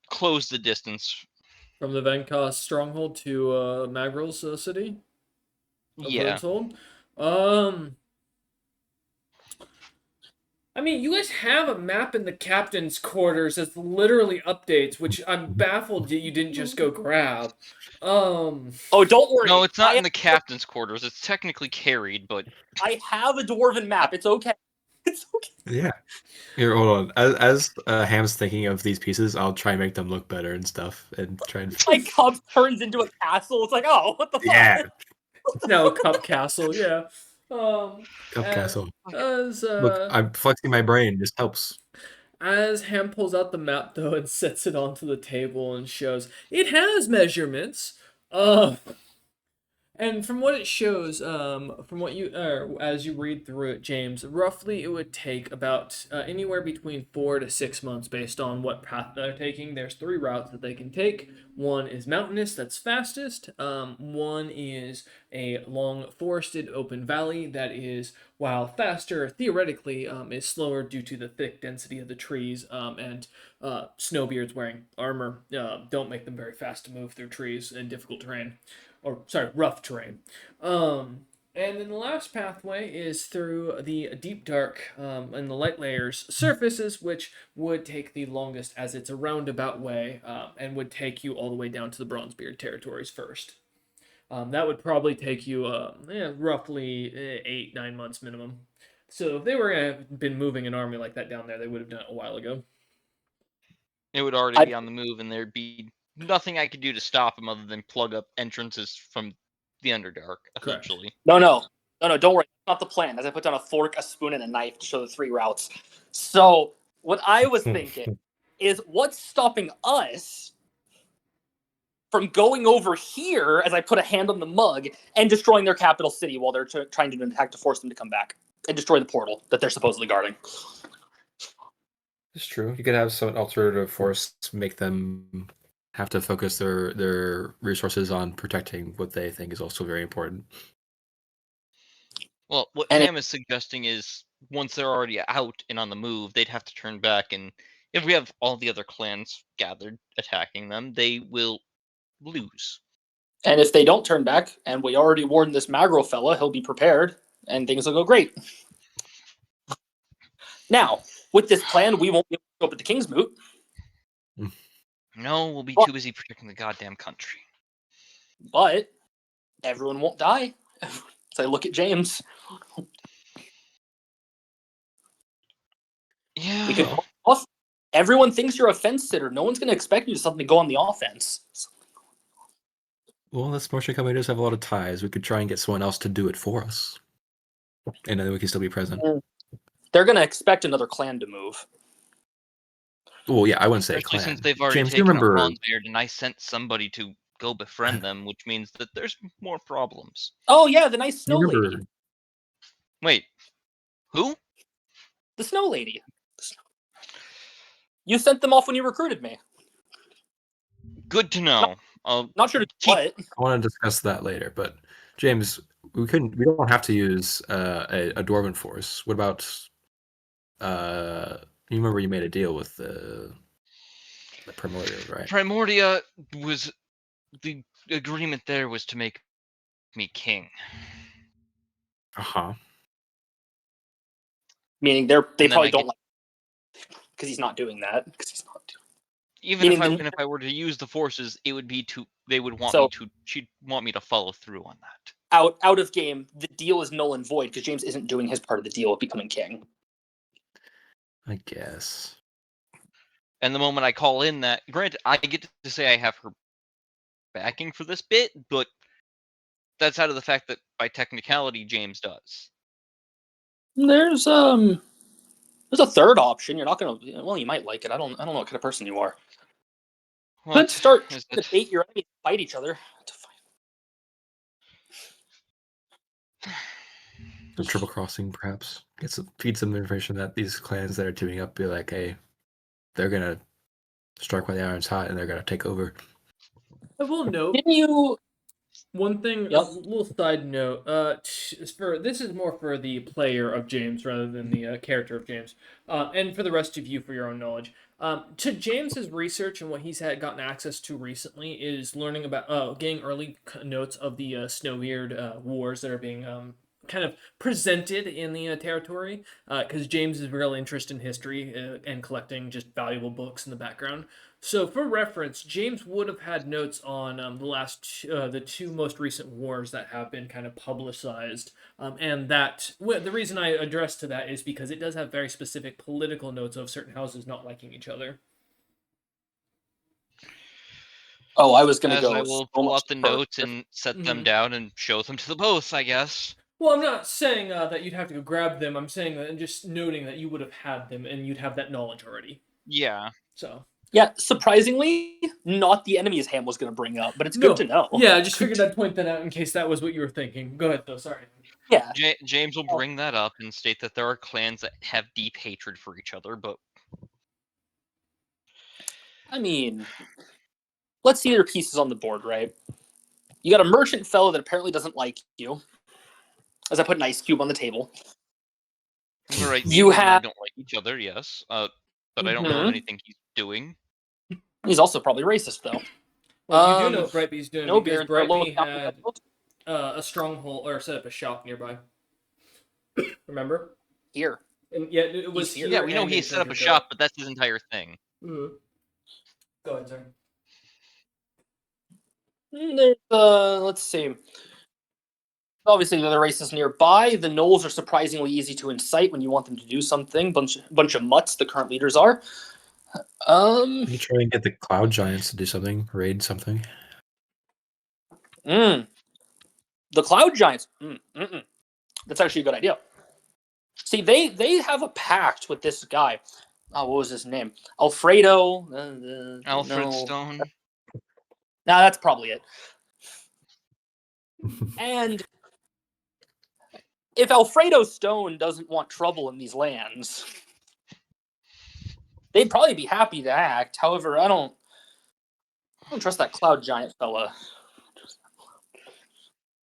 S3: close the distance?
S2: From the Venkos stronghold to Magril's city of
S3: Yeah.
S2: Herdshold. Um, I mean, you guys have a map in the captain's quarters that's literally updates, which I'm baffled that you didn't just go grab. Um,
S4: Oh, don't
S3: No,
S4: worry.
S3: it's not in the captain's quarters. It's technically carried, but
S4: I have a dwarven map. It's okay. It's okay.
S1: Yeah. Here, hold on. As Ham's thinking of these pieces, I'll try and make them look better and stuff, and try and.
S4: My cup turns into a castle. It's like, oh, what the
S1: Yeah,
S4: fuck?
S2: no, Cup Castle, yeah. Um,
S1: Cup
S2: as,
S1: Castle.
S2: as
S1: Look,
S2: uh,
S1: I'm flexing my brain. This helps.
S2: as Ham pulls out the map though and sets it onto the table and shows it has measurements. And from what it shows, from what you, as you read through it, James, roughly it would take about anywhere between 4 to 6 months based on what path they're taking. There's 3 routes that they can take. One is mountainous, that's fastest. One is a long forested open valley that is, while faster, theoretically, is slower due to the thick density of the trees and snowbeards wearing armor don't make them very fast to move through trees and difficult terrain or sorry, rough terrain. And then the last pathway is through the deep dark and the light layers surfaces, which would take the longest as it's a roundabout way and would take you all the way down to the Bronzebeard territories first. That would probably take you roughly 8-9 months minimum. So if they were been moving an army like that down there, they would have done it a while ago.
S3: it would already
S4: I,
S3: be on the move, and there'd be nothing I could do to stop him other than plug up entrances from the Underdark,
S2: Correct.
S3: essentially.
S4: no, don't worry. That's not the plan. As I put down a fork, a spoon, and a knife to show the 3 routes. So what I was thinking is, what's stopping us from going over here as I put a hand on the mug and destroying their capital city while they're trying to do an attack to force them to come back and destroy the portal that they're supposedly guarding?
S1: It's true. You could have some alternative force make them have to focus their resources on protecting what they think is also very important.
S3: Well, what
S4: And
S3: Ham is suggesting is once they're already out and on the move, they'd have to turn back, and if we have all the other clans gathered attacking them, they will lose.
S4: And if they don't turn back, and we already warned this Magro fella, he'll be prepared, and things will go great. Now, with this plan, we won't be able to go up at the King's Moot.
S3: No, we'll be
S4: Well-
S3: too busy protecting the goddamn country.
S4: But everyone won't die. So I look at James.
S3: Yeah.
S4: We could go off. Everyone thinks you're a fence sitter. No one's going to expect you to suddenly go on the offense.
S1: Well, this Motion Company does have a lot of ties. We could try and get someone else to do it for us, and then we can still be present.
S4: They're going to expect another clan to move.
S1: Well, yeah, I wouldn't say a
S3: Especially since
S1: clan.
S3: they've already
S1: James, do you
S3: taken out
S1: remember?
S3: Bronzebeard, and I sent somebody to go befriend them, which means that there's more problems.
S4: Oh yeah, the nice
S1: Do you
S4: snow lady.
S1: remember?
S3: Wait, who?
S4: The snow lady. You sent them off when you recruited me.
S3: Good to know. I'll
S4: Not sure to do
S3: keep.
S4: what.
S1: I want to discuss that later, but James, we don't have to use a dwarven force. What about you remember you made a deal with the Primordials, right?
S3: Primordia was the agreement there was to make me king.
S1: Uh-huh.
S4: Meaning they
S3: And then
S4: probably
S3: I
S4: don't
S3: get
S4: like because he's not doing that. Because he's not doing.
S3: even if
S4: Meaning
S3: I were to use the forces, it would be to they would want me
S4: So
S3: to she'd want me to follow through on that.
S4: out of game, the deal is null and void because James isn't doing his part of the deal of becoming king.
S1: I guess.
S3: And the moment I call in that, granted, I get to say I have her backing for this bit, but that's out of the fact that by technicality, James does.
S4: There's a third option. You're not gonna. Well, you might like it. I don't know what kind of person you are.
S3: What
S4: Could start
S3: is
S4: to
S3: it?
S4: bait your enemies to fight each other.
S1: Some triple crossing, perhaps. Feed some information that these clans that are teaming up be like, hey, they're gonna strike while the iron's hot and they're gonna take over.
S2: I will note
S4: Didn't you?
S2: one thing, a
S4: Yep.
S2: little side note. This is more for the player of James rather than the character of James, and for the rest of you for your own knowledge. To James's research and what he's had gotten access to recently is learning about getting early notes of the Snowbeard wars that are being kind of presented in the territory because James is real interest in history and collecting just valuable books in the background. So, for reference, James would have had notes on the two most recent wars that have been kind of publicized, and the reason I address to that is because it does have very specific political notes of certain houses not liking each other.
S4: Oh, I was gonna
S3: As
S4: go
S3: I
S4: so
S3: will pull
S4: much
S3: out the
S4: further.
S3: notes and set them
S2: Mhm.
S3: down and show them to the both, I guess.
S2: Well, I'm not saying that you'd have to go grab them. I'm saying that and just noting that you would have had them and you'd have that knowledge already.
S3: Yeah.
S2: So
S4: Yeah, surprisingly, not the enemies Ham was gonna bring up, but it's good to
S2: no,
S4: know.
S2: yeah, I just figured I'd point that out in case that was what you were thinking. Go ahead, though. Sorry.
S4: Yeah.
S3: James will bring that up and state that there are clans that have deep hatred for each other, but
S4: I mean, let's see their pieces on the board, right? You got a merchant fellow that apparently doesn't like you. As I put an ice cube on the table.
S3: right, me
S4: You
S3: and he
S4: have.
S3: don't like each other, yes. But I don't know of
S4: Mhm.
S3: anything he's doing.
S4: He's also probably racist, though.
S2: Well, you do know what Brightby's doing
S4: No
S2: because
S4: beer. They're looking
S2: Brightby
S4: out for
S2: had
S4: themselves
S2: a stronghold or set up a shop nearby. Remember?
S4: here.
S2: And yeah, it was
S4: He's here.
S3: Yeah,
S2: here
S3: we know
S2: and
S3: he
S2: in
S3: set up a
S2: Treasure
S3: shop,
S2: Coat.
S3: but that's his entire thing.
S2: Mm-hmm. Go ahead, sorry.
S4: There's, let's see. Obviously, the races nearby. The gnolls are surprisingly easy to incite when you want them to do something. Bunch of mutts. The current leaders are.
S1: You try and get the cloud giants to do something, raid something.
S4: The cloud giants. That's actually a good idea. See, they have a pact with this guy. Oh, what was his name? Alfredo.
S3: Alfred
S4: No,
S3: Stone.
S4: that's probably it. And if Alfredo Stone doesn't want trouble in these lands, they'd probably be happy to act. However, I don't trust that cloud giant fella.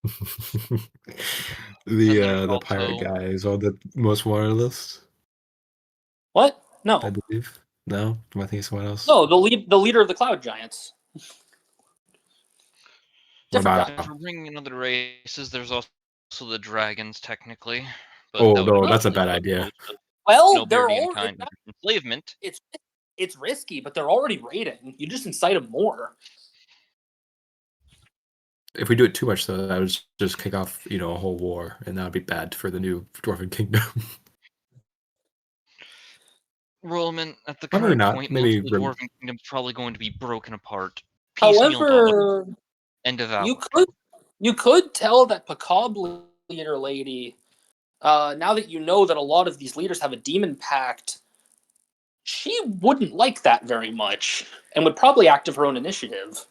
S3: Doesn't
S1: The pirate
S3: also
S1: guy is on the most wanted list,
S4: What?
S1: I
S4: No,
S1: believe. No? Am I thinking someone else?
S4: no, the leader of the cloud giants,
S1: What
S4: different
S1: about
S4: guy.
S3: if we're bringing in other races, there's also the dragons technically. But
S1: Oh
S3: that would
S1: no,
S3: be
S1: that's a
S3: easily
S1: bad
S3: put
S1: idea.
S3: both of
S4: Well, they're
S3: Snowbeard and
S4: all
S3: kind of enslavement.
S4: it's it's risky, but they're already raiding. You just incite them more.
S1: If we do it too much though, that would just kick off, a whole war, and that would be bad for the new Dwarven Kingdom.
S3: Rollman, at the
S1: Or maybe
S3: current
S1: not.
S3: point, most
S1: Maybe
S3: of the Dwarven Kingdom's probably going to be broken apart, piecemealed off,
S4: However,
S3: and
S4: you
S3: devoured.
S4: could tell that Pacab leader lady. Now that you know that a lot of these leaders have a demon pact, She wouldn't like that very much and would probably act of her own initiative.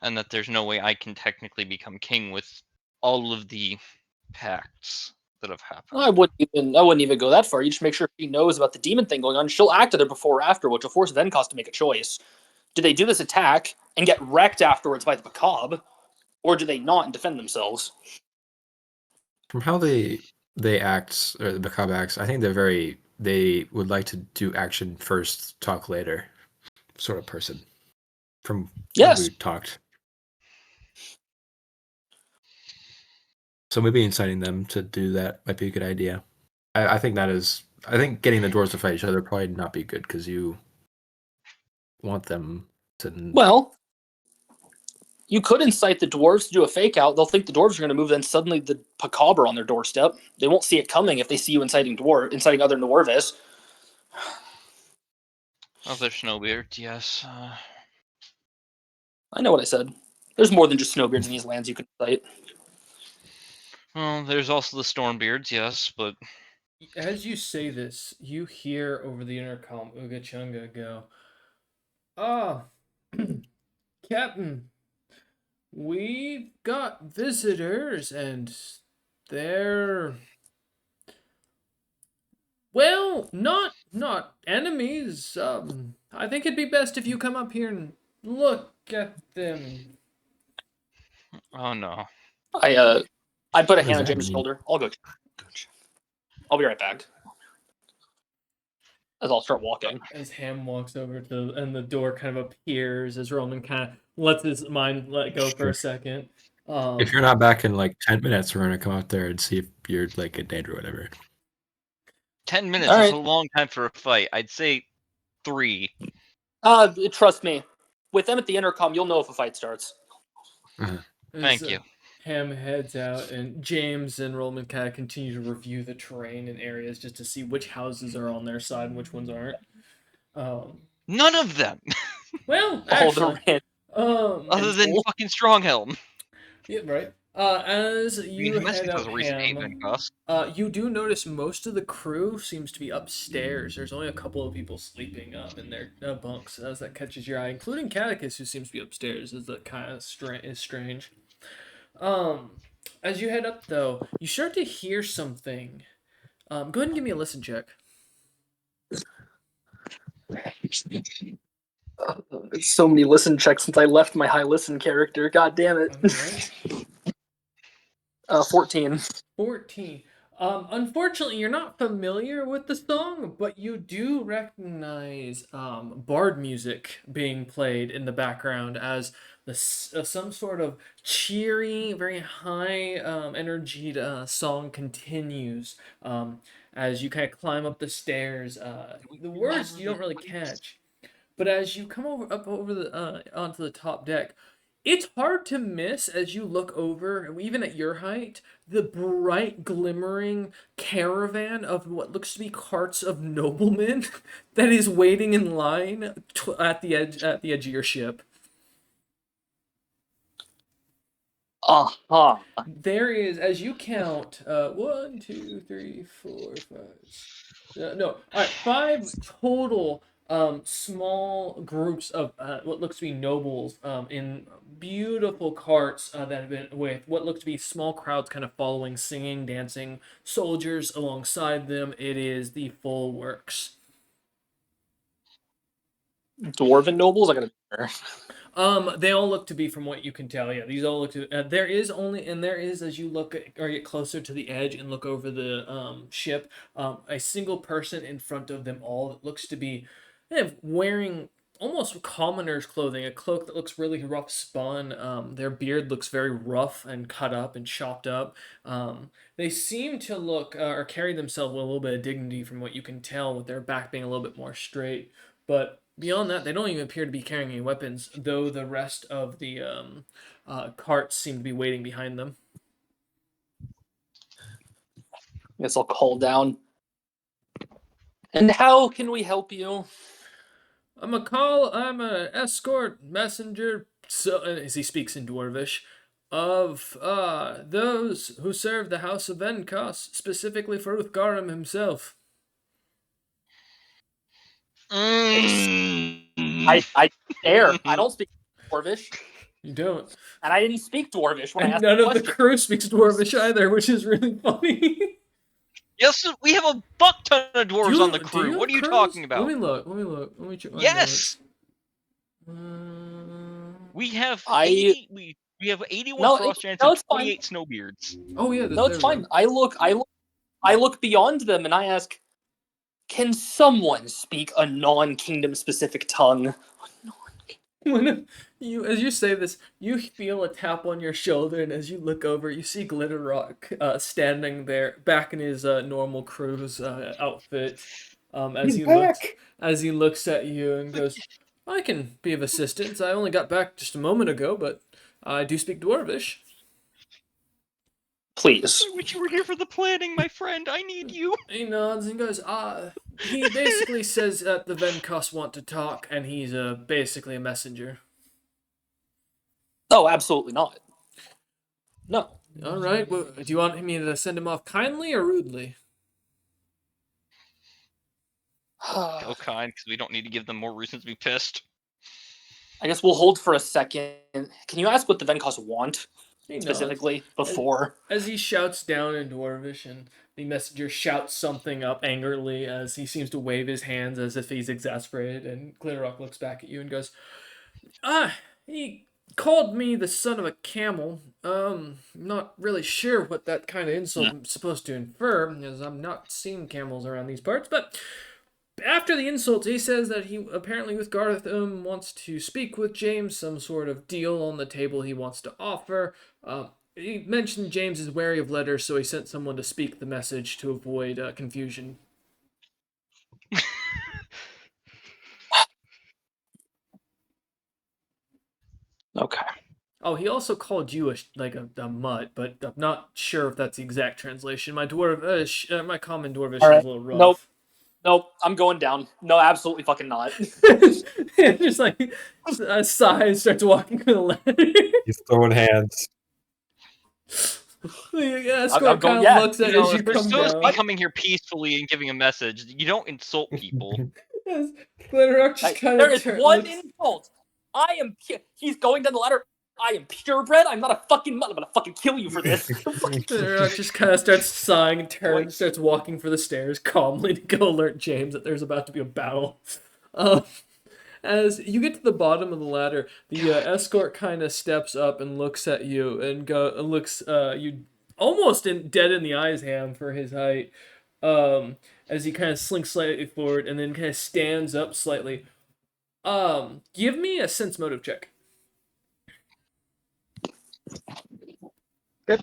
S3: And that there's no way I can technically become king with all of the pacts that have happened.
S4: I wouldn't even go that far. You just make sure she knows about the demon thing going on. She'll act either before or after, which will force Venkos to make a choice. Do they do this attack and get wrecked afterwards by the Macabre, or do they not and defend themselves?
S1: From how they act, or the Macabre acts, I think they would like to do action first, talk later, sort of person. From when
S4: Yes.
S1: we talked. So maybe inciting them to do that might be a good idea. I think I think getting the dwarves to fight each other would probably not be good because you want them to.
S4: Well, you could incite the dwarves to do a fake out. They'll think the dwarves are going to move, then suddenly the Macabre on their doorstep. They won't see it coming if they see you inciting other dwarves.
S3: Other snowbeards, yes.
S4: I know what I said. There's more than just snowbeards in these lands you can incite.
S3: Well, there's also the Stormbeards, yes, but
S2: As you say this, you hear over the intercom Uga Chunga go, "Ah, Captain, we've got visitors and they're well, not enemies. I think it'd be best if you come up here and look at them."
S3: oh no.
S4: I put a
S1: What does
S4: hand on
S1: that
S4: James'
S1: mean?
S4: shoulder. I'll go. I'll be right back. As I'll start walking.
S2: As Ham walks over to, and the door kind of appears as Roman kind of lets his mind let go for a second.
S1: If you're not back in like 10 minutes, we're gonna come out there and see if you're like in danger or whatever.
S3: 10 minutes
S4: All
S3: is
S4: right.
S3: a long time for a fight. I'd say 3.
S4: Trust me. With them at the intercom, you'll know if a fight starts.
S3: Thank
S2: As
S3: you.
S2: Ham heads out, and James and Roman kind of continue to review the terrain and areas just to see which houses are on their side and which ones aren't. Um,
S3: None of them,
S2: well,
S4: All the
S2: actually,
S4: random
S2: um,
S3: other than
S4: people.
S3: fucking Stronghelm.
S2: yeah, right. As
S3: I mean,
S2: you head
S3: Domestic has
S2: up
S3: a recent
S2: Ham,
S3: payment cost.
S2: you do notice most of the crew seems to be upstairs. There's only a couple of people sleeping in their bunks, as that catches your eye, including Catechus, who seems to be upstairs, as that kind of is strange. Um, as you head up, though, you start to hear something. Go ahead and give me a listen check.
S4: So many listen checks since I left my high listen character. God damn it.
S2: Right.
S4: 14.
S2: 14. Unfortunately, you're not familiar with the song, but you do recognize bard music being played in the background as some sort of cheery, very high energied song continues as you kind of climb up the stairs. The words you don't really catch, but as you come up over the onto the top deck, it's hard to miss as you look over, even at your height, the bright glimmering caravan of what looks to be carts of noblemen that is waiting in line at the edge of your ship.
S4: Uh-huh.
S2: There is, as you count, one, two, three, four, five. No, all right, five total small groups of what looks to be nobles in beautiful carts that have been with what look to be small crowds kind of following, singing, dancing, soldiers alongside them. It is the full works.
S4: Dwarven nobles? I gotta be there.
S2: They all look to be, from what you can tell, yeah. These all look to. There is only, and there is, as you look at, or get closer to the edge and look over the ship, a single person in front of them all that looks to be wearing almost commoner's clothing, a cloak that looks really rough spun. Their beard looks very rough and cut up and chopped up. They seem to look or carry themselves with a little bit of dignity, from what you can tell, with their back being a little bit more straight. But beyond that, they don't even appear to be carrying any weapons, though the rest of the carts seem to be waiting behind them.
S4: Guess I'll call down. And how can we help you?
S2: I'm a escort messenger, so, as he speaks in Dwarvish, of those who serve the House of Venkos, specifically for Uthgarim himself.
S4: I dare. I don't speak Dwarvish,
S2: You don't.
S4: and I didn't speak Dwarvish when I
S2: And
S4: asked
S2: none
S4: the
S2: of the
S4: question.
S2: crew speaks Dwarvish either, which is really funny.
S3: Yes, we have a buck ton of dwarves on the
S2: Do
S3: crew.
S2: you
S3: What
S2: have
S3: are you
S2: crews?
S3: talking about?
S2: Let me look. Let me check my
S3: Yes,
S2: notes.
S3: we have
S4: I
S3: 80. We have 81
S4: no,
S3: frost giants
S4: no,
S3: and
S4: it's fine.
S3: 28 snowbeards.
S2: Oh yeah,
S4: No, it's
S2: there we
S4: fine.
S2: go.
S4: I look beyond them and I ask, can someone speak a non-kingdom specific tongue?
S2: When as you say this, you feel a tap on your shoulder, and as you look over, you see Glitter Rock standing there, back in his normal crew's outfit.
S1: He's back.
S2: As he looks at you and goes, "I can be of assistance. I only got back just a moment ago, but I do speak Dwarvish."
S4: Please.
S3: I wish you were here for the planning, my friend. I need you.
S2: He nods and goes, he basically says that the Venkos want to talk, and he's basically a messenger.
S4: Oh, absolutely not. No.
S2: All right, well, do you want me to send him off kindly or rudely?
S3: Go kind, because we don't need to give them more reasons to be pissed.
S4: I guess we'll hold for a second. Can you ask what the Venkos want
S2: He nods.
S4: specifically before?
S2: As he shouts down in Dwarvish, and the messenger shouts something up angrily as he seems to wave his hands as if he's exasperated, and Glitterrock looks back at you and goes, he called me the son of a camel. Not really sure what that kind of insult is supposed to infer, as I'm not seeing camels around these parts, but after the insult, he says that he apparently with Garth wants to speak with James, some sort of deal on the table he wants to offer. He mentioned James is wary of letters, so he sent someone to speak the message to avoid confusion.
S4: Okay.
S2: Oh, he also called you a mutt, but I'm not sure if that's the exact translation. My my common dwarvish
S4: All
S2: is
S4: right.
S2: a little
S4: Nope.
S2: rough.
S4: Nope. I'm going down. No, absolutely fucking not.
S2: Just like a sigh and starts walking to the ladder.
S1: He's throwing hands.
S2: The
S4: I'm
S2: escort
S4: going.
S2: kind of
S4: Yeah.
S2: looks
S3: You
S2: at
S3: know,
S2: as you
S3: if we're
S2: come
S3: supposed to be
S2: down.
S3: coming here peacefully and giving a message, you don't insult people.
S2: As Glitterrock just kind
S4: There
S2: of
S4: is one
S2: looks.
S4: insult. I am. He's going down the ladder. I am purebred. I'm not a fucking mutt. I'm gonna fucking kill you for this.
S2: Glitterrock just kind of starts sighing and turns, starts walking for the stairs calmly to go alert James that there's about to be a battle. As you get to the bottom of the ladder, the escort kind of steps up and looks at you and looks you almost dead in the eyes, Ham, for his height. As he kind of slinks slightly forward and then kind of stands up slightly. Give me a sense motive check.
S4: I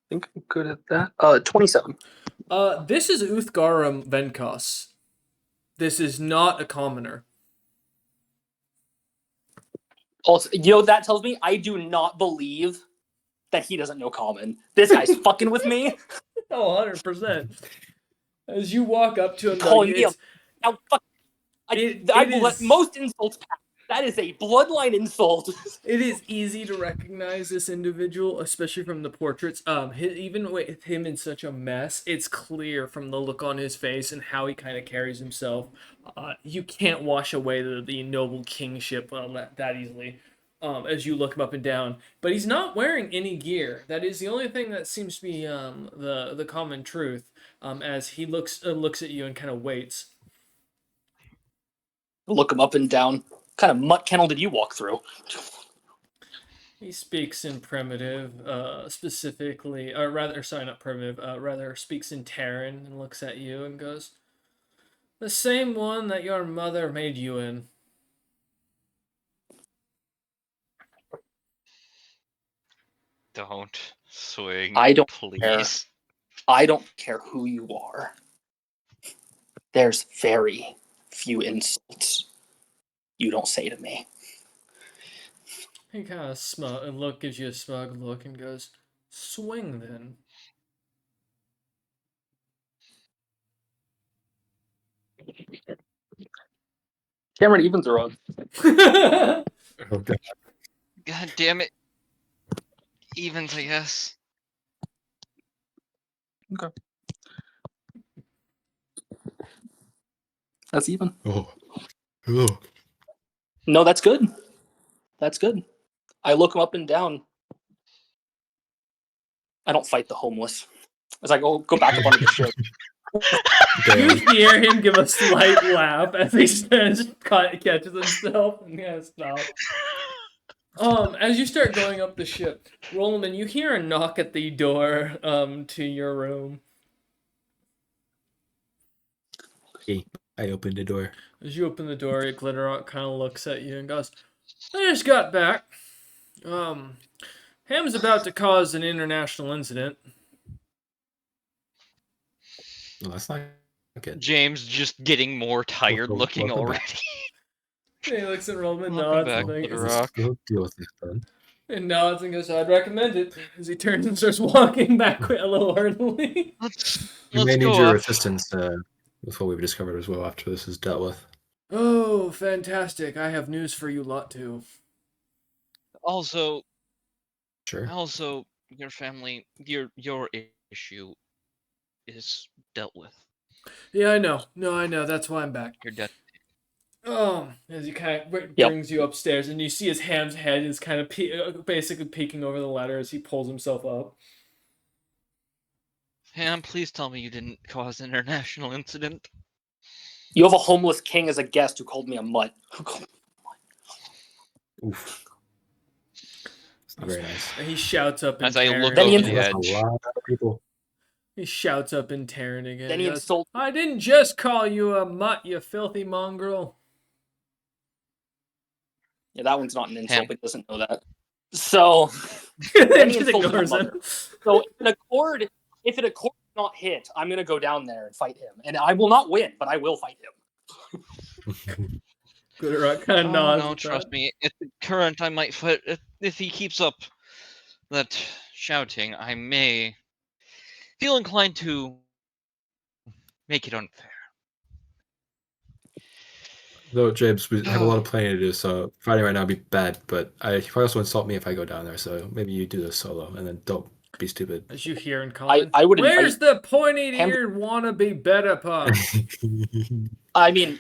S4: think I'm good at that. 27.
S2: This is Uthgaram Venkos. This is not a commoner.
S4: Also, that tells me I do not believe that he doesn't know common. This guy's fucking with me.
S2: Oh, 100%. As you walk up to him, though,
S4: Calling me now, fuck. I will let
S2: is
S4: most insults pass. That is a bloodline insult.
S2: it is easy to recognize this individual, especially from the portraits. Even with him in such a mess, it's clear from the look on his face and how he kind of carries himself. You can't wash away the noble kingship that easily. As you look him up and down, but he's not wearing any gear. That is the only thing that seems to be the common truth. As he looks at you and kind of waits.
S4: Look him up and down. What kind of mutt kennel did you walk through?
S2: He speaks in primitive, specifically, or rather, sorry, not primitive, rather speaks in Terran and looks at you and goes, "The same one that your mother made you in."
S3: Don't swing,
S4: I don't
S3: please.
S4: I don't care who you are. There's very few insults you don't say to me.
S2: He kind of gives you a smug look and goes, "Swing then."
S4: Cameron evens are on.
S1: Okay.
S3: God damn it. Evens, I guess.
S4: Okay. That's even.
S1: Oh. Oh.
S4: No, that's good. That's good. I look him up and down. I don't fight the homeless. As I go back up onto the ship.
S2: You
S1: Barely.
S2: hear him give a slight laugh as he catches himself and has stopped. As you start going up the ship, Roland, you hear a knock at the door to your room.
S1: Hey, I opened the door.
S2: As you open the door, Glitterrock kind of looks at you and goes, "I just got back. Ham's about to cause an international incident."
S1: Well, that's not good.
S3: James just getting more tired looking
S1: Welcome
S3: already.
S1: back.
S2: And he looks at Roland,
S3: Welcome
S2: nods,
S3: back,
S2: and,
S3: Glitter
S2: thinks,
S3: Rock.
S1: We'll deal with this then.
S2: and nods and goes, "I'd recommend it." As he turns and starts walking back a little hurriedly.
S1: We may
S3: Let's
S1: need
S3: go
S1: your
S3: up.
S1: assistance with what we've discovered as well after this is dealt with.
S2: Oh, fantastic! I have news for you lot too.
S3: Also,
S1: Sure.
S3: your family, your issue is dealt with.
S2: Yeah, I know. No, I know. That's why I'm back.
S3: You're dead.
S2: As he kind of brings you upstairs, and you see his Ham's head is kind of basically peeking over the ladder as he pulls himself up.
S3: Ham, please tell me you didn't cause an international incident.
S4: You have a homeless king as a guest who called me a mutt.
S1: Oof. It's not very nice.
S2: And he shouts up in
S3: As I
S2: Terran.
S3: look
S4: Then he
S3: over the
S1: That's a
S3: edge.
S1: lot of people.
S2: He shouts up in Terran again.
S4: Then
S2: He
S4: he
S2: goes,
S4: insults.
S2: "I didn't just call you a mutt, you filthy mongrel."
S4: Yeah, that one's not an insult,
S3: Ham.
S4: but he doesn't know that. So
S2: Then
S4: then he
S2: just
S4: insulted my
S2: ignores him.
S4: mother. So if an accord is not hit, I'm gonna go down there and fight him, and I will not win, but I will fight him.
S2: Glitterrock kind of
S3: Oh
S2: nods.
S3: no,
S2: at
S3: trust
S2: that.
S3: me. At the current, I might fight. If he keeps up that shouting, I may feel inclined to make it unfair.
S1: Though, James, we have a lot of planning to do, so fighting right now would be bad, but he probably also insult me if I go down there, so maybe you do this solo, and then don't be stupid.
S2: As you hear in common,
S4: I would
S2: "Where's
S4: invite
S2: the pointy-eared wannabe better pup?"
S4: I mean,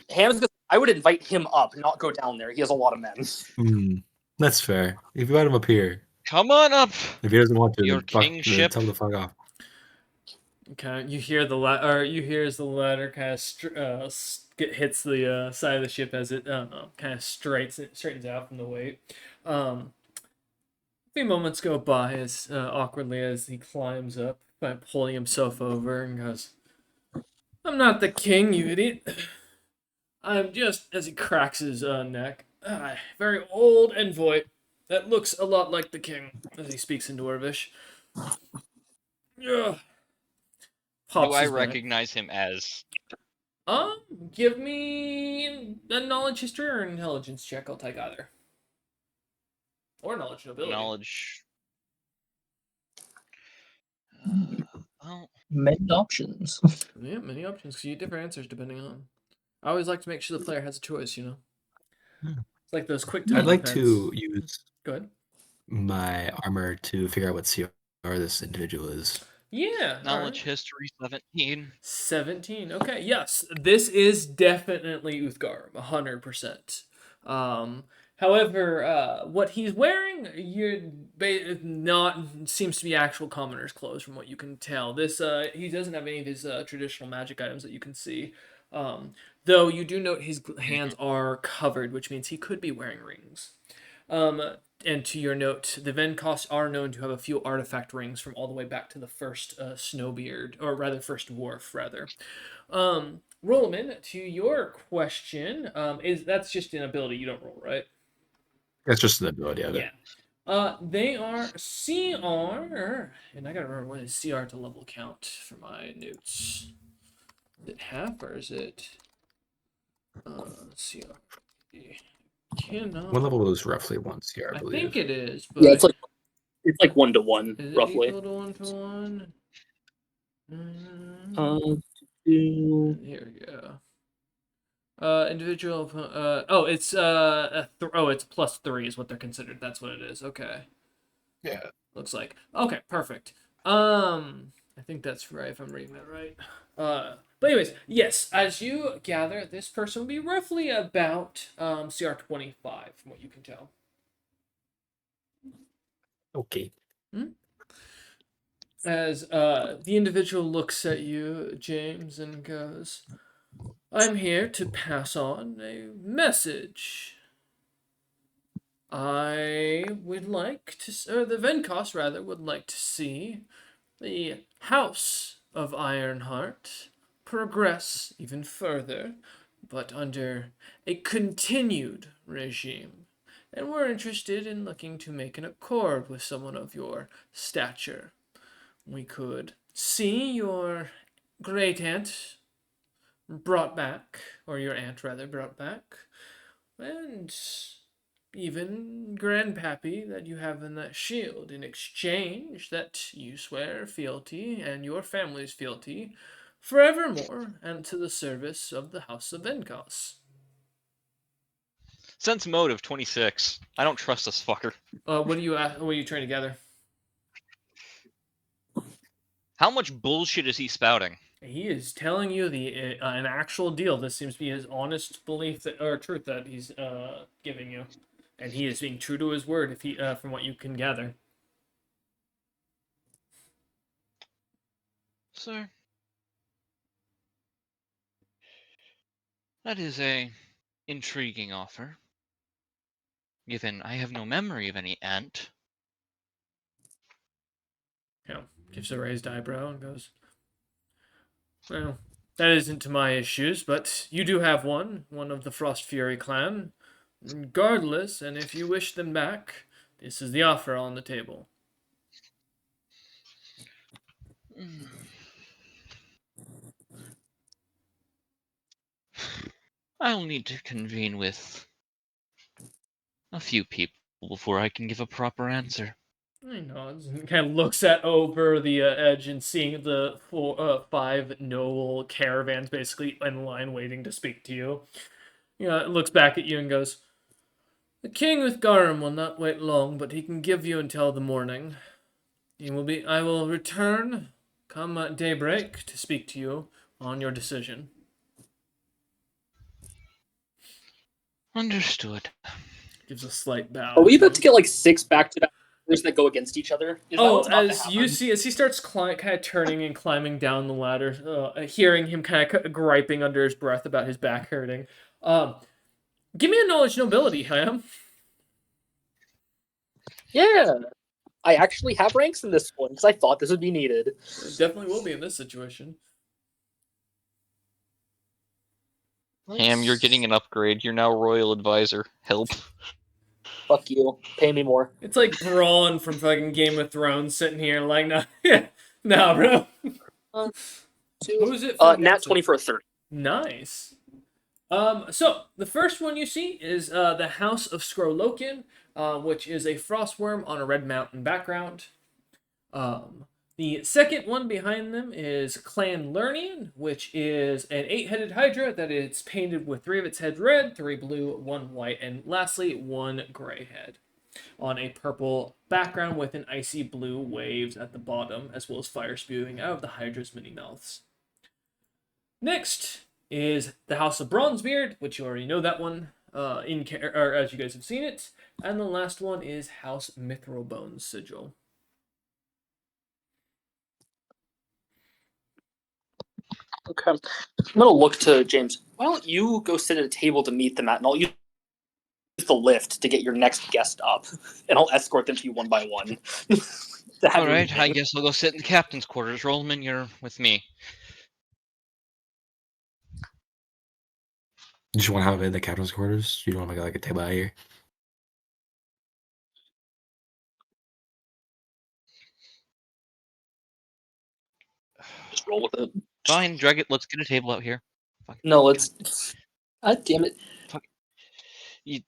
S4: I would invite him up, not go down there. He has a lot of men.
S1: That's fair. If you invite him up here,
S3: Come on up,
S1: if he doesn't want to,
S3: your
S1: then
S3: kingship.
S1: tell him to fuck off.
S2: Okay, you hear you hear as the ladder kind of hits the side of the ship as it kind of straightens out from the weight. A few moments go by as awkwardly as he climbs up by pulling himself over and goes, "I'm not the king, you idiot. I'm just," as he cracks his neck, "very old envoy that looks a lot like the king," as he speaks in Dwarvish. Ugh.
S3: Do
S2: Pops
S3: I
S2: his back.
S3: recognize him as?
S2: Give me a knowledge history or intelligence check. I'll take either. Or knowledge and ability.
S3: Knowledge. Well,
S4: Many options.
S2: Yeah, many options. 'Cause you get different answers depending on. I always like to make sure the player has a choice, you know? It's like those quick time
S1: I'd like
S2: events.
S1: to use
S2: Go ahead.
S1: my armor to figure out what CR this individual is.
S2: Yeah.
S3: knowledge
S2: Alright.
S3: history 17.
S2: 17. Okay, yes. This is definitely Uthgar, 100%. However, what he's wearing, not seems to be actual commoner's clothes from what you can tell. This he doesn't have any of his traditional magic items that you can see. Though you do note his hands are covered, which means he could be wearing rings. And to your note, the Venkosts are known to have a few artifact rings from all the way back to the first Snowbeard, or rather, first dwarf, rather. Rollman, to your question, that's just an ability you don't roll, right?
S1: That's just the ability of it.
S2: Yeah. They are CR, and I gotta remember what is CR to level count for my notes. Is it half or is it CR? Cannot.
S1: One level is roughly one CR, I
S2: I
S1: believe.
S2: think it is, but
S4: Yeah, it's like 1-to-1,
S2: is it
S4: roughly.
S2: equal to 1-to-1? Here we go. Individual. It's it's +3 is what they're considered. That's what it is. Okay.
S1: Yeah.
S2: Looks like. Okay, perfect. I think that's right if I'm reading that right. But anyways, yes, as you gather, this person will be roughly about CR 25, from what you can tell.
S1: Okay.
S2: As the individual looks at you, James, and goes, I'm here to pass on a message. I would like to, or the Venkos rather, would like to see the House of Ironheart progress even further, but under a continued regime. And we're interested in looking to make an accord with someone of your stature. We could see your great aunt brought back, or your aunt rather brought back, and even grandpappy that you have in that shield in exchange that you swear fealty and your family's fealty forevermore and to the service of the House of Venkos.
S3: Sense motive 26. I don't trust this fucker.
S2: What are you trying to gather?
S3: How much bullshit is he spouting?
S2: He is telling you the an actual deal. This seems to be his honest belief that or truth that he's giving you, and he is being true to his word. If he from what you can gather.
S3: Sir, that is a intriguing offer. Given I have no memory of any aunt.
S2: You know, gives a raised eyebrow and goes, well, that isn't to my issues, but you do have one of the Frost Fury clan. Regardless, and if you wish them back, this is the offer on the table.
S3: I'll need to convene with a few people before I can give a proper answer.
S2: He nods and kind of looks at over the edge and seeing the five noble caravans basically in line waiting to speak to you. Looks back at you and goes, the king with Garum will not wait long, but he can give you until the morning. I will return come daybreak to speak to you on your decision.
S3: Understood.
S2: Gives a slight bow.
S4: Are we about to get like 6 back-to-back that go against each other? Is that what's about to
S2: As you
S4: happen?
S2: see, as he starts kind of turning and climbing down the ladder, hearing him kind of griping under his breath about his back hurting. Give me a knowledge nobility, Ham.
S4: Yeah. I actually have ranks in this one because I thought this would be needed.
S2: It definitely will be in this situation.
S3: Ham, you're getting an upgrade. You're now royal advisor. Help.
S4: Fuck you. Pay me more.
S2: It's like Braun from fucking Game of Thrones sitting here like, no, yeah, no, bro. Who's it?
S4: Nat 20 for a 30.
S2: Nice. So the first one you see is the House of Scrolokian, which is a frostworm on a red mountain background. The second one behind them is Clan Lernian, which is an 8-headed Hydra that is painted with 3 of its heads red, 3 blue, 1 white, and lastly 1 gray head, on a purple background with an icy blue waves at the bottom, as well as fire spewing out of the Hydra's mini mouths. Next is the House of Bronzebeard, which you already know that one, or as you guys have seen it. And the last one is House Mithralbone's Sigil.
S4: Okay. I'm going to look to James. Why don't you go sit at a table to meet them at, and I'll use the lift to get your next guest up, and I'll escort them to you one by one.
S3: All right, I guess I'll go sit in the captain's quarters. Rollman, you're with me.
S1: You just want to have it in the captain's quarters? You don't want to make like a table out here?
S4: Just roll with it.
S3: Fine, drag it. Let's get a table out here. Fuck.
S4: No, let's. God damn it.
S3: You,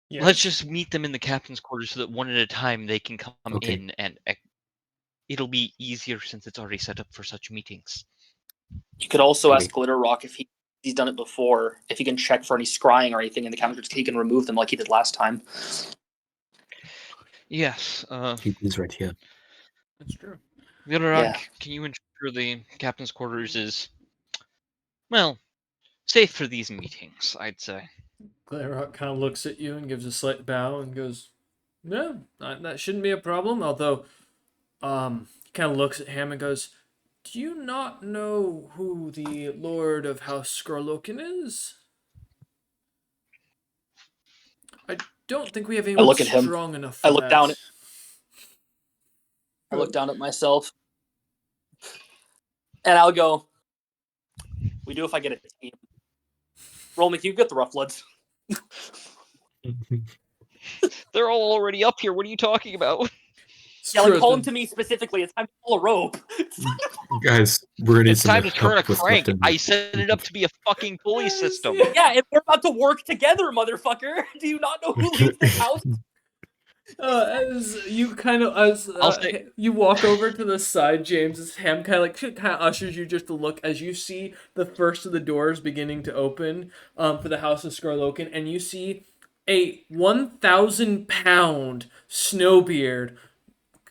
S2: Yeah.
S3: Let's just meet them in the captain's quarters so that one at a time they can come in, and it'll be easier since it's already set up for such meetings.
S4: You could also ask Glitterrock if he's done it before, if he can check for any scrying or anything in the counters, he can remove them like he did last time.
S3: Yes.
S1: He's right here.
S2: That's true.
S3: Glitterrock,
S4: Yeah.
S3: can you ensure the captain's quarters is, well, safe for these meetings, I'd say.
S2: Glenrock kind of looks at you and gives a slight bow and goes, "Yeah, that shouldn't be a problem." Although, he kind of looks at him and goes, "Do you not know who the Lord of House Skrolokin is? I don't think we have
S4: I
S2: anyone
S4: look at him.
S2: strong enough
S4: I
S2: for
S4: look down.
S2: that."
S4: I look down at myself, and I'll go. We do if I get a team. Roll me, you get the rough bloods.
S3: They're all already up here. What are you talking about?
S4: Yeah, like call
S2: Screw
S4: him to me specifically. It's time to pull a rope.
S1: Guys, we're gonna need
S3: It's
S1: some
S3: time to turn a
S1: help with
S3: crank.
S1: lifting.
S3: I set it up to be a fucking pulley system.
S4: Yeah, and we're about to work together, motherfucker. Do you not know who leads this house?
S2: As you kind of as
S3: I'll say-
S2: you walk over to the side, James's ham kind of ushers you just to look as you see the first of the doors beginning to open for the House of Skarlokin, and you see a 1,000-pound snowbeard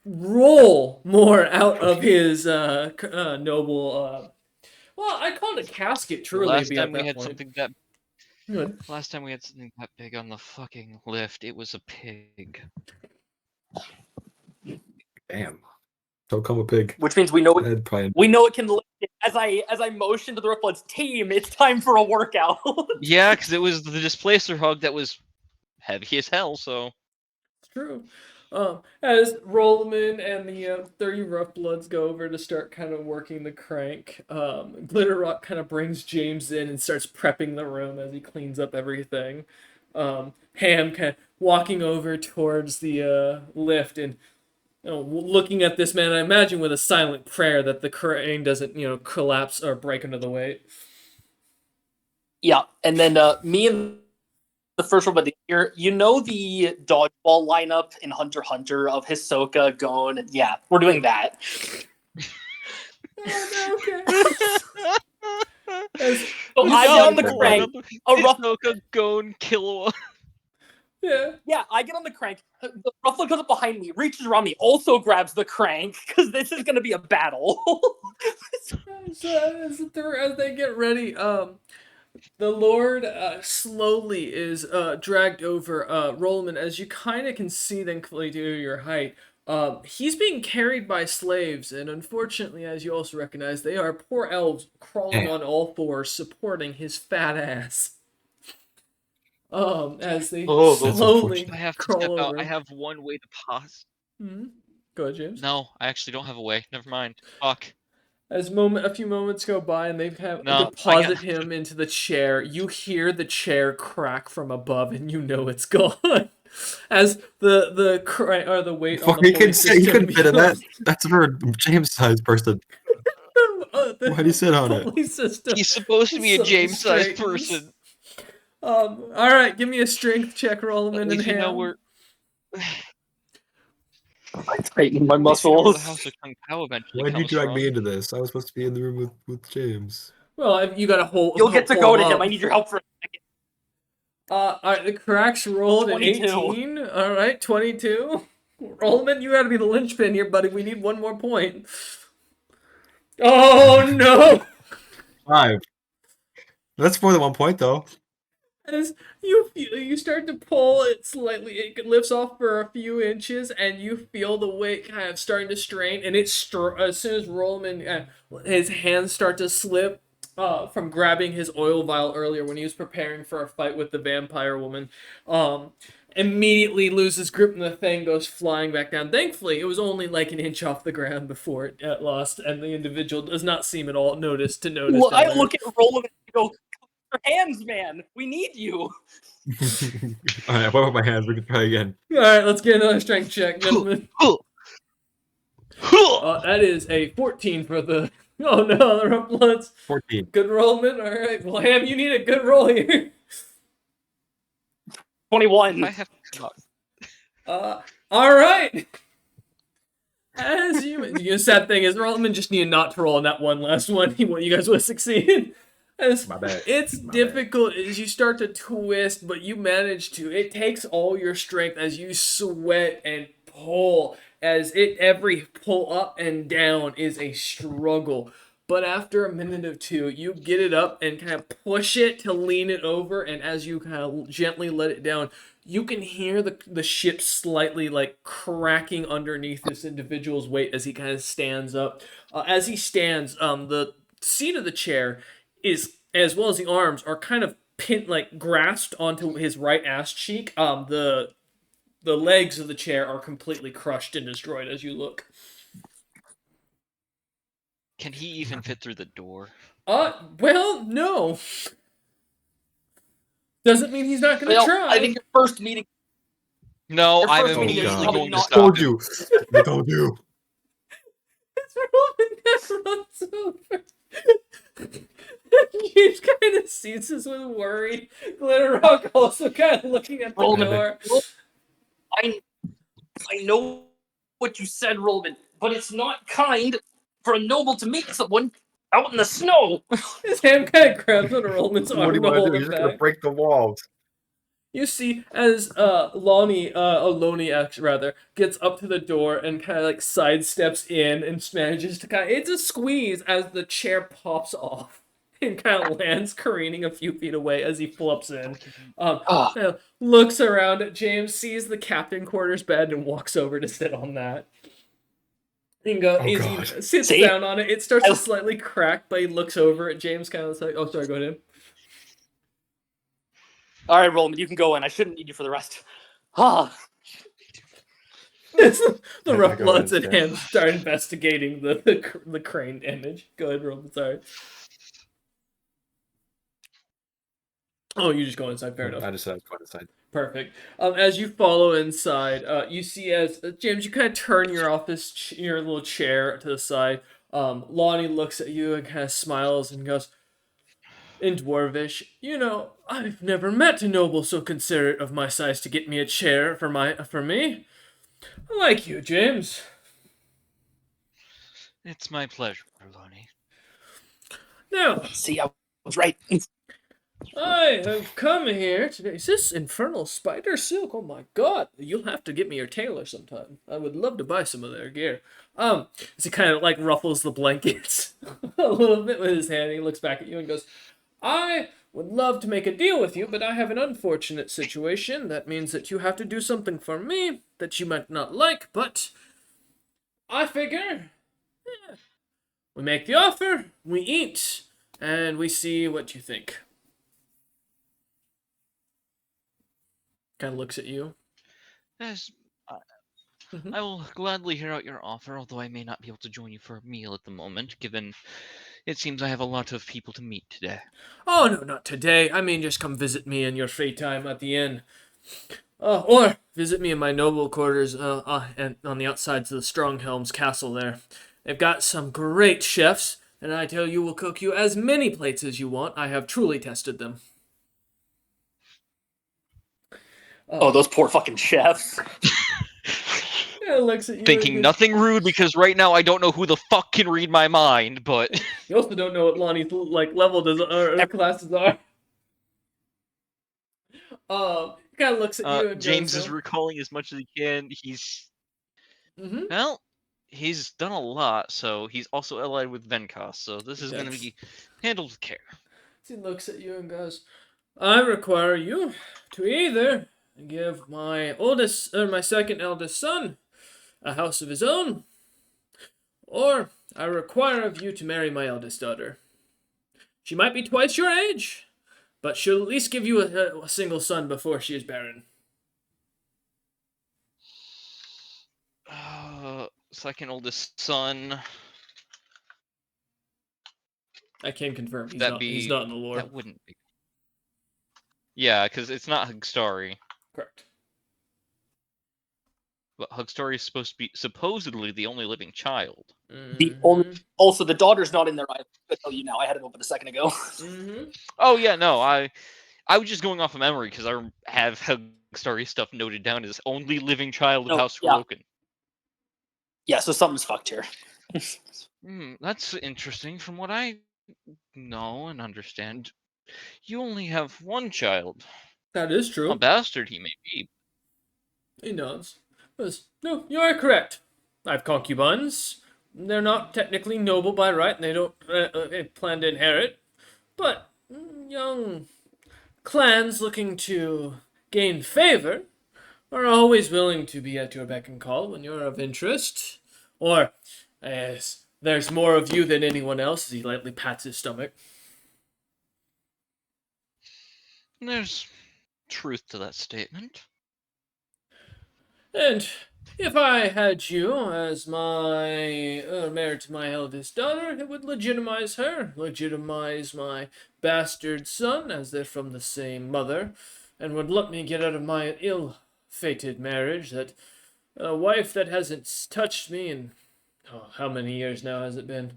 S2: roll more out of his noble. Well, I call it a casket. Truly,
S3: Last
S2: be
S3: time
S2: at
S3: we
S2: that
S3: had
S2: point.
S3: something that
S2: Good.
S3: last time we had something that big on the fucking lift, it was a pig.
S1: Damn. Don't come a pig.
S4: Which means we know
S1: I'd probably
S4: we know it can lift it. As I motion to the rough bloods team, it's time for a workout.
S3: Yeah, because it was the displacer hug that was heavy as hell, so
S2: It's true. As Rollman and the 30 Rough Bloods go over to start kind of working the crank, Glitterrock kind of brings James in and starts prepping the room as he cleans up everything. Ham kind of walking over towards the lift and looking at this man, I imagine with a silent prayer that the crane doesn't, collapse or break under the weight.
S4: Yeah, and then me and the first robot here, you know the dodgeball lineup in Hunter x Hunter of Hisoka, Gon, yeah, we're doing that.
S2: Oh, no, okay. As
S4: So
S2: you
S4: I
S2: see-
S4: get on the
S1: Right.
S4: crank. A rough,
S3: Hisoka, Gon, Killua.
S2: yeah.
S4: yeah, I get on the crank. The rough one goes up behind me, reaches around me, also grabs the crank because this is gonna be a battle.
S2: As they get ready, the Lord slowly is dragged over Rollman as you kind of can see them due to your height. He's being carried by slaves, and unfortunately, as you also recognize, they are poor elves crawling
S1: Damn.
S2: on all fours, supporting his fat ass. As they
S4: Oh, that's
S2: slowly
S1: unfortunate.
S3: I have to
S2: crawl
S3: step out.
S2: over.
S3: I have one way to pause.
S2: Go ahead, James.
S3: No, I actually don't have a way. Never mind. Fuck.
S2: As a few moments go by and they have
S3: No, I
S2: deposit
S3: got-
S2: him into the chair, you hear the chair crack from above, and you know it's gone. As the weight on
S1: Fuck,
S2: the
S1: he
S2: pulley
S1: can say you
S2: system
S1: couldn't fit in that.
S2: becomes-
S1: That's for a James-sized person.
S2: the
S1: Why'd he sit on it?
S2: pulley system
S3: He's supposed to be a
S2: suddenly
S3: James-sized
S2: straightens.
S3: person.
S2: All right, give me a strength check, Rollman
S3: At
S2: and
S3: least we know
S2: Ham.
S3: we're.
S4: tightening my
S3: At least we know where the
S4: muscles.
S3: House of Kung Pao eventually
S1: Why'd you
S3: comes
S1: drag
S3: from.
S1: me into this? I was supposed to be in the room with James.
S2: Well, you got to hold.
S4: You'll get to
S2: hold
S4: go to him.
S2: up.
S4: I need your help for a second.
S2: All right, the cracks rolled an
S4: 22.
S2: 18. All right, 22. Rollman, you got to be the linchpin here, buddy. We need one more point. Oh no!
S1: 5. That's more than 1 point, though.
S2: As you start to pull it slightly, it lifts off for a few inches, and you feel the weight kind of starting to strain. And as soon as Rollman, his hands start to slip from grabbing his oil vial earlier when he was preparing for a fight with the vampire woman, immediately loses grip and the thing goes flying back down. Thankfully, it was only like an inch off the ground before it lost, and the individual does not seem at all notice.
S4: Well, I
S2: down there.
S4: look at Roland and go, "Your hands, man. We need you."
S1: All right, I put my hands. We can try again.
S2: All right, let's get another strength check, gentlemen. That is a 14 for the. Oh no, the rough bloods.
S1: 14.
S2: Good rollman. All right, well, Ham, you need a good roll here.
S4: 21.
S3: I have to come out.
S2: All right. As the sad thing is, Rollman just needed not to roll on that one last one. You guys would have succeeded. As
S1: My bad.
S2: it's
S1: My
S2: difficult as you start to twist, but you manage to. It takes all your strength as you sweat and pull, as every pull up and down is a struggle. But after a minute or two, you get it up and kind of push it to lean it over, and as you kind of gently let it down, you can hear the ship slightly like cracking underneath this individual's weight as he kind of stands up. As he stands, the seat of the chair is, as well as the arms, are kind of like grasped onto his right ass cheek. The legs of the chair are completely crushed and destroyed as you look.
S3: Can he even fit through the door?
S2: Well, no. Doesn't mean he's not gonna
S4: Well,
S2: try.
S4: I think your first meeting.
S3: No,
S4: Your
S3: I'm
S4: first meeting is
S3: immediately
S4: probably
S3: going to
S4: not-
S3: stop
S1: told
S3: him.
S1: you. I told you.
S2: It's Roman that runs over. James kind of sees this with worry. Glitterrock also kind of looking at the
S4: Roman,
S2: door.
S4: I know what you said, Roman, but it's not kind for a noble to meet someone out in the snow.
S2: His hand kind of grabs onto Roman's
S1: What do
S2: arm
S1: you
S2: to
S1: want to
S2: hold
S1: do?
S2: him
S1: You're just gonna
S2: back.
S1: break the walls.
S2: You see, as Lonnie X rather, gets up to the door and kind of like sidesteps in and manages to it's a squeeze as the chair pops off and kind of lands careening a few feet away as he flops in.
S4: Ah,
S2: Kind of looks around at James, sees the captain quarters bed, and walks over to sit on that. And
S1: Oh,
S2: he
S1: God.
S2: sits
S4: See?
S2: down on it. It starts to slightly crack, but he looks over at James, kind of like, "Oh, sorry, go ahead."
S4: all right, Roman, you can go in. I shouldn't need you for the rest. Ah,
S2: the
S1: I
S2: rough
S1: go
S2: bloods
S1: in
S2: and
S1: instead.
S2: him start investigating the crane damage. Go ahead, Roman. Sorry. Oh, you just go inside. Fair enough.
S1: I just said go inside.
S2: Perfect. As you follow inside, you see as James, you kind of turn your your little chair to the side. Lonnie looks at you and kind of smiles and goes, "In Dwarvish, you know, I've never met a noble so considerate of my size to get me a chair for me. I like you, James.
S3: It's my pleasure, Lonnie.
S2: Now,
S4: see, I was right.
S2: I have come here today. Is this infernal spider silk? Oh my god. You'll have to get me your tailor sometime. I would love to buy some of their gear. As he kind of like ruffles the blankets a little bit with his hand. He looks back at you and goes, I would love to make a deal with you, but I have an unfortunate situation. That means that you have to do something for me that you might not like, but I figure we make the offer, we eat, and we see what you think. Kind of looks at you.
S3: Yes,
S2: Mhm.
S3: I will gladly hear out your offer, although I may not be able to join you for a meal at the moment, given it seems I have a lot of people to meet today.
S2: Oh, no, not today. I mean, just come visit me in your free time at the inn. Or visit me in my noble quarters and on the outsides of the Stronghelm's castle there. They've got some great chefs, and I tell you will cook you as many plates as you want. I have truly tested them.
S4: Oh, those poor fucking chefs.
S2: Yeah, looks at you and
S3: Thinking
S2: goes,
S3: nothing rude because right now I don't know who the fuck can read my mind, but
S2: You also don't know what Lonnie's like level does or classes are. Kind of looks at you and
S3: James
S2: goes,
S3: is recalling as much as he can.
S2: mm-hmm.
S3: Well, he's done a lot, so he's also allied with Venkos, so this is going to
S2: Yes.
S3: be handled with care.
S2: He looks at you and goes, I require you to either give my second eldest son a house of his own, or I require of you to marry my eldest daughter. She might be twice your age, but she'll at least give you a single son before she is barren.
S3: Second oldest son.
S2: I can confirm he's
S3: That
S2: not. He's
S3: be
S2: not in the lore.
S3: that wouldn't be. Yeah, because it's not Hugstory.
S2: Correct.
S3: But Hugstory is supposed to be supposedly the only living child.
S4: The only, also, the daughter's not in there either. I tell you now. I had it open a second ago.
S2: Mm-hmm.
S3: Oh yeah, no, I was just going off of memory because I have Hugstory stuff noted down as only living child of
S4: No,
S3: House
S4: yeah.
S3: Roken.
S4: Yeah, so something's fucked here.
S3: That's interesting. From what I know and understand, you only have one child.
S2: That is true.
S3: A bastard he may be.
S2: He nods. No, you are correct. I have concubines. They're not technically noble by right, and they don't plan to inherit. But young clans looking to gain favor are always willing to be at your beck and call when you're of interest. Or, as there's more of you than anyone else, as he lightly pats his stomach.
S3: There's truth to that statement.
S2: And if I had you as my married to my eldest daughter, it would legitimize her, legitimize my bastard son, as they're from the same mother, and would let me get out of my ill-fated marriage. That a wife that hasn't touched me in how many years now has it been?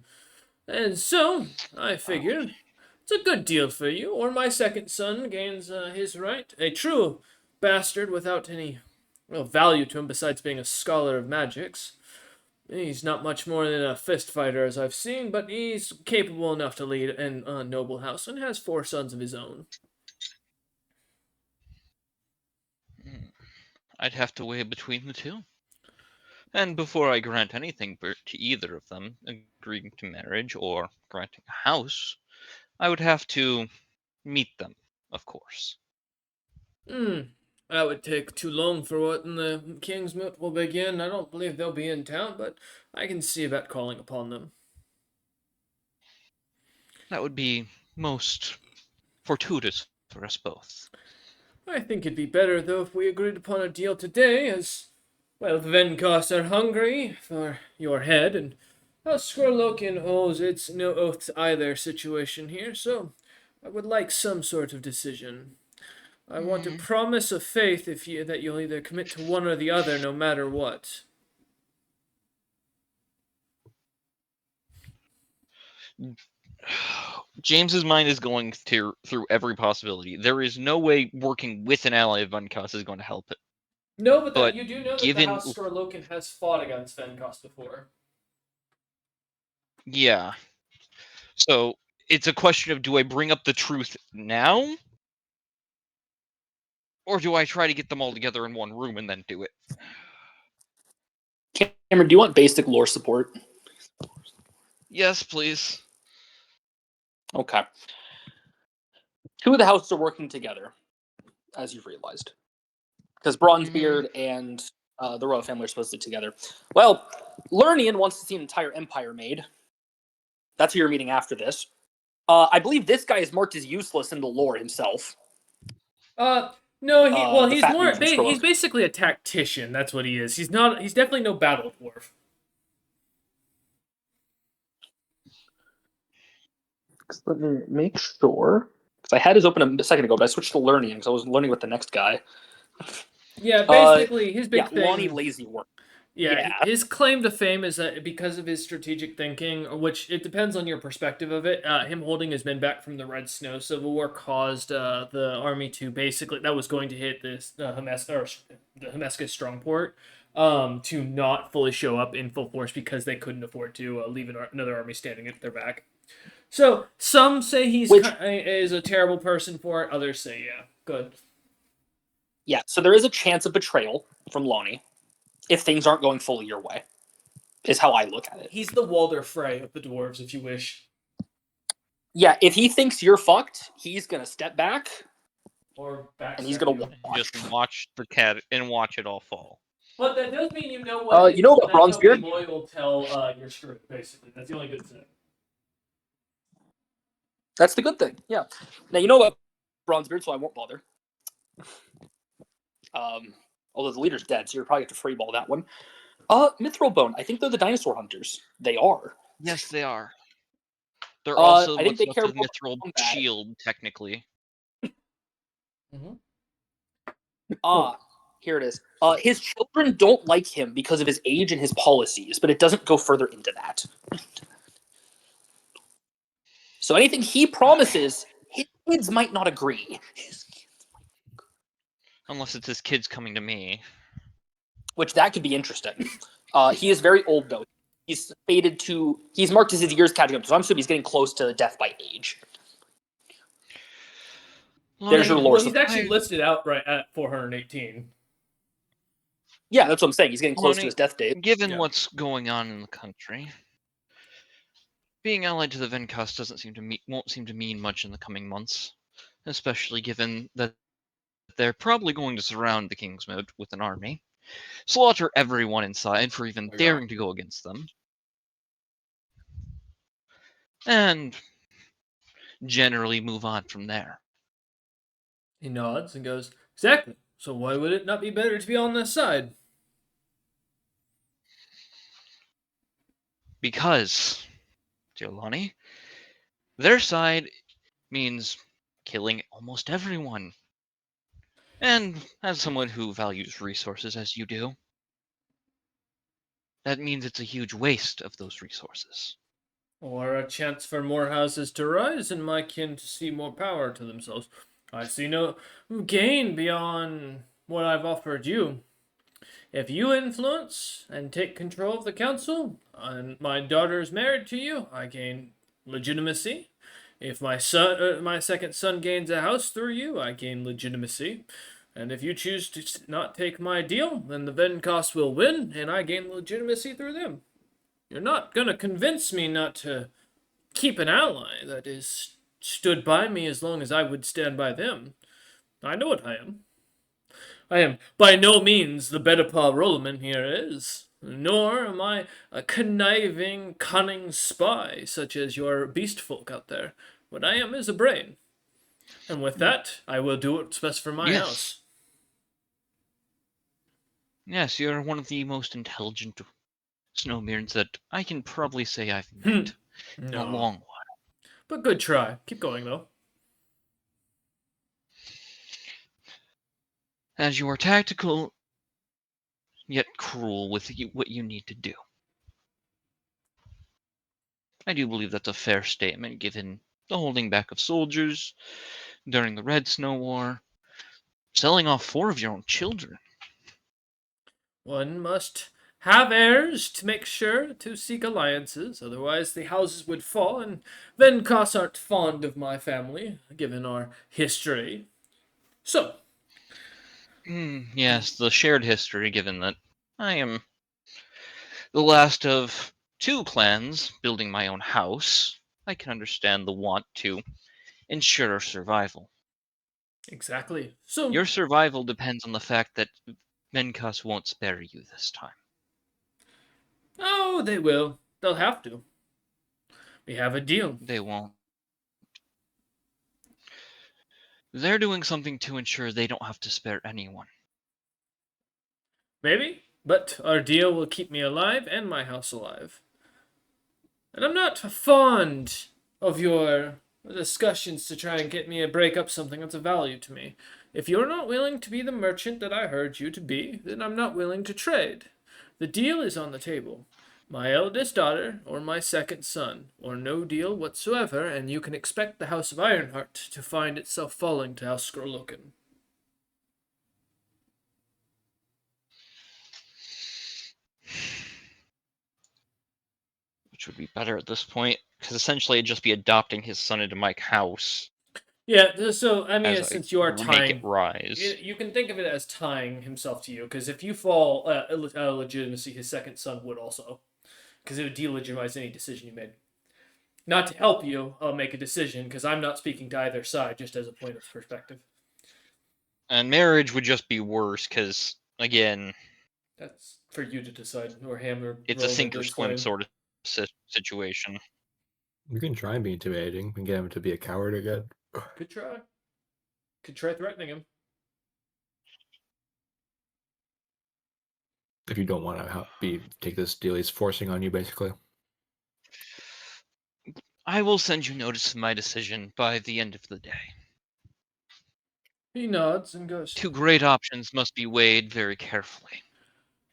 S2: And so I figured it's a good deal for you, or my second son gains his right, a true bastard without any value to him besides being a scholar of magics. He's not much more than a fist fighter, as I've seen, but he's capable enough to lead a noble house and has 4 sons of his own.
S3: I'd have to weigh between the two. And before I grant anything to either of them, agreeing to marriage or granting a house, I would have to meet them, of course.
S2: That would take too long for what the King's Moot will begin. I don't believe they'll be in town, but I can see about calling upon them.
S3: That would be most fortuitous for us both.
S2: I think it'd be better, though, if we agreed upon a deal today, as, well, the Venkos are hungry for your head, and Skurlokin owes its no oath to either situation here, so I would like some sort of decision. I want a promise of faith that you'll either commit to one or the other, no matter what.
S3: James's mind is going through every possibility. There is no way working with an ally of Venkos is going to help it.
S2: No, but
S3: But
S2: you do know that the
S3: given,
S2: House Skurlokin has fought against Venkos before.
S3: yeah. So it's a question of, do I bring up the truth now? Or do I try to get them all together in one room and then do it?
S4: Cameron, do you want basic lore support?
S3: Yes, please.
S4: Okay. 2 of the houses are working together, as you've realized. Because Bronzebeard and the royal family are supposed to be together. Well, Lernian wants to see an entire empire made. That's who you're meeting after this. I believe this guy is marked as useless in the lore himself.
S2: No,
S4: The
S2: he's
S4: fat
S2: more,
S4: dude from Skurlock.
S2: he's basically a tactician, that's what he is. He's definitely no battle dwarf.
S4: Let me make sure. Because I had his open a second ago, but I switched to Lernian because I was learning with the next guy.
S2: Yeah, basically, his big thing...
S4: Lonnie Lazy Work.
S2: Yeah, his claim to fame is that because of his strategic thinking, which it depends on your perspective of it, him holding his men back from the Red Snow Civil War caused the army to basically, that was going to hit this the Hemescus Strongport, to not fully show up in full force because they couldn't afford to leave another army standing at their back. So some say is a terrible person for it. Others say, yeah, good.
S4: Yeah, so there is a chance of betrayal from Lonnie if things aren't going fully your way, is how I look at it.
S2: He's the Walder Frey of the dwarves, if you wish.
S4: Yeah, if he thinks you're fucked, he's gonna step back
S2: Or back.
S4: and he's gonna watch.
S3: Just watch the cat and watch it all fall.
S2: But that does mean you know what.
S4: You know about Bronzebeard?
S2: Loyal till you're screwed. Basically, that's the only good thing.
S4: That's the good thing. Yeah. Now you know about Bronzebeard, so I won't bother. Although the leader's dead, so you're probably have to freeball that one. Mithril I think they're the dinosaur hunters. They are.
S3: Yes, they are. They're also
S4: I think
S3: what's
S4: they
S3: left
S4: care
S3: of
S4: more
S3: Mithril
S4: about that.
S3: Shield, technically.
S4: Here it is. His children don't like him because of his age and his policies, but it doesn't go further into that. So anything he promises, his kids might not agree.
S3: Unless it's his kids coming to me.
S4: Which that could be interesting. He is very old though. He's marked as his years catching up, so I'm assuming he's getting close to death by age. There's your lore.
S2: Well, he's actually listed out right at 418.
S4: Yeah, that's what I'm saying. He's getting close to his
S3: Honey,
S4: death date.
S3: given
S2: Yeah.
S3: what's going on in the country, being allied to the Venkus won't seem to mean much in the coming months, especially given that they're probably going to surround the Kingsmoot with an army, slaughter everyone inside for even
S1: Oh my God.
S3: daring to go against them, and generally move on from there.
S2: He nods and goes, "Exactly. So why would it not be better to be on this side?"
S3: Because, dear Lonnie, their side means killing almost everyone. And as someone who values resources as you do, that means it's a huge waste of those resources.
S2: Or a chance for more houses to rise and my kin to see more power to themselves. I see no gain beyond what I've offered you. If you influence and take control of the council, and my daughter is married to you, I gain legitimacy. If my second son gains a house through you, I gain legitimacy. And if you choose to not take my deal, then the Venkos will win, and I gain legitimacy through them. You're not gonna convince me not to keep an ally that is stood by me as long as I would stand by them. I know what I am. I am by no means the Bedapah Rollerman here is, nor am I a conniving, cunning spy such as your beast folk out there. What I am is a brain. And with that, I will do what's best for my
S3: Yes.
S2: house.
S3: Yes, you're one of the most intelligent snowbeards that I can probably say I've
S2: Hmm.
S3: met in a
S2: No.
S3: long while.
S2: But good try. Keep going, though.
S3: As you are tactical yet cruel with what you need to do. I do believe that's a fair statement given the holding back of soldiers during the Red Snow War, selling off 4 of your own children.
S2: One must have heirs to make sure to seek alliances, otherwise the houses would fall, and Venkos aren't fond of my family, given our history. So,
S3: Yes, the shared history given that I am the last of 2 clans building my own house. I can understand the want to ensure survival.
S2: exactly. So,
S3: Your survival depends on the fact that Venkus won't spare you this time.
S2: oh, they will. They'll have to. We have a deal.
S3: They won't. They're doing something to ensure they don't have to spare anyone.
S2: Maybe, but our deal will keep me alive and my house alive. And I'm not fond of your discussions to try and get me to break up something that's of value to me. If you're not willing to be the merchant that I heard you to be, then I'm not willing to trade. The deal is on the table. My eldest daughter, or my second son, or no deal whatsoever, and you can expect the House of Ironheart to find itself falling to House Skrolokin.
S3: Which would be better at this point, because essentially it'd just be adopting his son into my house
S2: Yeah, so I mean,
S3: as I
S2: since you are
S3: make it
S2: tying,
S3: rise.
S2: you can think of it as tying himself to you. Because if you fall legitimacy, his second son would also, because it would delegitimize any decision you made. Not to help you make a decision, because I'm not speaking to either side, just as a point of perspective.
S3: And marriage would just be worse, because, again,
S2: That's for you to decide, or him, or
S3: it's a
S2: Roland
S3: sink
S2: to
S3: or swim
S2: explain.
S3: sort of situation.
S1: You can try and be intimidating and get him to be a coward again.
S2: Could try. Could try threatening him.
S1: If you don't want to take this deal he's forcing on you, basically.
S3: I will send you notice of my decision by the end of the day.
S2: He nods and goes,
S3: 2 great options must be weighed very carefully.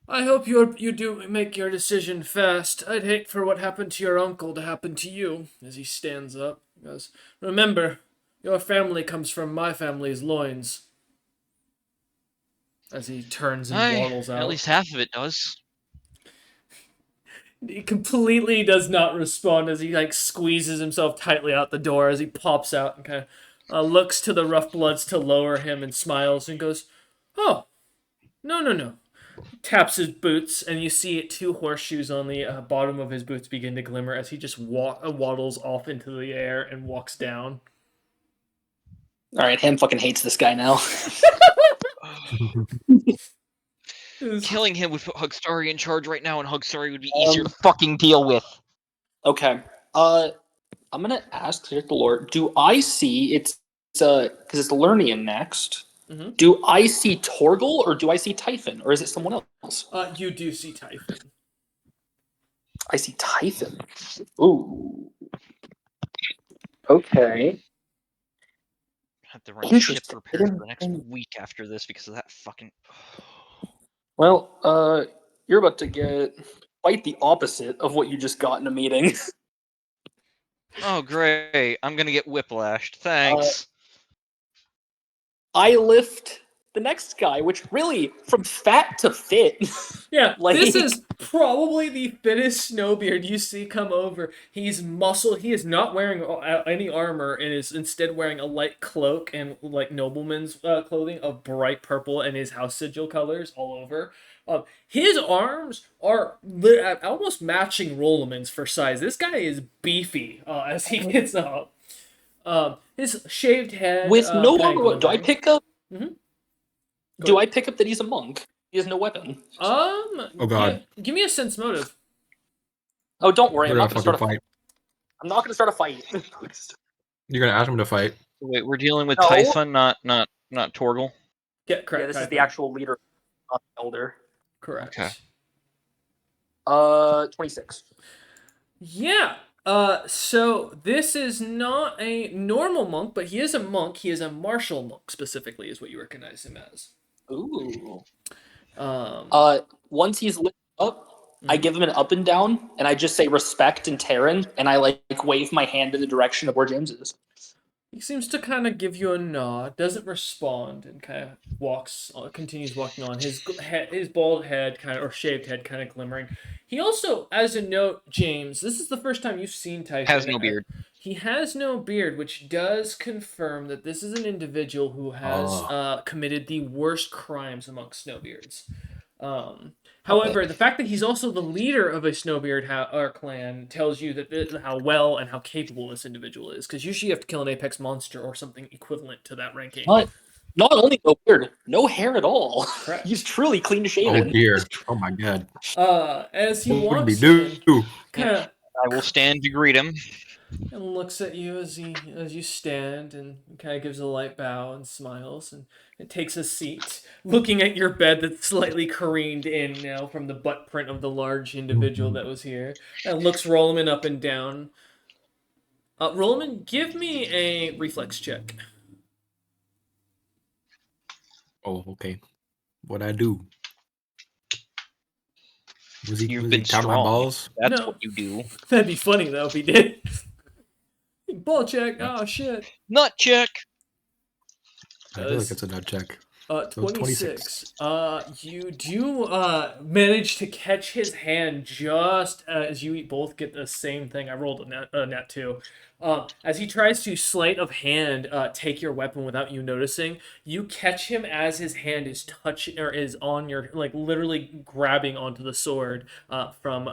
S2: I hope you do make your decision fast. I'd hate for what happened to your uncle to happen to you. As he stands up, he goes, remember, your family comes from my family's loins. As he turns and waddles
S3: At
S2: out.
S3: least half of it does.
S2: He completely does not respond as he like squeezes himself tightly out the door as he pops out and kind of looks to the rough bloods to lower him and smiles and goes, "Oh, no, no, no. Taps his boots, and you see two horseshoes on the bottom of his boots begin to glimmer as he just waddles off into the air and walks down.
S4: All right, Ham fucking hates this guy now.
S3: Killing him would put Hugstari in charge right now, and Hugstari would be easier to fucking deal with.
S4: Okay. I'm gonna ask the Lord. Do I see it's because it's Lernian next?
S2: Mm-hmm.
S4: Do I see Torgal or do I see Typhon or is it someone else?
S2: You do see Typhon.
S4: I see Typhon. Ooh. Okay.
S3: Have to run
S4: Interesting.
S3: ship repairs for the next week after this because of that fucking.
S4: Well, you're about to get quite the opposite of what you just got in a meeting.
S3: Oh great! I'm gonna get whiplashed. Thanks.
S4: I lift the next guy, which really, from fat to fit.
S2: Yeah,
S4: Like-
S2: this is probably the fittest Snowbeard you see come over. He's muscle. He is not wearing any armor and is instead wearing a light cloak and like nobleman's clothing of bright purple and his house sigil colors all over. His arms are almost matching Roloman's for size. This guy is beefy as he gets up. His shaved head.
S4: With no
S2: kinda
S4: longer, do I
S2: glimmering.
S4: pick up?
S2: Mhm.
S4: Do I pick up that he's a monk? He has no weapon.
S1: Oh god.
S2: Give me a sense motive.
S4: Oh, don't worry.
S1: They're
S4: I'm not
S1: gonna
S4: going to
S1: fucking
S4: start a
S1: fight.
S4: I'm not going to start a fight.
S1: You're gonna ask him to fight.
S3: Wait, we're dealing with
S4: No.
S3: Typhon, not Torgal.
S2: Yeah, correct.
S4: Yeah, this is
S2: Typhon.
S4: the actual leader, not the elder.
S2: Correct.
S3: Okay.
S4: 26.
S2: Yeah. So this is not a normal monk, but he is a monk. He is a martial monk, specifically, is what you recognize him as.
S4: Ooh.
S2: Um,
S4: Once he's lit up, I give him an up and down, and I just say respect in Terran, and I like wave my hand in the direction of where James is.
S2: he seems to kind of give you a nod, doesn't respond, and kind of continues walking on. His bald head kind of, or shaved head kind of glimmering. He also, as a note, James, this is the first time you've seen Typhon.
S3: Has no beard.
S2: He has no beard, which does confirm that this is an individual who has committed the worst crimes amongst snowbeards. However, the fact that he's also the leader of a Snowbeard clan tells you that how well and how capable this individual is. Because usually you have to kill an apex monster or something equivalent to that ranking.
S4: Not only no beard, no hair at all.
S2: Correct.
S4: He's truly clean
S1: Oh
S4: shaven.
S1: dear. Oh my god.
S2: As he
S1: What
S2: walks
S1: did he
S2: in,
S1: do?
S2: kind of
S3: I will stand to greet him.
S2: and looks at you as you stand and kind of gives a light bow and smiles and takes a seat, looking at your bed that's slightly careened in now from the butt print of the large individual that was here, and looks Rolman up and down. Rolman, give me a reflex check.
S1: Oh, okay. What'd I do? Was he
S3: You've been
S1: count my
S3: strong.
S1: balls?
S3: That's
S2: No.
S3: what you do.
S2: That'd be funny though if he did. Ball check. Oh shit.
S3: Nut check.
S1: I feel like it's a nut check.
S2: 26. You do manage to catch his hand just as you both get the same thing. I rolled a net too. As he tries to sleight of hand take your weapon without you noticing, you catch him as his hand is touching or is on your like literally grabbing onto the sword from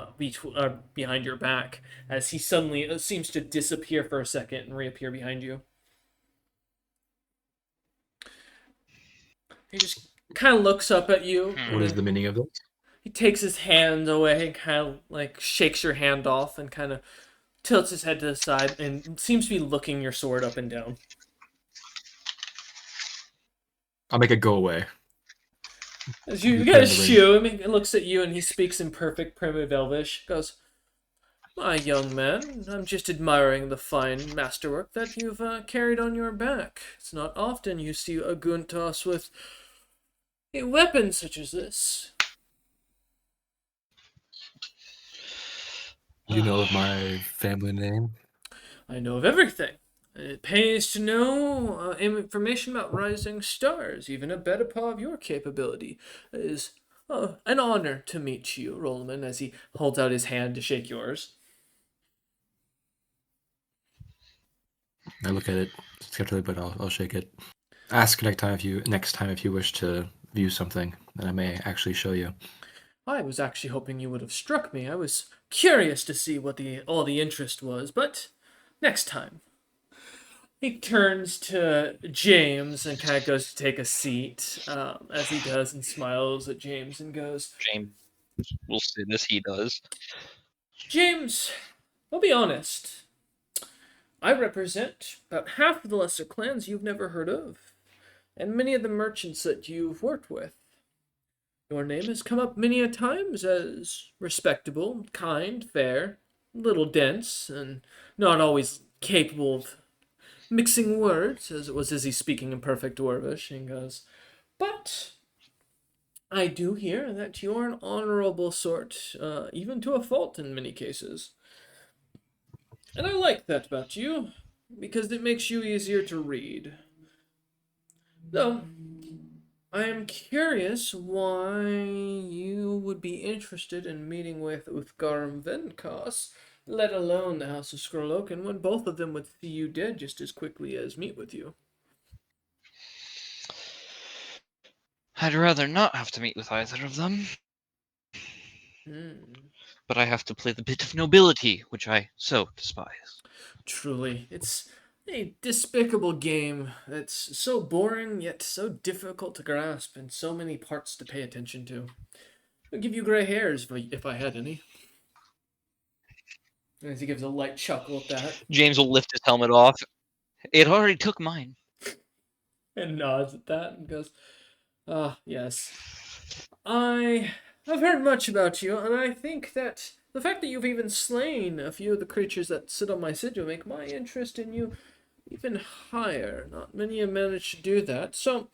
S2: behind your back as he suddenly seems to disappear for a second and reappear behind you. He just kind of looks up at you.
S1: What is the meaning of this?
S2: He takes his hand away and kind of like shakes your hand off and kind of tilts his head to the side and seems to be looking your sword up and down.
S1: I'll make it go away.
S2: As you
S1: You
S2: guys
S1: turn the
S2: shoo him, he looks at you and he speaks in perfect primitive Elvish. Goes, "My young man, I'm just admiring the fine masterwork that you've carried on your back. It's not often you see a Guntas with a weapon such as this."
S1: You know of my family name?
S2: I know of everything. It pays to know information about rising stars. Even a better part of your capability It is an honor to meet you, Rolman, as he holds out his hand to shake yours.
S1: I look at it skeptically, but I'll shake it. Ask next time if you wish to view something that I may actually show you.
S2: I was actually hoping you would have struck me. I was curious to see what all the interest was, but next time. He turns to James and kind of goes to take a seat, as he does, and smiles at James and goes,
S3: James will sit as he does.
S2: James, I'll be honest. I represent about half of the lesser clans you've never heard of, and many of the merchants that you've worked with. Your name has come up many a times as respectable, kind, fair, a little dense, and not always capable of mixing words, as it was as he's speaking in perfect Dwarvish, and goes, but I do hear that you're an honorable sort, even to a fault in many cases. And I like that about you, because it makes you easier to read. Though, I am curious why you would be interested in meeting with Uthgar Venkas, let alone the House of Skrolokin, when both of them would see you dead just as quickly as meet with you.
S3: I'd rather not have to meet with either of them,
S2: Hmm.
S3: but I have to play the bit of nobility, which I so despise.
S2: Truly, it's a despicable game that's so boring yet so difficult to grasp and so many parts to pay attention to. I'd give you gray hairs if I had any. As he gives a light chuckle at that
S3: James will lift his helmet off. It already took mine.
S2: and nods at that and goes, ah, yes. I have heard much about you, and I think that the fact that you've even slain a few of the creatures that sit on my sigil make my interest in you even higher. Not many have managed to do that. So,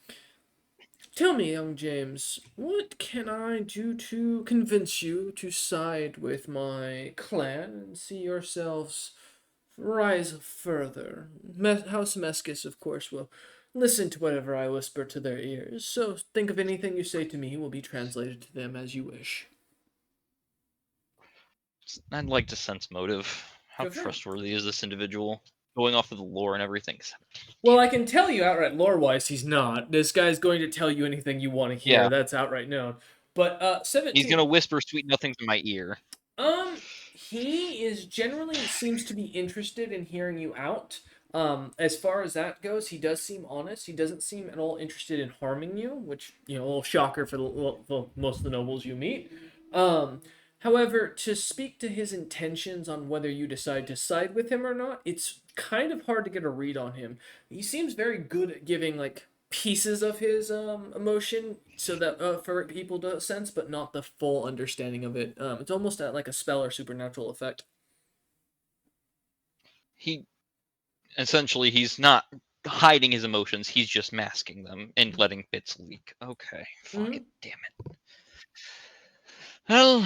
S2: tell me, young James, what can I do to convince you to side with my clan and see yourselves rise further? House Meskis, of course, will listen to whatever I whisper to their ears, so think of anything you say to me will be translated to them as you wish.
S3: I'd like to sense motive. How
S2: Go for it.
S3: trustworthy is this individual? Going off of the lore and everything.
S2: Well, I can tell you outright, lore-wise, he's not. This guy's going to tell you anything you want to hear.
S3: Yeah,
S2: That's outright known. But
S3: he's
S2: 17.
S3: gonna whisper sweet nothings in my ear.
S2: He is generally seems to be interested in hearing you out. As far as that goes, he does seem honest. He doesn't seem at all interested in harming you, which, a little shocker for most of the nobles you meet. Um, However, to speak to his intentions on whether you decide to side with him or not, it's kind of hard to get a read on him. He seems very good at giving like pieces of his emotion so that for people to sense, but not the full understanding of it. It's almost like a spell or supernatural effect.
S3: He he's not hiding his emotions. He's just masking them and letting bits leak. Okay, fuck
S2: Mm-hmm.
S3: it, damn it. Well,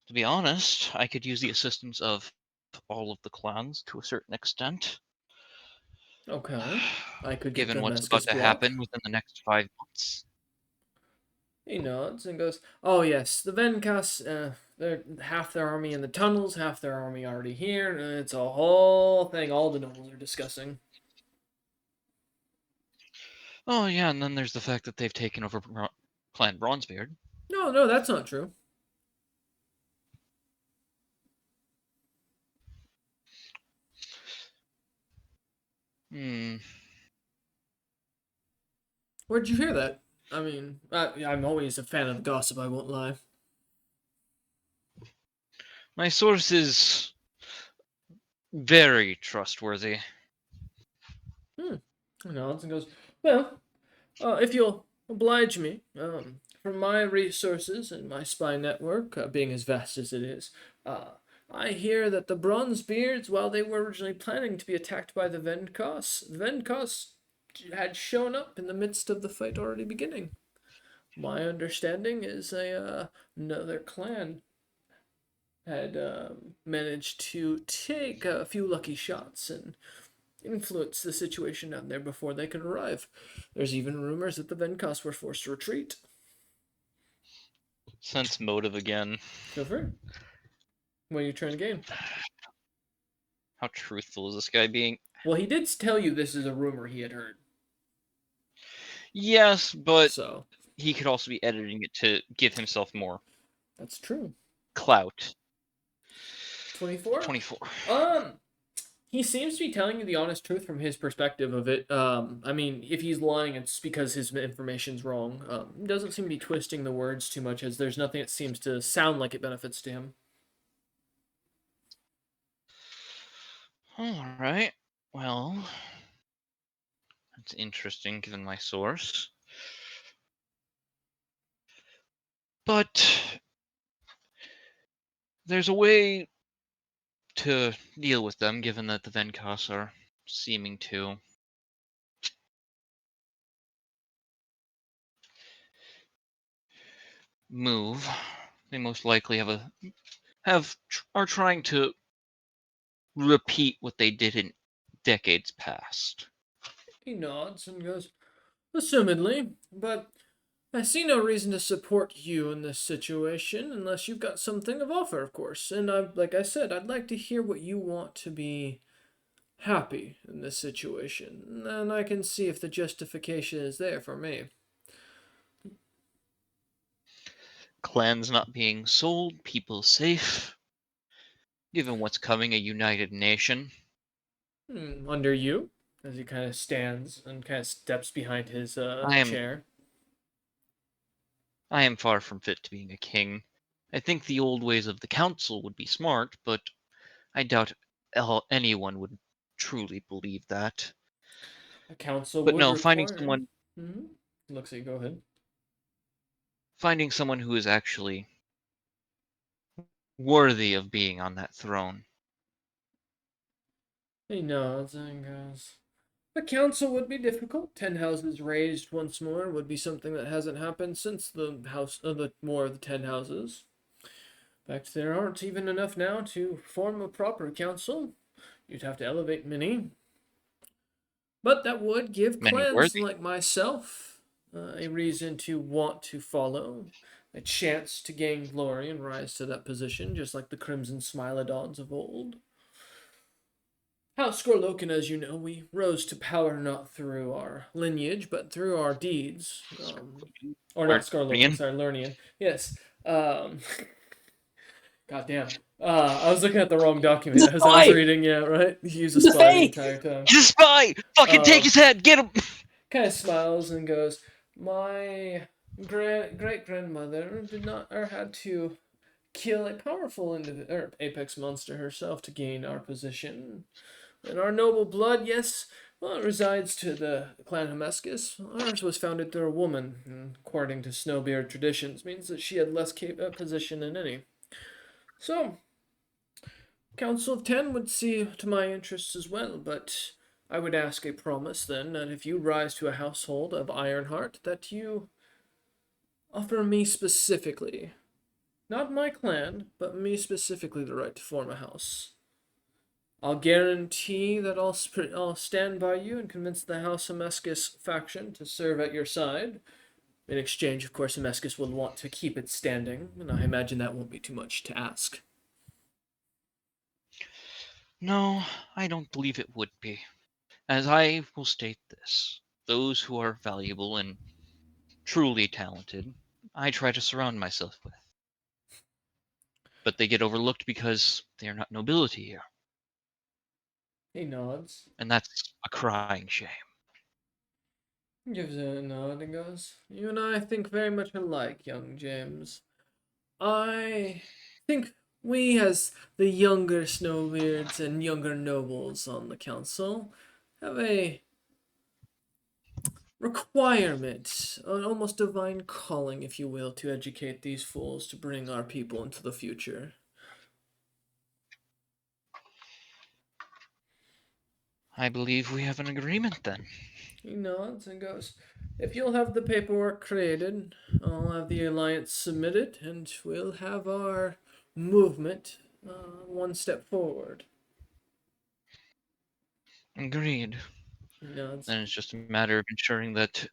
S3: to be honest, I could use the assistance of all of the clans to a certain extent.
S2: Okay, I could get
S3: Given
S2: the
S3: what's about
S2: Mescus
S3: to
S2: block.
S3: happen within the next 5 months.
S2: He nods and goes, "Oh yes, the Venkas. They're half their army in the tunnels, half their army already here, and it's a whole thing. All the nobles are discussing."
S3: Oh yeah, and then there's the fact that they've taken over Clan Bronzebeard.
S2: No, no, that's not true.
S3: Hmm.
S2: Where'd you hear that? I mean, I'm always a fan of gossip. I won't lie.
S3: My source is very trustworthy.
S2: Hmm. He nods and goes, "Well, if you'll oblige me, from my resources and my spy network, being as vast as it is, I hear that the Bronzebeards, while they were originally planning to be attacked by the Venkos had shown up in the midst of the fight already beginning. My understanding is another clan had managed to take a few lucky shots and influence the situation down there before they could arrive. There's even rumors that the Venkos were forced to retreat.
S3: Sense motive again.
S2: Go for it. What are you trying to gain?
S3: How truthful is this guy being?
S2: Well, he did tell you this is a rumor he had heard.
S3: Yes, but
S2: So,
S3: he could also be editing it to give himself more
S2: That's true.
S3: clout.
S2: 24?
S3: 24.
S2: He seems to be telling you the honest truth from his perspective of it. I mean, if he's lying, it's because his information's wrong. He doesn't seem to be twisting the words too much, as there's nothing that seems to sound like it benefits to him.
S3: All right. Well, that's interesting given my source. But there's a way to deal with them, given that the Venkos are seeming to move. They most likely are trying to repeat what they did in decades past.
S2: He nods and goes, assumedly, but I see no reason to support you in this situation unless you've got something of offer, of course. And like I said, I'd like to hear what you want to be happy in this situation, and I can see if the justification is there for me.
S3: Clans not being sold, people safe. Given what's coming, a united nation.
S2: Under you, as he kind of stands and kind of steps behind his
S3: I am
S2: chair.
S3: I am far from fit to being a king. I think the old ways of the council would be smart, but I doubt anyone would truly believe that.
S2: A council
S3: But
S2: would
S3: no,
S2: require. Hmm. Looks like, go ahead.
S3: finding someone who is actually worthy of being on that throne.
S2: He nods and goes. The council would be difficult. 10 houses raised once more would be something that hasn't happened since the the War of the 10 Houses. In fact, there aren't even enough now to form a proper council. You'd have to elevate many. But that would give
S3: Many
S2: clans
S3: worthy.
S2: like myself a reason to want to follow, a chance to gain glory and rise to that position, just like the Crimson Smilodons of old. House Skorloken, as you know, we rose to power not through our lineage, but through our deeds. Or not Skorloken,
S3: Guardian.
S2: sorry, Lernian. Yes. God damn. I was looking at the wrong
S4: He's
S2: document
S4: a
S2: as I was
S4: spy.
S2: reading. Yeah, right. He was a
S4: He's a
S2: spy the
S4: fake.
S2: entire time.
S3: He's a spy! Fucking take
S2: Um,
S3: his head! Get him!
S2: kind of smiles and goes, "My great grandmother did not or had to kill a powerful or apex monster herself to gain our position. And our noble blood, yes, well, it resides to the clan Hemescus. Ours was founded through a woman, and according to Snowbeard traditions, means that she had less position than any. So, Council of Ten would see to my interests as well, but I would ask a promise then that if you rise to a household of Ironheart, that you offer me specifically, not my clan, but me specifically, the right to form a house. I'll guarantee that I'll stand by you and convince the House Hemescus faction to serve at your side. In exchange, of course, Hemescus will want to keep it standing, and I imagine that won't be too much to ask.
S3: No, I don't believe it would be. As I will state this, those who are valuable and truly talented, I try to surround myself with. But they get overlooked because they are not nobility here.
S2: He nods,
S3: And that's a crying shame.
S2: gives a nod, and goes, "You and I think very much alike, young James. I think we, as the younger Snowbeards and younger nobles on the council, have a requirement, an almost divine calling, if you will, to educate these fools to bring our people into the future."
S3: I believe we have an agreement then.
S2: He nods and goes, "If you'll have the paperwork created, I'll have the alliance submitted, and we'll have our movement one step forward."
S3: Agreed.
S2: He nods.
S3: Then it's just a matter of ensuring that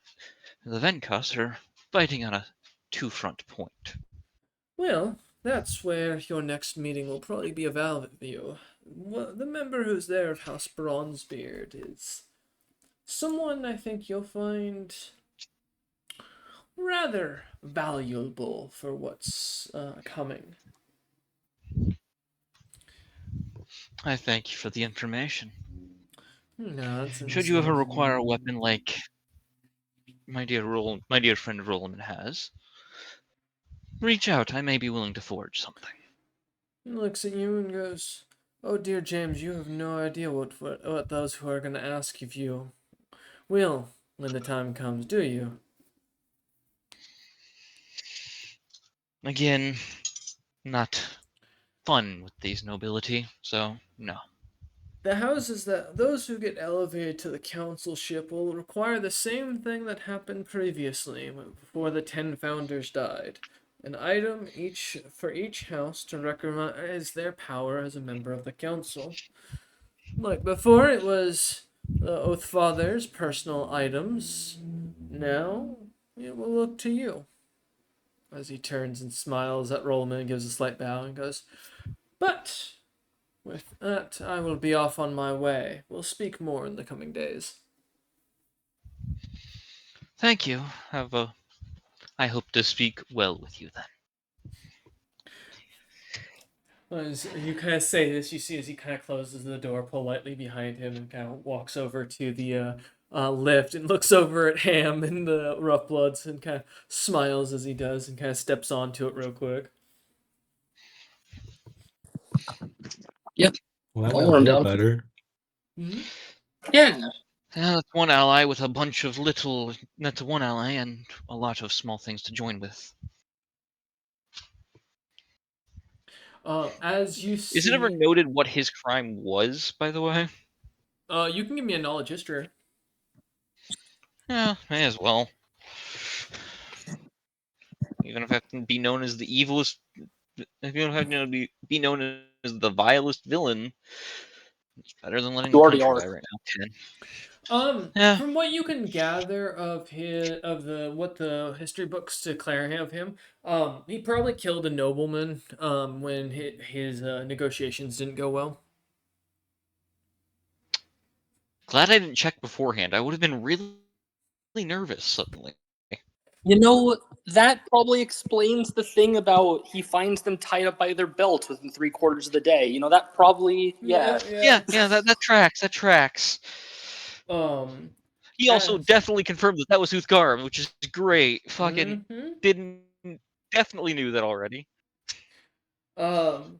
S3: the Venkos are fighting on a two-front point.
S2: Well, that's where your next meeting will probably be of value. Well, the member who's there of House Bronzebeard is someone I think you'll find rather valuable for what's coming.
S3: I thank you for the information. Should
S2: Nonsense,
S3: you
S2: my
S3: ever require a
S2: friend.
S3: weapon like my dear friend Roland has, reach out. I may be willing to forge something.
S2: He looks at you and goes, "Oh dear James, you have no idea what those who are going to ask of you will when the time comes, do you?"
S3: Again, not fun with these nobility, so no.
S2: The houses that those who get elevated to the councilship will require the same thing that happened previously before the 10 founders died. An item each for each house to recognize their power as a member of the council. Like before, it was the Oath Father's personal items. Now, it will look to you. As he turns and smiles at Rollman and gives a slight bow and goes, "But with that, I will be off on my way. We'll speak more in the coming days."
S3: Thank you. I hope to speak well with you then.
S2: As you kind of say this, you see as he kind of closes the door politely behind him and kind of walks over to the lift and looks over at Ham and the Rough Bloods and kind of smiles as he does and kind of steps onto it real quick.
S4: Yeah,
S1: Well, that
S4: I'll
S1: made
S4: wear
S1: me
S4: him
S1: feel
S4: down.
S1: better.
S2: Hmm.
S4: Yeah.
S3: That's one ally with a bunch of little. That's one ally and a lot of small things to join with.
S2: As you
S3: Is it ever
S2: see,
S3: noted what his crime was, by the way?
S2: you can give me a knowledge history.
S3: Yeah, may as well. Even if I have to be known as the evilest, if you don't have to be known as the vilest villain, it's better than letting
S4: You
S3: the
S4: already
S3: country
S4: are.
S3: die right now. 10. Yeah,
S2: From what you can gather of what the history books declare of him, he probably killed a nobleman when his negotiations didn't go well.
S3: glad I didn't check beforehand. I would have been really nervous suddenly.
S4: You know, that probably explains the thing about he finds them tied up by their belts within 3/4 of the day. You know, that probably, yeah.
S2: Yeah, yeah.
S3: Yeah, that tracks. That tracks.
S2: Um,
S3: He also
S2: as
S3: definitely confirmed that that was Uthgar, which is great. Fucking
S2: mm-hmm.
S3: didn't definitely knew that already.
S2: Um,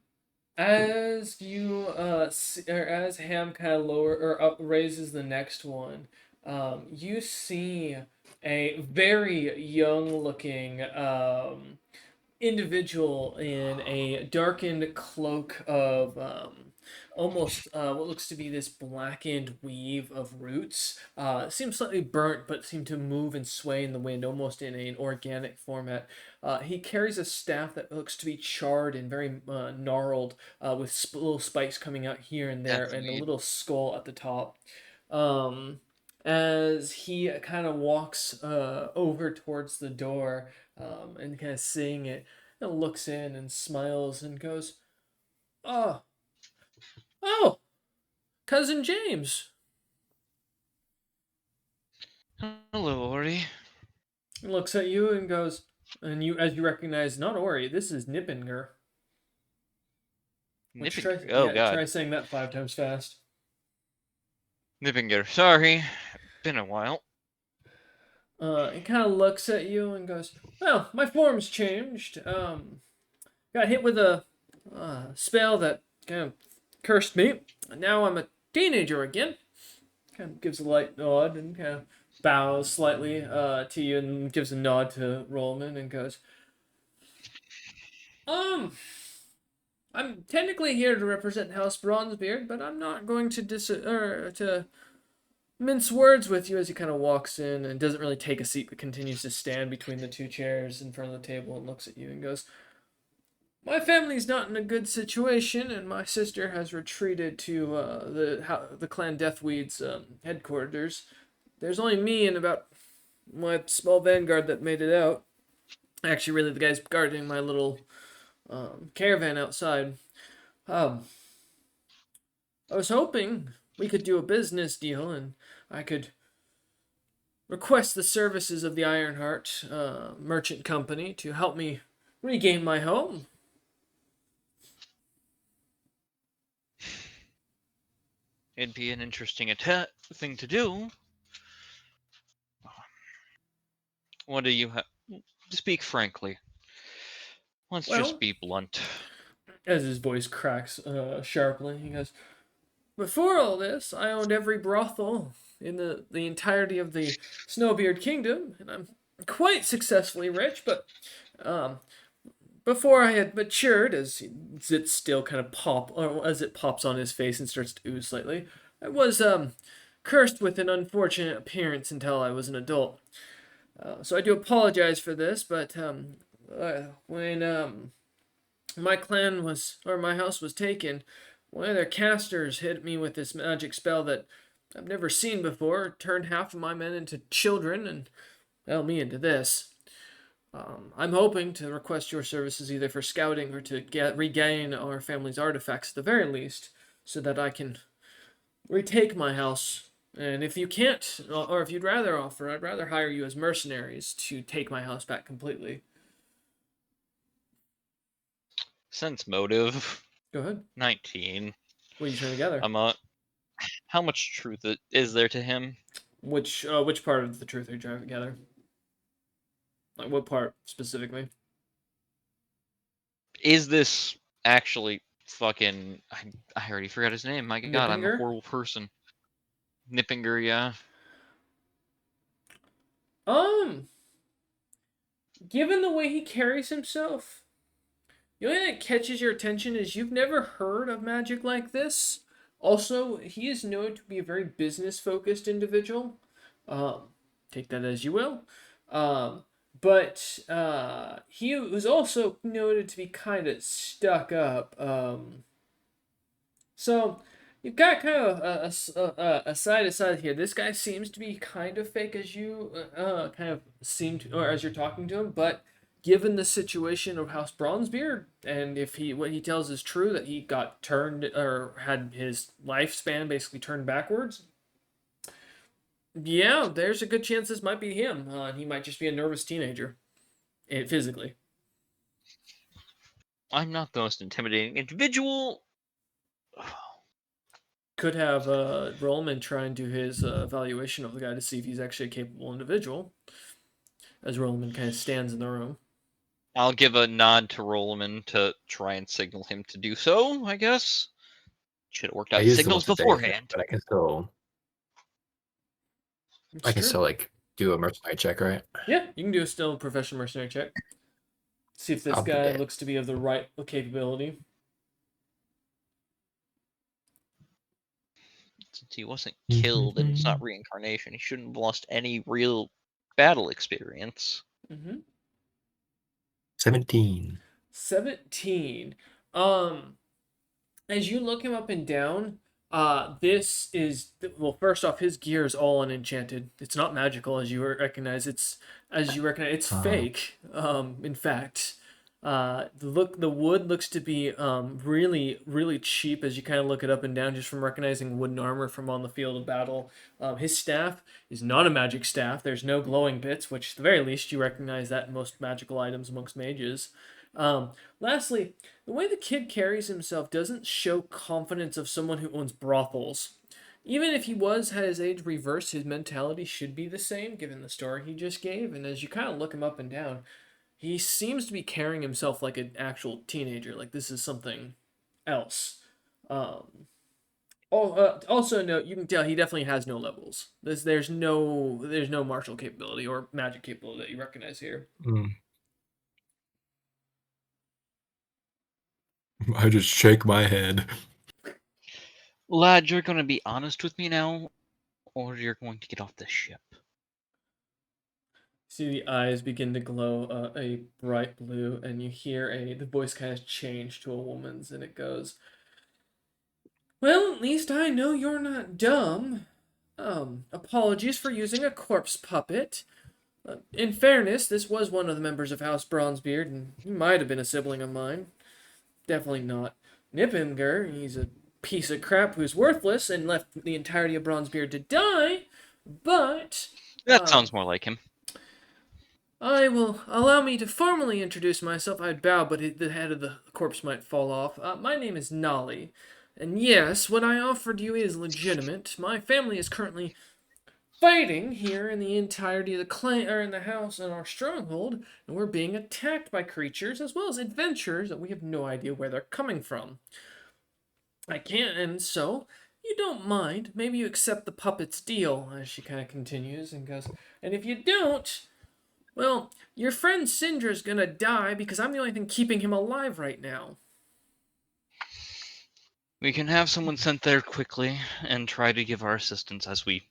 S2: as you or as Ham kind of lower or up raises the next one, you see a very young looking individual in a darkened cloak of almost what looks to be this blackened weave of roots. Seems slightly burnt, but seem to move and sway in the wind, almost in an organic format. He carries a staff that looks to be charred and very gnarled, with little spikes coming out here and there, and a
S3: Definitely.
S2: little skull at the top. Um, as he kind of walks over towards the door and kind of seeing it, and looks in and smiles and goes, "Oh, oh, cousin James."
S3: Hello, Ori.
S2: He looks at you and goes, and you, as you recognize, not Ori, this is Nippinger. Which try,
S3: Nippinger. Oh
S2: yeah,
S3: god.
S2: try saying that 5 times fast.
S3: Nippinger. Sorry. Been a while.
S2: He kind of looks at you and goes, "Well, my form's changed. Got hit with a spell that kind of cursed me, and now I'm a teenager again." Kind of gives a light nod and kind of bows slightly to you and gives a nod to Rollman and goes, um, "I'm technically here to represent House Bronzebeard, but I'm not going to to mince words with you." As he kind of walks in and doesn't really take a seat but continues to stand between the two chairs in front of the table and looks at you and goes, "My family's not in a good situation, and my sister has retreated to the clan Deathweed's headquarters. There's only me and about my small vanguard that made it out. Actually, really, the guy's guarding my little caravan outside. Um, I was hoping we could do a business deal, and I could request the services of the Ironheart merchant company to help me regain my home.
S3: It'd be an interesting thing to do. What do you have? Speak frankly. Let's just
S2: Well,
S3: be blunt.
S2: as his voice cracks sharply, he goes, "Before all this, I owned every brothel in the entirety of the Snowbeard Kingdom, and I'm quite successfully rich, but um, before I had matured, as it still kind of or as it pops on his face and starts to ooze slightly, I was cursed with an unfortunate appearance until I was an adult. So I do apologize for this, but when my clan was or my house was taken, one of their casters hit me with this magic spell that I've never seen before. It turned half of my men into children, and well, me into this. I'm hoping to request your services either for scouting or to regain our family's artifacts at the very least, so that I can retake my house. And if you can't, or if you'd rather offer, I'd rather hire you as mercenaries to take my house back completely.
S3: Sense motive.
S2: Go ahead.
S3: 19.
S2: What are you trying to gather?
S3: How much truth is there to him?
S2: Which part of the truth are you trying to gather? Like what part specifically?
S3: Is this actually fucking? I already forgot his name. My God, I'm a
S2: Nippinger?
S3: horrible person. Nippinger, yeah.
S2: Um, given the way he carries himself, the only thing that catches your attention is you've never heard of magic like this. Also, he is known to be a very business focused individual. Um, take that as you will. Um, but he was also noted to be kind of stuck up. So you've got kind of a side to side here. This guy seems to be kind of fake as you kind of seem to, or as you're talking to him, but given the situation of House Bronzebeard, and if he what he tells is true that he got turned or had his lifespan basically turned backwards, yeah, there's a good chance this might be him. He might just be a nervous teenager, physically.
S3: I'm not the most intimidating individual.
S2: Could have Rollman try and do his evaluation of the guy to see if he's actually a capable individual. As Rollman kind of stands in the room.
S3: I'll give a nod to Rolliman to try and signal him to do so, I guess. Should have worked out
S1: I
S3: the
S1: used the
S3: signals
S1: what's his name,
S3: beforehand.
S1: but
S2: It's
S1: I can
S2: true.
S1: still like do a mercenary check, right?
S2: Yeah, you can do a still professional mercenary check. See if this
S1: I'll do
S2: guy
S1: that.
S2: looks to be of the right capability.
S3: Since he wasn't killed and it's not
S1: Mhm.
S3: reincarnation, he shouldn't have lost any real battle experience.
S2: Mm-hmm.
S1: 17.
S2: 17. Um, as you look him up and down, this is well. First off, his gear is all unenchanted. It's not magical, as you recognize. It's
S1: Uh,
S2: fake. In fact, the wood looks to be really really cheap as you kind of look it up and down just from recognizing wooden armor from on the field of battle. His staff is not a magic staff. There's no glowing bits, which at the very least you recognize that in most magical items amongst mages. Lastly, the way the kid carries himself doesn't show confidence of someone who owns brothels. Even if he had his age reversed, his mentality should be the same given the story he just gave. And as you kind of look him up and down, he seems to be carrying himself like an actual teenager. Like this is something else. Um, also note you can tell he definitely has no levels. There's no martial capability or magic capability that you recognize here.
S1: mm. I just shake my head.
S3: Lad, you're gonna be honest with me now, or you're going to get off the ship.
S2: See the eyes begin to glow a bright blue, and you hear the voice kind of change to a woman's, and it goes, "Well, at least I know you're not dumb. Apologies for using a corpse puppet. In fairness, this was one of the members of House Bronzebeard, and he might have been a sibling of mine. Definitely not Nippinger. He's a piece of crap who's worthless and left the entirety of Bronzebeard to die. But
S3: That sounds more like him.
S2: I will allow me to formally introduce myself. I'd bow, but the head of the corpse might fall off. My name is Nolly, and yes, what I offered you is legitimate. My family is currently fighting here in the entirety of the clan, or in the house in our stronghold, and we're being attacked by creatures as well as adventurers that we have no idea where they're coming from. I can't, and so you don't mind. Maybe you accept the puppet's deal, as she kind of continues and goes, and if you don't, well, your friend Syndra's gonna die because I'm the only thing keeping him alive right now.
S3: We can have someone sent there quickly and try to give our assistance as we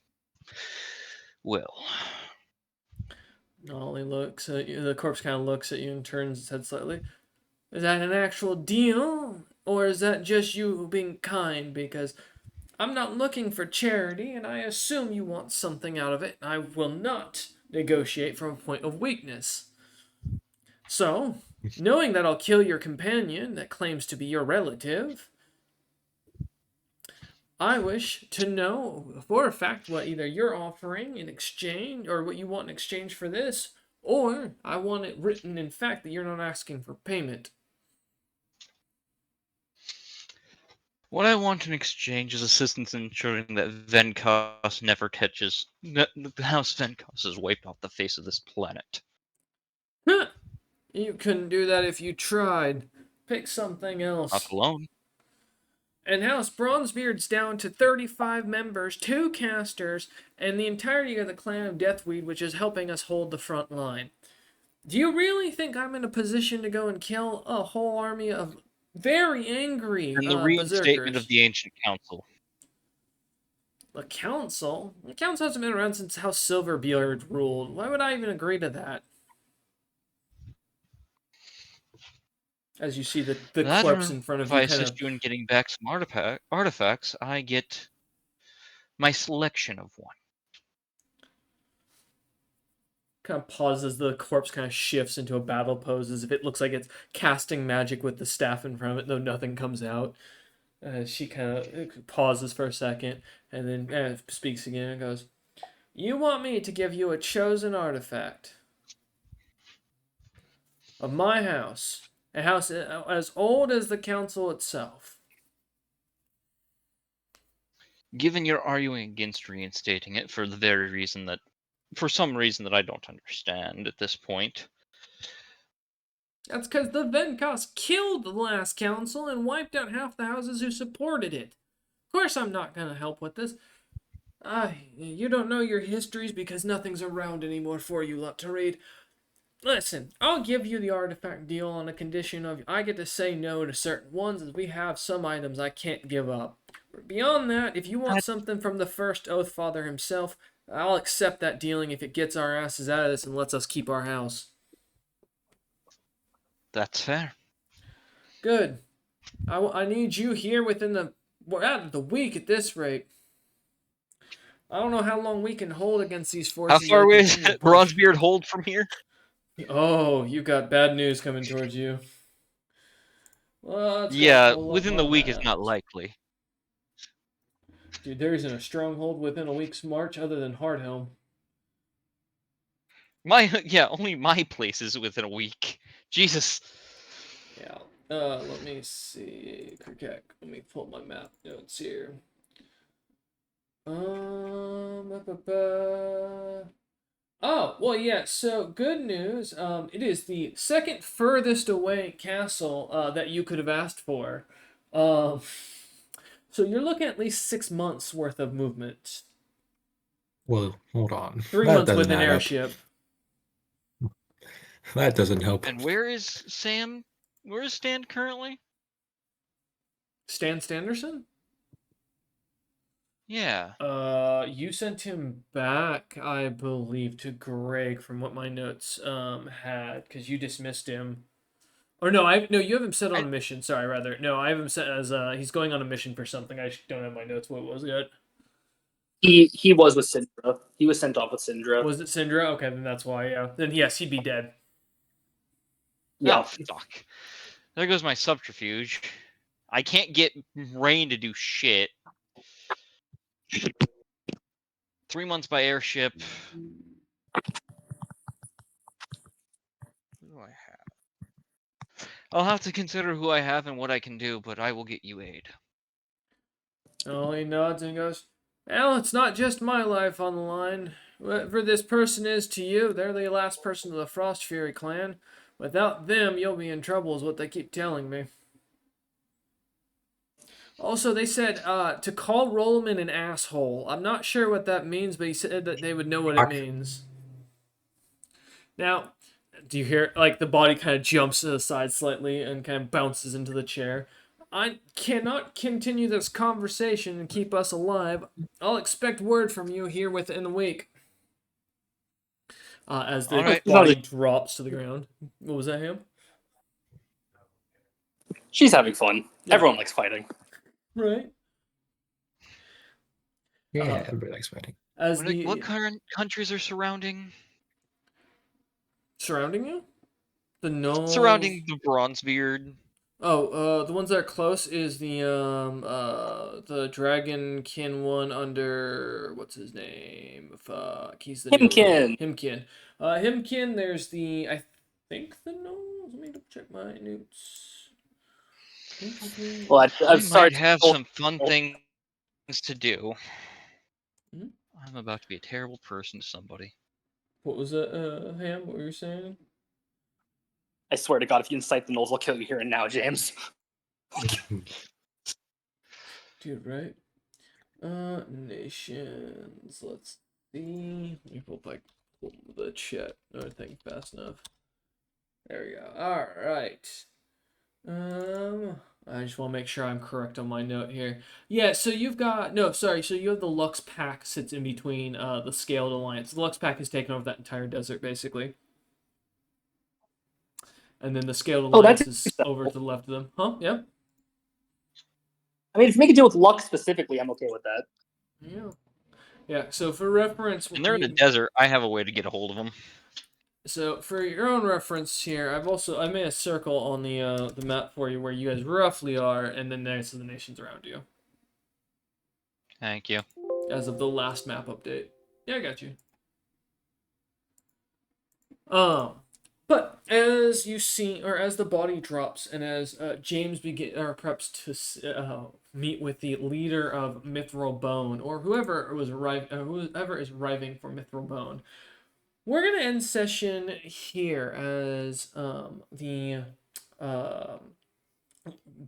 S3: will.
S2: Ollie looks at you, the corpse kind of looks at you and turns its head slightly. Is that an actual deal? Or is that just you being kind? Because I'm not looking for charity, and I assume you want something out of it. I will not negotiate from a point of weakness. So, knowing that I'll kill your companion that claims to be your relative, I wish to know for a fact what either you're offering in exchange, or what you want in exchange for this, or I want it written in fact that you're not asking for payment.
S3: What I want in exchange is assistance in ensuring that Venkos never catches. The House Venkos is wiped off the face of this planet.
S2: Huh. You couldn't do that if you tried. Pick something
S3: Not
S2: else.
S3: alone.
S2: And House Bronzebeard's down to 35 members, 2 casters, and the entirety of the clan of Deathweed, which is helping us hold the front line. Do you really think I'm in a position to go and kill a whole army of very angry
S3: And the reinstatement of
S2: berserkers?
S3: the Ancient Council.
S2: The council? The council hasn't been around since House Silverbeard ruled. Why would I even agree to that? As you see the
S3: That,
S2: corpse
S3: or
S2: in front of
S3: if
S2: you
S3: I
S2: kind of
S3: assist you in getting back some artifacts, I get my selection of one.
S2: pauses. The corpse kind of shifts into a battle pose as if it looks like it's casting magic with the staff in front of it, though nothing comes out. She kind of pauses for a second and then speaks again and goes, "You want me to give you a chosen artifact of my house, a house as old as the council itself."
S3: Given you're arguing against reinstating it for the very reason that, for some reason that I don't understand at this point.
S2: That's because the Venkos killed the last council and wiped out half the houses who supported it. Of course, I'm not going to help with this. You don't know your histories because nothing's around anymore for you lot to read. Listen, I'll give you the artifact deal on a condition of I get to say no to certain ones, as we have some items I can't give up. Beyond that, if you want something from the first Oath Father himself, I'll accept that dealing if it gets our asses out of this and lets us keep our house.
S3: That's fair.
S2: Good. I need you here within we're out of the week at this rate. I don't know how long we can hold against these
S3: How
S2: forces
S3: far
S2: that
S3: away is
S2: continue to push.
S3: Bronzebeard hold from here?
S2: Oh, you got bad news coming towards you. Well, let's go
S3: Yeah,
S2: pull up
S3: within
S2: my
S3: the week is not
S2: maps.
S3: likely.
S2: Dude, there isn't a stronghold within a week's march other than Hardhelm.
S3: Only my place is within a week. Jesus.
S2: Yeah. Let me see. Kirkek. Let me pull my map notes here. Oh, well, yeah, so good news. It is the second furthest away castle that you could have asked for. Um, so you're looking at least 6 months worth of movement.
S1: Well, hold on.
S2: 3 months with an airship.
S1: That doesn't help.
S3: And where is Sam? Where is Stan currently?
S2: Stan Standerson?
S3: Yeah.
S2: You sent him back, I believe, to Greg from what my notes had, because you dismissed him. Or no, you have him set on a mission. Sorry, rather, no, I have him set as he's going on a mission for something. I just don't have my notes. What was it?
S4: He was with Syndra. He was sent off with Syndra.
S2: Was it Syndra? Okay, then that's why. Yeah, then yes, he'd be dead.
S4: Yeah.
S3: Oh, fuck. There goes my subterfuge. I can't get Rain to do shit. 3 months by airship. Who do I have? I'll have to consider who I have and what I can do, but I will get you aid.
S2: Oh, he nods and goes, well, it's not just my life on the line. Whatever this person is to you, they're the last person of the Frost Fury clan. Without them, you'll be in trouble, is what they keep telling me. Also, they said to call Rollman an asshole. I'm not sure what that means, but he said that they would know what it means. Now, do you hear, like, the body kind of jumps to the side slightly and kind of bounces into the chair? I cannot continue this conversation and keep us alive. I'll expect word from you here within a week. As the
S3: All right.
S2: body drops to the ground. What was that, him?
S4: She's having fun.
S2: Yeah.
S4: Everyone likes fighting.
S2: Right.
S1: Yeah, everybody likes fighting.
S2: As
S3: What current countries are surrounding
S2: surrounding you? The gnomes.
S3: surrounding the Bronzebeard?
S2: Oh, the ones that are close is the dragonkin one under what's his name? Fuck, he's the new
S4: Himkin.
S2: Himkin. Himkin. There's the I think the gnomes. Let me double check my notes.
S4: Well,
S3: I
S4: I'm sorry.
S3: might have some fun things to do.
S2: Mhm.
S3: I'm about to be a terrible person to somebody.
S2: What was it, Ham? What were you saying?
S4: I swear to God, if you incite the Knolls, I'll kill you here and now, James.
S2: Dude, right? Nations. Let's see. Let me pull back the chat. I think fast enough. There we go. All right. I just want to make sure I'm correct on my note here. Yeah, so you've got no, sorry. So you have the Lux Pack sits in between the Scaled Alliance. The Lux Pack has taken over that entire desert basically, and then the Scaled
S4: Oh, that's
S2: Alliance is over to the left of them. Huh? Yeah.
S4: I mean, if you make a deal with Lux specifically, I'm okay with that.
S2: Yeah. Yeah. So for reference,
S3: And they're in a desert. I have a way to get a hold of them.
S2: So for your own reference here, I made a circle on the map for you where you guys roughly are, and then there's the nations around you
S3: Thank you.
S2: as of the last map update. Yeah, I got you. But as you see, or as the body drops, and as James preps to meet with the leader of Mithril Bone, or whoever is arriving for Mithril Bone, we're gonna end session here as the um,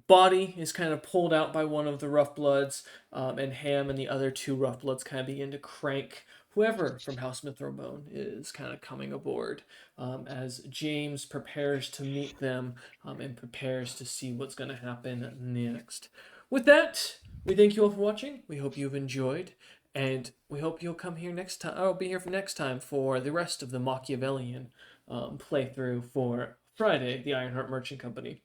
S2: body is kind of pulled out by one of the rough bloods, and Ham and the other two rough bloods kind of begin to crank whoever from House Mithrobone is kind of coming aboard, as James prepares to meet them, and prepares to see what's going to happen next. With that, we thank you all for watching. We hope you've enjoyed, and we hope you'll come here next time. I'll be here for next time for the rest of the Machiavellian playthrough for Friday, the Ironheart Merchant Company.